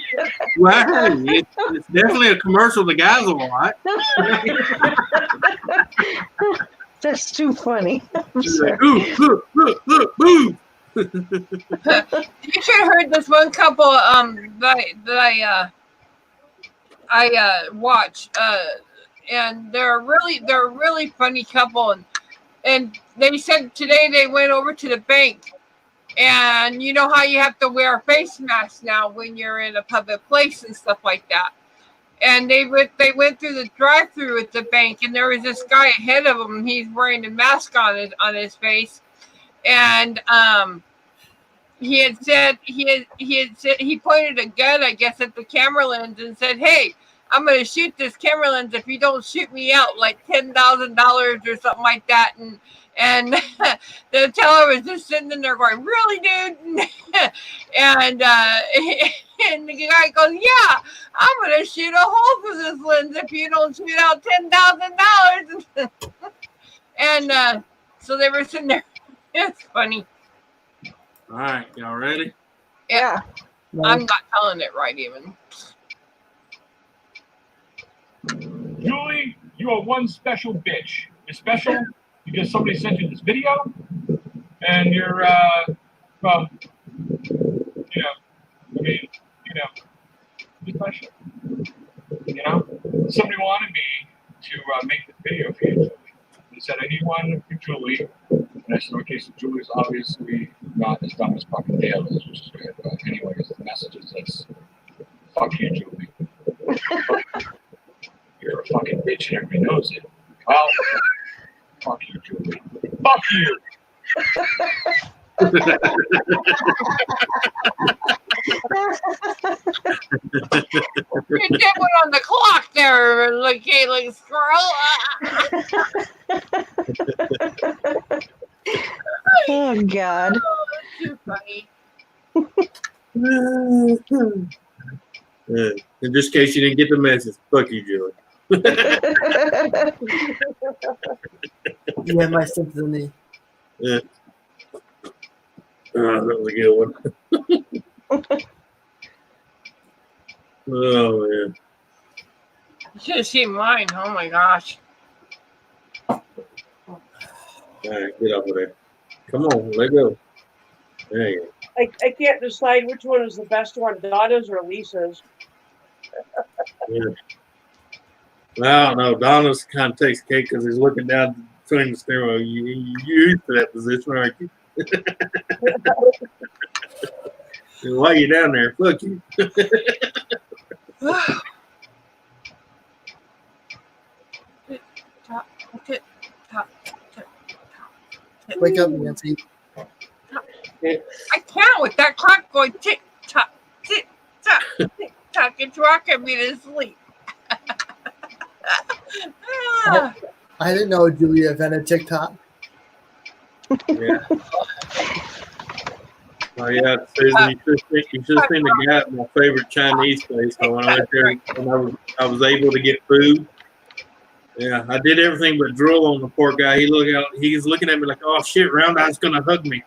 Well, hey, it's definitely a commercial the guys will watch. That's too funny. I'm She's sorry. like, ooh, look, boo. You should have heard this one couple that I watch, and they're a really funny couple, and they said today they went over to the bank, and you know how you have to wear a face mask now when you're in a public place and stuff like that. And they went through the drive-through at the bank, and there was this guy ahead of them. He's wearing a mask on his face, and he pointed a gun, I guess, at the camera lens and said, "Hey, I'm going to shoot this camera lens if you don't shoot me out, like $10,000 or something like that." And the teller was just sitting in there going, "Really, dude?" and the guy goes, "Yeah, I'm going to shoot a hole through this lens if you don't shoot out $10,000. And so they were sitting there. It's funny. All right, y'all ready? Yeah. I'm not telling it right even. Julie, you are one special bitch. You're special because somebody sent you this video, and you're, well, you know, I mean, you know, you're special. You know, somebody wanted me to make this video for you, Julie. They said, I need one for Julie. And I said, okay, so Julie's obviously not as dumb as fucking Dale is, which is good. But anyways, the message is this: fuck you, Julie. You're a fucking bitch and everybody knows it. Well, fuck you, Julie. Fuck you. You did one on the clock there, like squirrel. Oh God. Too funny. In this case, you didn't get the message. Fuck you, Julie. Yeah, my sympathy. Yeah. That was a good one. Oh, man. You should have seen mine. Oh my gosh. All right, get off of there. Come on, let go. There you go. I can't decide which one is the best one, Donna's or Lisa's. Yeah. Well, I don't know. Donna's kind of takes cake because he's looking down between the steering wheel. You used to that position, aren't you? While you're down there, fuck you. Wake up, Nancy. I can't with that clock going tick tock, tick tock, tick tock. It's rocking me to sleep. I didn't know Julia invented TikTok. Yeah. Oh yeah, Susan, you should have seen the guy at my favorite Chinese place. So when I went there and I was able to get food. Yeah, I did everything but drool on the poor guy. He was looking at me like, oh shit, Round Eye's gonna hug me.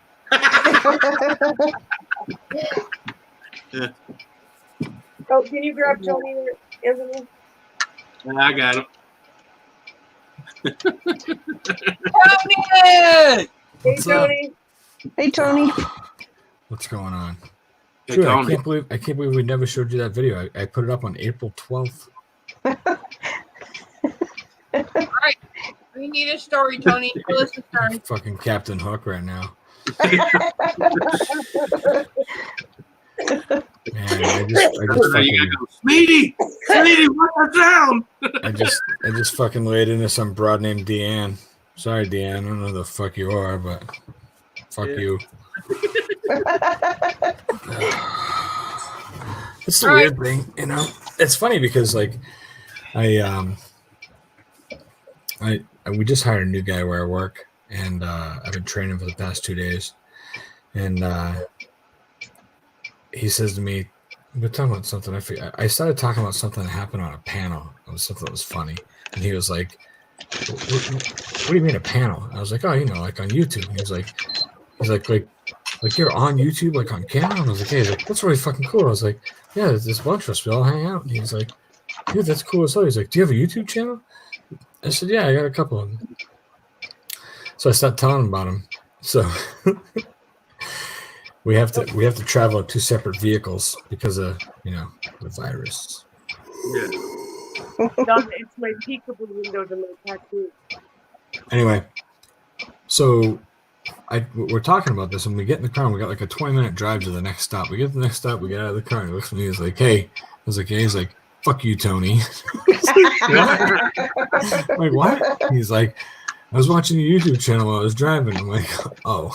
Yeah. Oh, can you grab Tony or Anthony? I got him. Tony! Hey, What's up? Tony. Hey Tony. What's going on? Hey, Sure, I Tony. can't believe we never showed you that video. I put it up on April 12th. Alright. We need a story, Tony. Listen, I'm fucking Captain Hook right now. Man, I just You fucking, gotta go, Smeedy, what's the sound? I just fucking laid into some broad named Deanne. Sorry, Deanne. I don't know who the fuck you are, but fuck Yeah. you. It's the All weird thing, you know. It's funny because like I we just hired a new guy where I work, and I've been training for the past 2 days. And he says to me, we're talking about something. I started talking about something that happened on a panel. It was something that was funny. And he was like, what do you mean a panel? I was like, oh, like on YouTube. And he's like you're on YouTube, like on camera? And I was like, hey, he's like, that's really fucking cool. I was like, yeah, there's this bunch of us. We all hang out. And he's like, dude, that's cool as hell. He's like, do you have a YouTube channel? I said, yeah, I got a couple of them. So I started telling him about them. So we have to travel in 2 separate vehicles because of the virus. Yeah. It's my peekaboo window to my tattoo. Anyway, so we're talking about this, and we get in the car, and we got like a 20-minute drive to the next stop. We get to the next stop, we get out of the car, and he looks at me, he's like, hey. I was like, yeah. He's like, fuck you, Tony. What? I'm like, what? He's like, I was watching your YouTube channel while I was driving. I'm like, oh.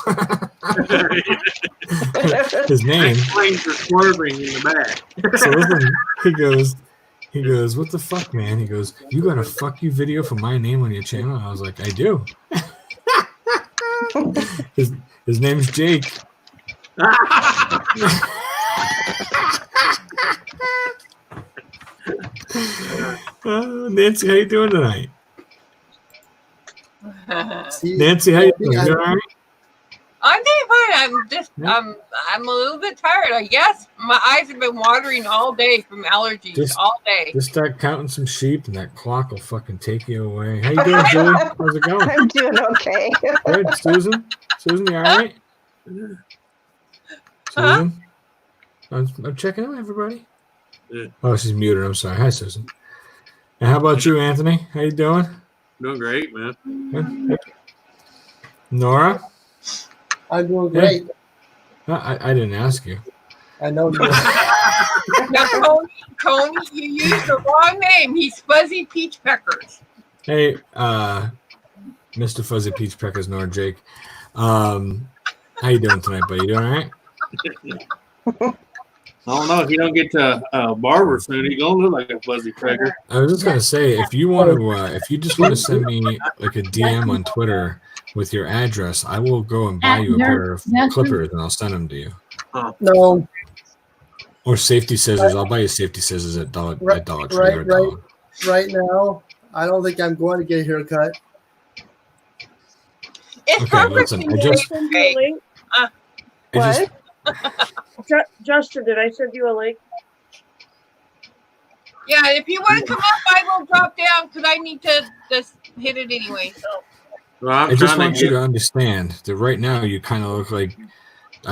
His name. Planes are swerving in the back. So listen, he goes, what the fuck, man? He goes, you got a fuck you video for my name on your channel? I was like, I do. His name's Jake. Nancy, how you doing tonight? Nancy, how you doing? You all right? I'm doing fine. I'm a little bit tired, I guess. My eyes have been watering all day from allergies all day. Just start counting some sheep, and that clock will fucking take you away. How you doing, Julie? How's it going? I'm doing okay. Good, Susan, you all right? Susan, I'm checking out everybody. Yeah. Oh, she's muted. I'm sorry. Hi, Susan. And how about you, Anthony? How you doing? Doing great, man. Good. Nora? I'm doing great. I didn't ask you. I know you. Now, Tony, you used the wrong name. He's Fuzzy Peach Peckers. Hey, Mr. Fuzzy Peach Peckers, Nora Jake. How you doing tonight, buddy? You doing all right? I don't know. If you don't get to barber soon, he's gonna look like a fuzzy pecker. I was just gonna say, if you want to, if you just want to send me like a DM on Twitter with your address, I will go and buy you a pair of clippers and I'll send them to you. No. Or safety scissors. I'll buy you safety scissors at Dollar Tree. Right now, I don't think I'm going to get a haircut. It's Okay, perfect. listen, I just- Send you a link? What? Justin, did I send you a link? Yeah, if you want to come up, I will drop down because I need to just hit it anyway. So Well, I just want you to understand that right now you kind of look like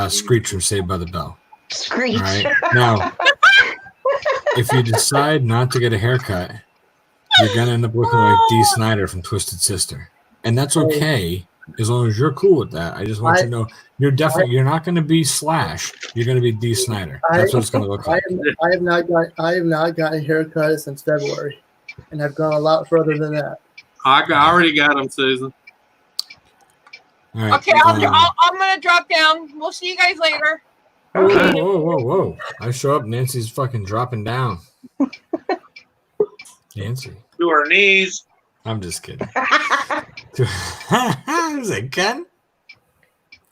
Screech from Saved by the Bell. Screech. All right. Now, if you decide not to get a haircut, you're gonna end up looking like Dee Snider from Twisted Sister, and that's okay as long as you're cool with that. I just want you to know you're not going to be Slash. You're going to be Dee Snider. That's what it's going to look like. I have not got a haircut since February, and I've gone a lot further than that. I already got him, Susan. All right, okay, I'm gonna drop down. We'll see you guys later. Whoa. I show up, Nancy's fucking dropping down. Nancy. To her knees. I'm just kidding. Is it Ken?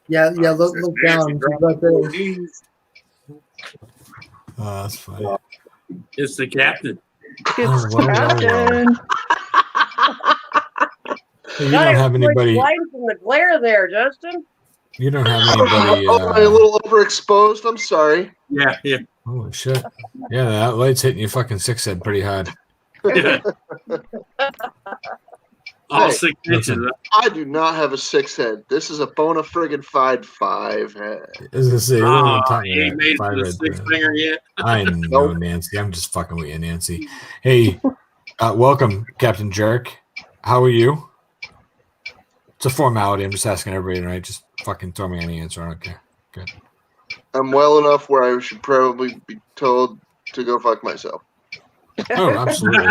Yeah. Look down. Right there. Oh, that's funny. It's the captain. It's Well. Captain. You don't have anybody. Light from the glare there, Justin. You don't have anybody. Am I a little overexposed? I'm sorry. Yeah. Holy shit! Yeah, that light's hitting your fucking six head pretty hard. All Hey, 6 inches. I do not have a 6 head. This is a bona friggin' fide 5 head. As I say, You ain't made it to the 6 finger yet. I know, Nancy. I'm just fucking with you, Nancy. Hey, welcome, Captain Jerk. How are you? It's a formality. I'm just asking everybody tonight. Just fucking throw me any answer. I don't care. Good. I'm well enough where I should probably be told to go fuck myself. Oh, absolutely.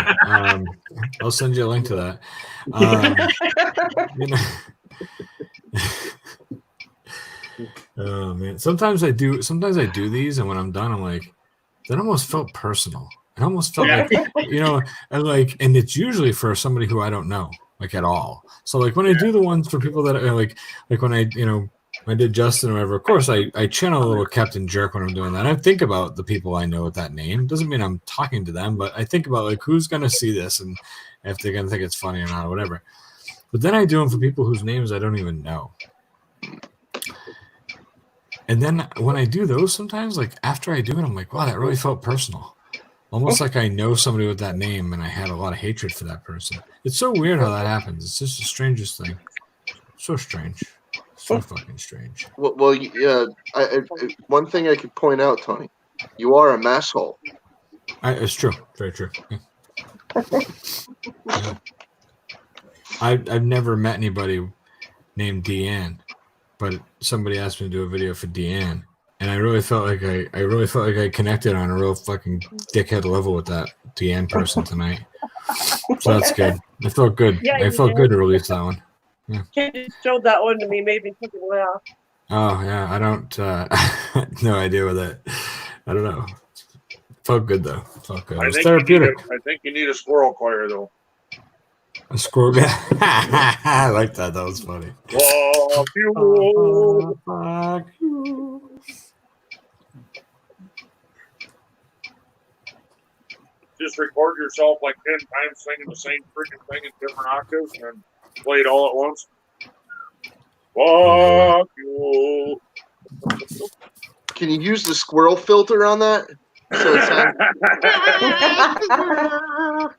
I'll send you a link to that. Oh man, sometimes I do these, and when I'm done, I'm like, that almost felt personal. It almost felt like, and it's usually for somebody who I don't know. like at all. So like when I do the ones for people that are like when I I did Justin or whatever, of course I channel a little Captain Jerk when I'm doing that. I think about the people I know with that name. Doesn't mean I'm talking to them, but I think about like who's gonna see this and if they're gonna think it's funny or not or whatever. But then I do them for people whose names I don't even know. And then when I do those, sometimes like after I do it, I'm like, wow, that really felt personal. Almost like I know somebody with that name and I had a lot of hatred for that person. It's so weird how that happens. It's just the strangest thing. So strange. So fucking strange. Well, yeah. One thing I could point out, Tony, you are a masshole. It's true. Very true. Yeah. Yeah. I've never met anybody named Deanne, but somebody asked me to do a video for Deanne, and I really felt like I connected on a real fucking dickhead level with that Deanne person tonight. So that's good. I felt good. Yeah, I felt good to release that one. Kid just showed that one to me, made me fucking laugh. Oh yeah, I don't no idea what that. I don't know. Felt good though. Felt good. It was therapeutic. I think you need a squirrel choir though. A squirrel. I like that. That was funny. Fuck you. Fuck you. Just record yourself like 10 times singing the same freaking thing in different octaves and play it all at once. Fuck you. Can you use the squirrel filter on that? So it sounds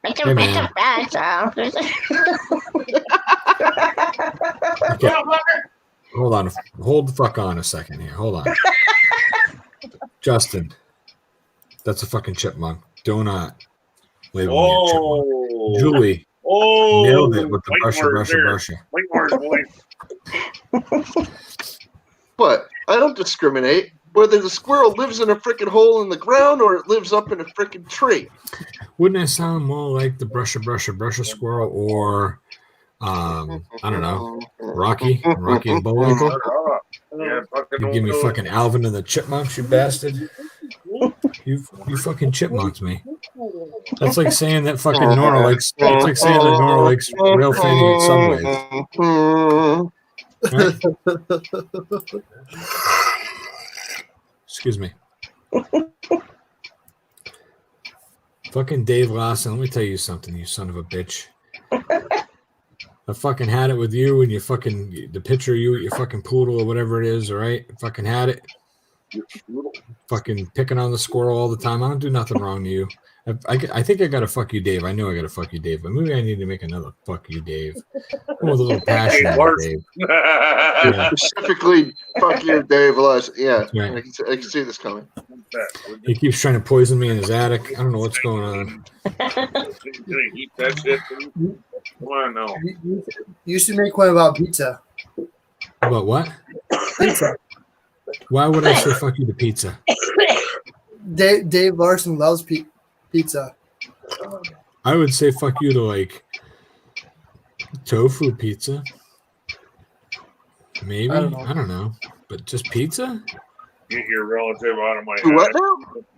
Hey, man. Okay. Hold on. Hold the fuck on a second here. Hold on. Justin. That's a fucking chipmunk. Do not label me a chipmunk. Oh. Julie. Oh. Nailed it with the Whitemore's there. brusher. Whitemore's voice. but I don't discriminate whether the squirrel lives in a freaking hole in the ground or it lives up in a freaking tree. Wouldn't that sound more like the brusher squirrel or I don't know, Rocky and Bullwinkle? Yeah, You give me fucking Alvin and the Chipmunks, you bastard. You fucking chipmunks me. That's like saying that fucking Nora likes. That's like saying that Nora likes rail fanning at Subway. Right? Excuse me. Fucking Dave Lawson. Let me tell you something, you son of a bitch. I fucking had it with you and you fucking the picture of you at your fucking poodle or whatever it is. All right, I fucking had it. Fucking picking on the squirrel all the time. I don't do nothing wrong to you. I think I gotta fuck you, Dave. I know I gotta fuck you, Dave. But maybe I need to make another fuck you, Dave. With a little passion, Dave. Yeah. Specifically, fuck you, Dave. Yeah, right. I can see this coming. He keeps trying to poison me in his attic. I don't know what's going on. Eat that shit. Come on now. You should make one about pizza. About what? Pizza. Why would I say fuck you to pizza? Dave Larson loves pizza. I would say fuck you to like tofu pizza. Maybe. I don't know. But just pizza? Get your relative out of my What house. now?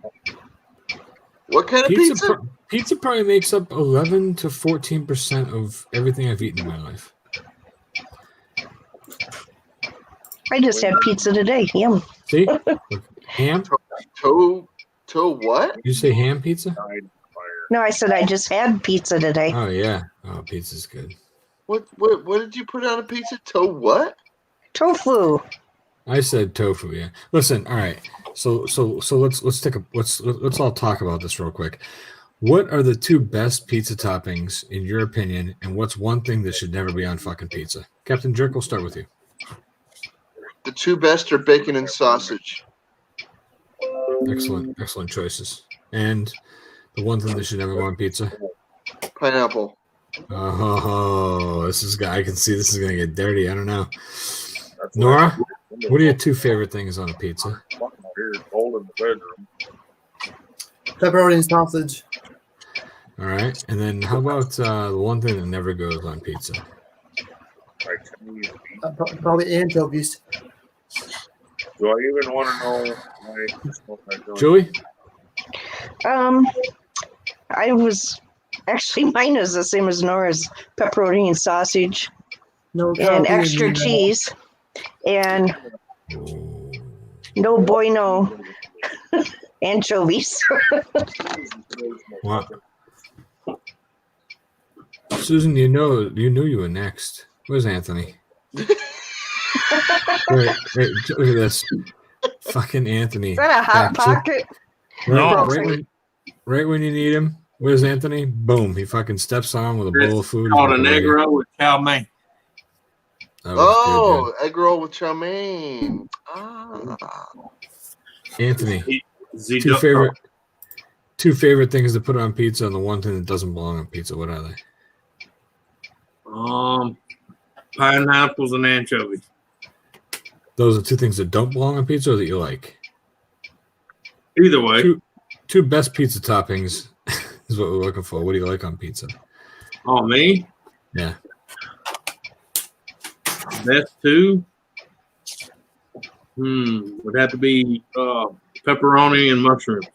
What kind of pizza? Pizza probably makes up 11 to 14% of everything I've eaten in my life. I just had pizza today. Yum. See? Look, ham? Toe what? You say ham pizza? No, I said I just had pizza today. Oh yeah. Oh, pizza's good. What did you put on a pizza? Toe what? Tofu. I said tofu, yeah. Listen, all right. So let's all talk about this real quick. What are the two best pizza toppings in your opinion, and what's one thing that should never be on fucking pizza? Captain Jerk, we'll start with you. The two best are bacon and sausage. Excellent choices. And the one thing that should never go on pizza? Pineapple. Oh, I can see this is gonna get dirty. I don't know. Nora, what are your two favorite things on a pizza? Cold in the bedroom. Pepperoni and sausage. All right, and then how about the one thing that never goes on pizza? Probably anchovies. Do I even want to know? Julie? I was Actually, mine is the same as Nora's: pepperoni and sausage, No and coffee extra in the- cheese, and Ooh. no bueno anchovies. Wow. Susan, you knew you were next. Where's Anthony? wait, look at this. Fucking Anthony. Is that a hot Back to- pocket? No. Right when you need him. Where's Anthony? Boom. He fucking steps on with a bowl of food. Called He's an like, egg roll with chow mein. That was good, egg roll with chow mein. Ah. dude. Anthony, Z two duck favorite things to put on pizza, and the one thing that doesn't belong on pizza. What are they? Pineapples and anchovies. Those are two things that don't belong on pizza, or that you like. Either way. Two best pizza toppings is what we're looking for. What do you like on pizza? Oh, me? Yeah. Best two? Would have to be pepperoni and mushrooms.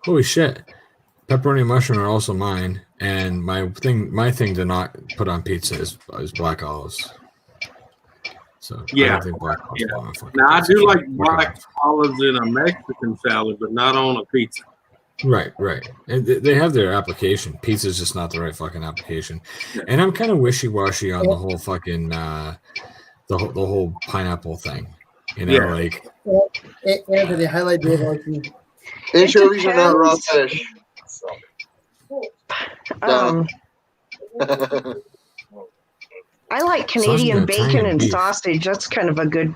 Holy shit. Pepperoni and mushroom are also mine. And my thing to not put on pizza is black olives. So I Yeah. don't think black olives belong on fucking Now, I pizza. do like black olives in a Mexican salad, but not on a pizza. Right. And they have their application. Pizza's just not the right fucking application. And I'm kind of wishy-washy on the whole fucking the whole pineapple thing. You know, Yeah. like Anthony, highlight Dave Archie. Anchovies are not raw depends. fish. I like Sausage Canadian and bacon Italian and beef. sausage. That's kind of a good.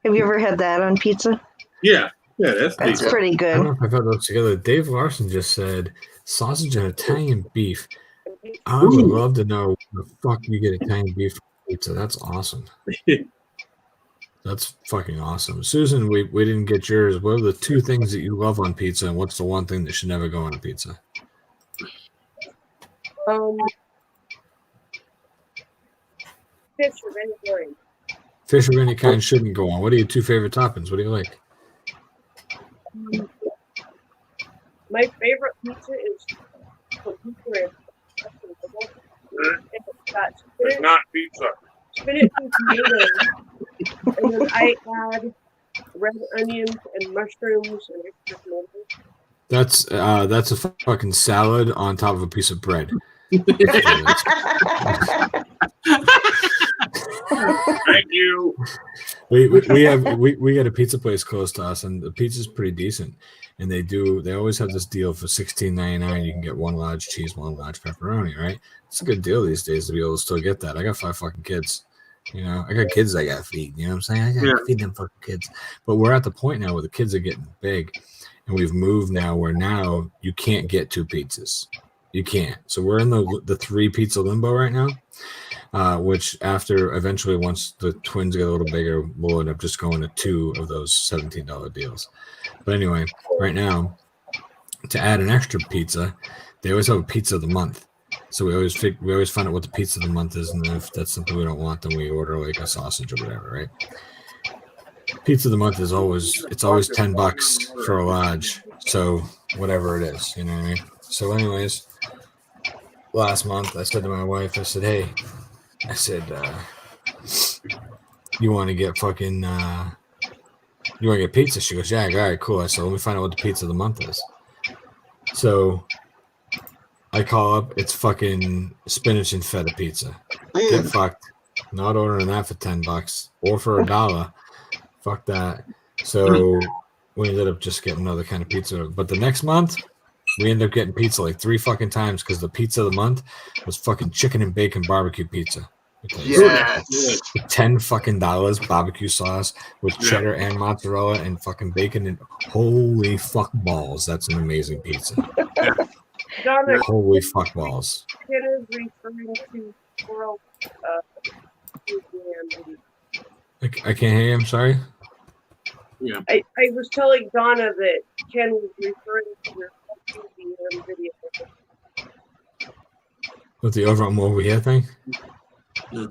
Have you ever had that on pizza? Yeah, that's That's decent. pretty I don't good. know if I've had those together. Dave Larson just said sausage and Italian beef. I would love to know where the fuck you get Italian beef for pizza. That's awesome. That's fucking awesome. Susan, we didn't get yours. What are the two things that you love on pizza, and what's the one thing that should never go on a pizza? Fish of any kind. Fish of any kind shouldn't go on. What are your two favorite toppings? What do you like? My favorite pizza is the pizza. It's got It's spinach, not pizza. spinach and tomatoes, and then I add red onions and mushrooms and extra tomatoes. That's a fucking salad on top of a piece of bread. Thank you. We got a pizza place close to us, and the pizza's pretty decent. And they always have this deal for $16.99. You can get one large cheese, one large pepperoni, right? It's a good deal these days to be able to still get that. I got 5 fucking kids. You know, I got kids I gotta feed. You know what I'm saying? I gotta feed them fucking kids. But we're at the point now where the kids are getting big, and we've moved now where now you can't get 2 pizzas. You can't. So we're in the 3 pizza limbo right now. Which after eventually, once the twins get a little bigger, we'll end up just going to 2 of those $17 deals. But anyway, right now, to add an extra pizza, they always have a pizza of the month. So we always find out what the pizza of the month is, and then if that's something we don't want, then we order like a sausage or whatever, right? Pizza of the month is always $10 for a large. So whatever it is, you know what I mean? So anyways, last month I said to my wife, I said, hey, you want to get fucking, you want to get pizza? She goes, yeah, all right, cool. I said, let me find out what the pizza of the month is. So I call up, it's fucking spinach and feta pizza. Get fucked. Not ordering that for $10 or for $1. Fuck that. So we ended up just getting another kind of pizza. But the next month, we ended up getting pizza like 3 fucking times because the pizza of the month was fucking chicken and bacon barbecue pizza. Okay, Yes. so $10 fucking barbecue sauce with cheddar and mozzarella and fucking bacon and holy fuck balls. That's an amazing pizza. Donna, Holy fuck balls. Ken is referring to World Museum. I can't hear you. I'm sorry. I was telling Donna that Ken was referring to your museum video. With the over, I'm over here thing. I'm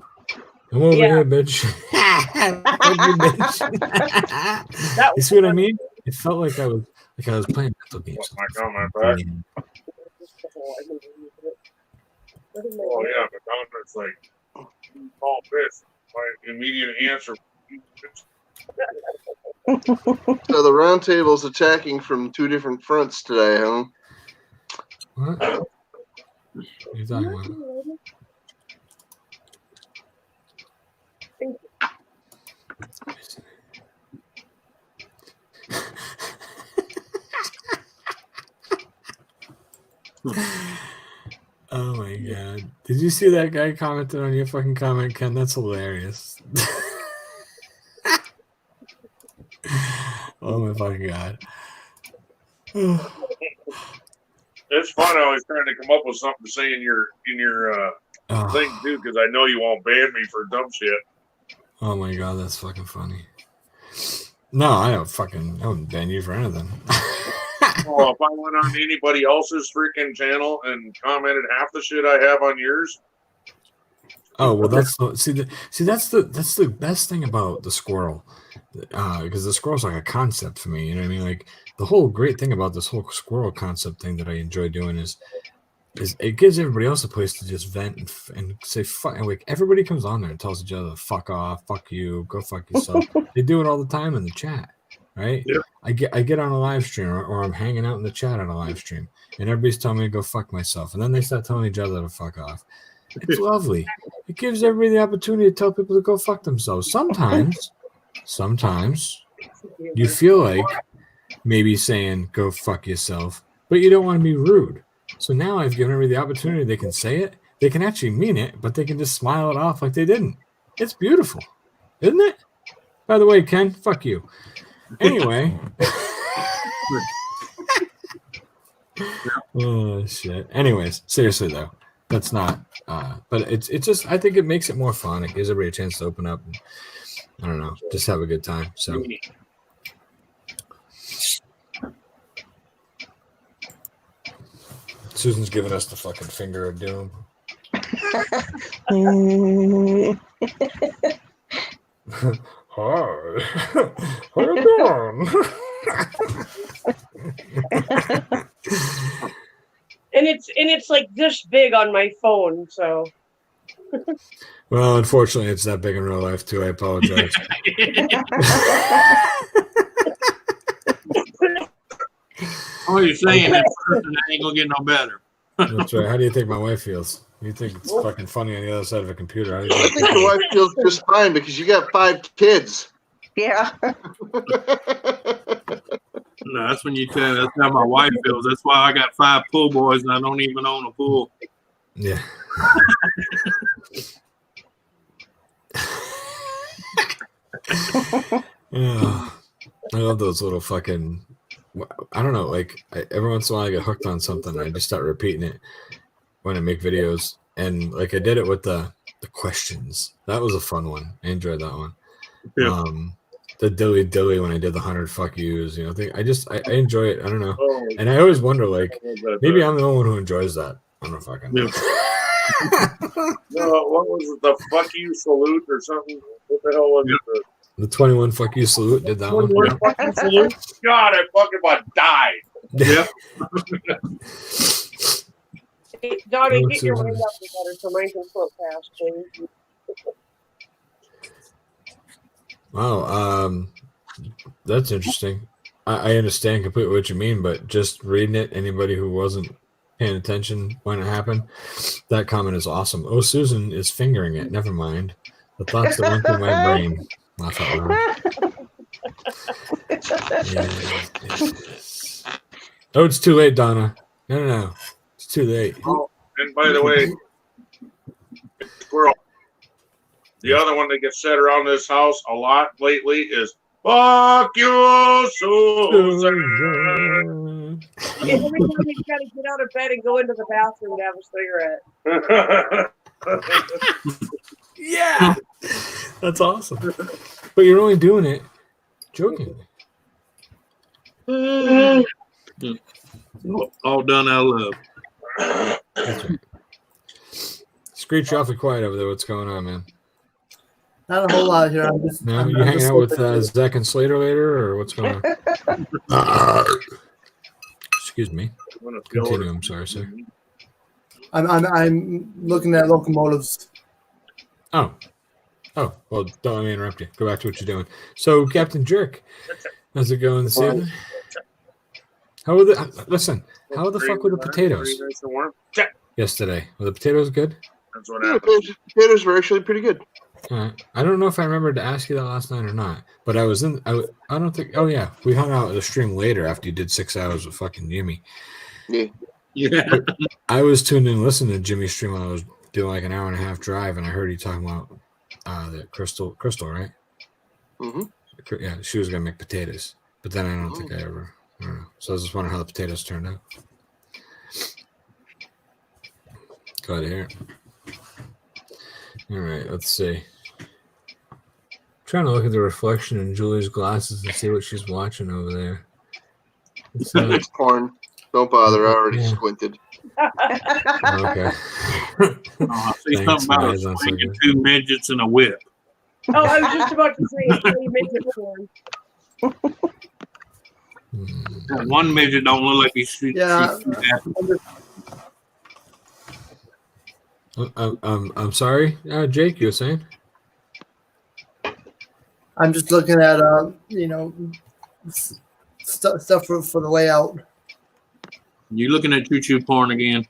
over here, bitch. That You see what I mean? It felt like I was playing mental games. What's my comment back? Oh yeah, but down there's like small fish. My immediate answer. So the round table's attacking from two different fronts today, huh? What? What are you talking about? Oh my god. Did you see that guy commented on your fucking comment, Ken? That's hilarious. Oh my fucking god. It's fun. I was trying to come up with something to say in your thing too, because I know you won't ban me for dumb shit. Oh my god, that's fucking funny. No, I wouldn't ban you for anything. Well, if I went on anybody else's freaking channel and commented half the shit I have on yours. Oh well, that's the best thing about the squirrel, because the squirrel's like a concept for me. You know what I mean? Like the whole great thing about this whole squirrel concept thing that I enjoy doing is it gives everybody else a place to just vent and say fuck. And like everybody comes on there and tells each other fuck off, fuck you, go fuck yourself. They do it all the time in the chat, right? Yeah. I get on a live stream or I'm hanging out in the chat on a live stream, and everybody's telling me to go fuck myself, and then they start telling each other to fuck off. It's lovely. It gives everybody the opportunity to tell people to go fuck themselves. Sometimes you feel like maybe saying go fuck yourself, but you don't want to be rude. So now I've given everybody the opportunity. They can say it. They can actually mean it, but they can just smile it off like they didn't. It's beautiful, isn't it? By the way, Ken, fuck you. Anyway. Oh shit. Anyways, seriously though, that's not. But it's just. I think it makes it more fun. It gives everybody a chance to open up. And, I don't know. Just have a good time. So. Susan's giving us the fucking finger of doom. Hi. How you doing? And it's like this big on my phone, so. Well, unfortunately, it's that big in real life too. I apologize. All you're saying is person ain't gonna get no better. That's right. How do you think my wife feels? You think it's fucking funny on the other side of a computer? How do you I think? think your wife feels just fine because you got 5 kids. Yeah. No, that's when you tell. That's how my wife feels. That's why I got 5 pool boys and I don't even own a pool. Yeah. Yeah. I love those little fucking. I don't know. Like every once in a while, I get hooked on something. I just start repeating it when I make videos, and like I did it with the questions. That was a fun one. I enjoyed that one. Yeah. The dilly when I did the 100 fuck yous. You know, I enjoy it. I don't know, and I always wonder like maybe I'm the only one who enjoys that. I don't fucking know. No, what was it? The fuck you salute or something? What the hell was it? The 21 fuck you salute did that one. Fuck you salute? God, I fucking about died. Yeah. Hey, Donnie, Oh, get your Susan. wind up together so mine can float past, please. Wow, that's interesting. I understand completely what you mean, but just reading it, anybody who wasn't paying attention when it happened, that comment is awesome. Oh, Susan is fingering it. Never mind. The thoughts that went through my brain. Laugh out loud. Yes. Oh, it's too late, Donna. No. It's too late. Oh, and by the way, squirrel. The other one that gets said around this house a lot lately is "fuck you, Susan." Every time he's got to get out of bed and go into the bathroom to have a cigarette. Yeah. That's awesome. But you're only doing it jokingly. All done out of love. That's right. Screech, you're awfully quiet over there. What's going on, man? Not a whole lot here. I'm just. Now I'm you just hanging out with hoping- Zach and Slater later, or what's going on? Excuse me. Continue. I'm sorry, sir. I'm looking at locomotives. Oh, well, don't let me interrupt you. Go back to what you're doing. So, Captain Jerk, how's it going this evening? How are the listen? How the fuck were the potatoes yesterday? Were the potatoes good? That's what Yeah, happened. potatoes were actually pretty good. All right. I don't know if I remembered to ask you that last night or not, but I was in. I don't think. Oh yeah, we hung out at the stream later after you did 6 hours with fucking Jimmy. Yeah. Yeah. I was tuned in listening to Jimmy's stream while I was doing like an hour and a half drive, and I heard you talking about the Crystal, right? Mm-hmm. Yeah, she was gonna make potatoes, but then I don't think I ever. I don't know. So I was just wondering how the potatoes turned out. Glad to hear it. All right, let's see. Trying to look at the reflection in Julie's glasses and see what she's watching over there. It's, It's porn. Don't bother. I already Yeah. squinted. okay. I see Thanks, something about guys, a that's swing so and good. 2 midgets and a whip. Oh, I was just about to say, it's really midget porn. That one midget don't look like he's shooting. Yeah. I'm sorry, Jake. You were saying? I'm just looking at stuff for the layout. You looking at choo-choo porn again?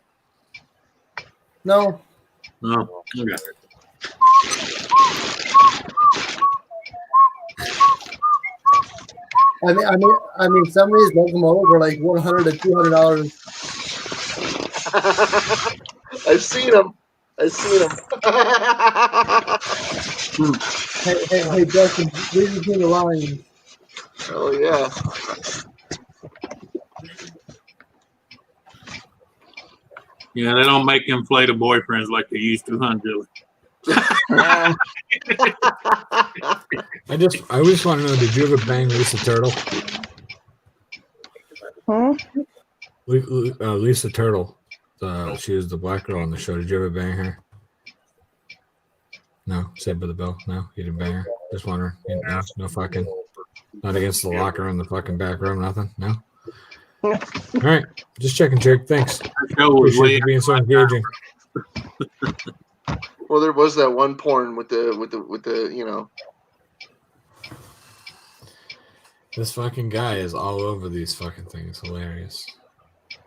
No, No. Okay. I mean, some of these locomotives are like $100 to $200. I've seen them. Hey, Justin, read between the lines. Oh yeah. Yeah, they don't make inflatable boyfriends like they used to, huh, Julie? I just want to know, did you ever bang Lisa Turtle? Hmm? Lisa Turtle. She was the black girl on the show. Did you ever bang her? No, Saved by the Bell. No, you didn't bang her. Just wondering. No fucking. Not against the locker in the fucking back room. Nothing. No. All right, just checking, Jake. Thanks. That show was Appreciate way you being so engaging. Well, there was that one porn with the This fucking guy is all over these fucking things. Hilarious.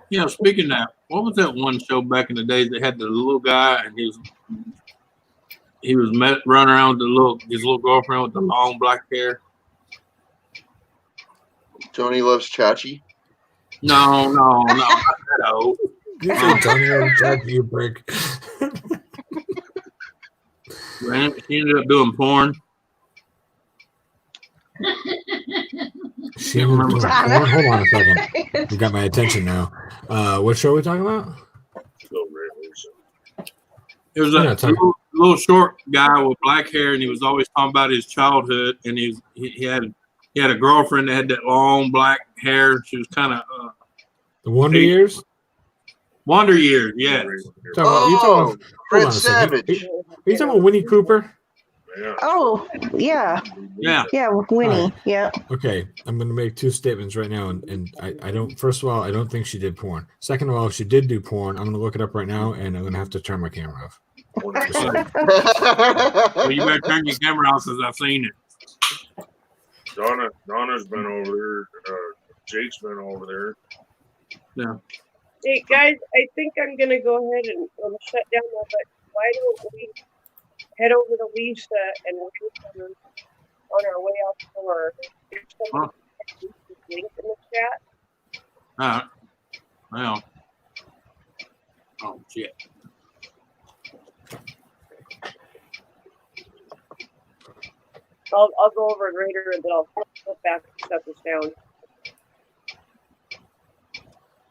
You know, speaking of that, what was that one show back in the days that had the little guy and he was running around with his little girlfriend with the long black hair? Johnny Loves Chachi. No, not that old. You say Tony or Jack, you break. She ended up doing porn. She ended up doing porn? Hold on a second. You got my attention now. What show are we talking about? It was a little short guy with black hair, and he was always talking about his childhood. And he had a girlfriend that had that long black hair. She was kind of The Wonder Years? Wonder Years, yeah. Oh, Fred hold on a second. Savage. Are you talking about Winnie Cooper? Oh, yeah. Yeah. Yeah, with Winnie. Yeah. Okay, I'm going to make two statements right now, and I don't. First of all, I don't think she did porn. Second of all, if she did do porn, I'm going to look it up right now, and I'm going to have to turn my camera off. Well, you better turn your camera off since I've seen it. Donna's been over there. Jake's been over there. Yeah. Hey guys, I think I'm gonna go ahead and shut down now. But why don't we head over to Lisa and wait for her on our way out the door? There's somebody link in the chat. All right. Well. Oh shit. I'll go over it later and then I'll flip back and shut this down.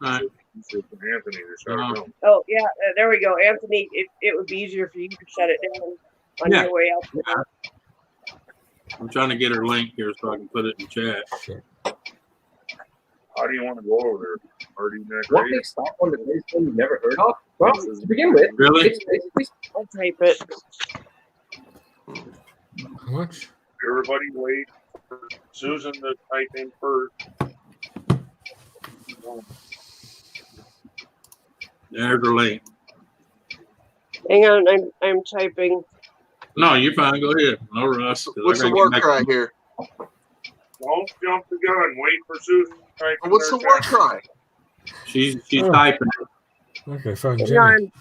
All right. Anthony to shut it down. Oh yeah, there we go, Anthony. It would be easier for you to shut it down on your way out the door. I'm trying to get her link here so I can put it in chat. How do you want to go over there? Are you next? What makes stop on the place you never heard of? Well, to begin with, Really? it's basically I'll type it. How much? Everybody wait for Susan to type in first. There's her link. Hang on, I'm typing. No, you're fine. Go ahead. No rush. 'cause I What's the gotta war get back- cry here? Don't jump the gun. Wait for Susan. What's the war cry? She's Oh. typing. Okay, fuck Hang Jimmy. on.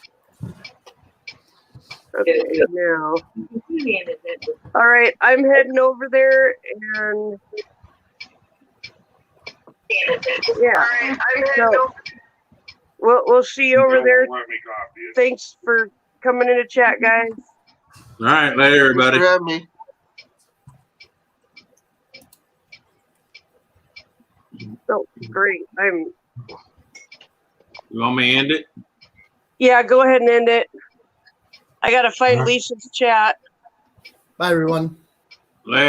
Okay, now. All right, I'm heading over there and yeah. So, we'll see you over there. Let me copy it. Thanks for coming in to chat, guys. All right, later, everybody. Thanks for having me. Oh, great. You want me to end it? Yeah, go ahead and end it. I gotta find Alright. Lisa's chat. Bye, everyone.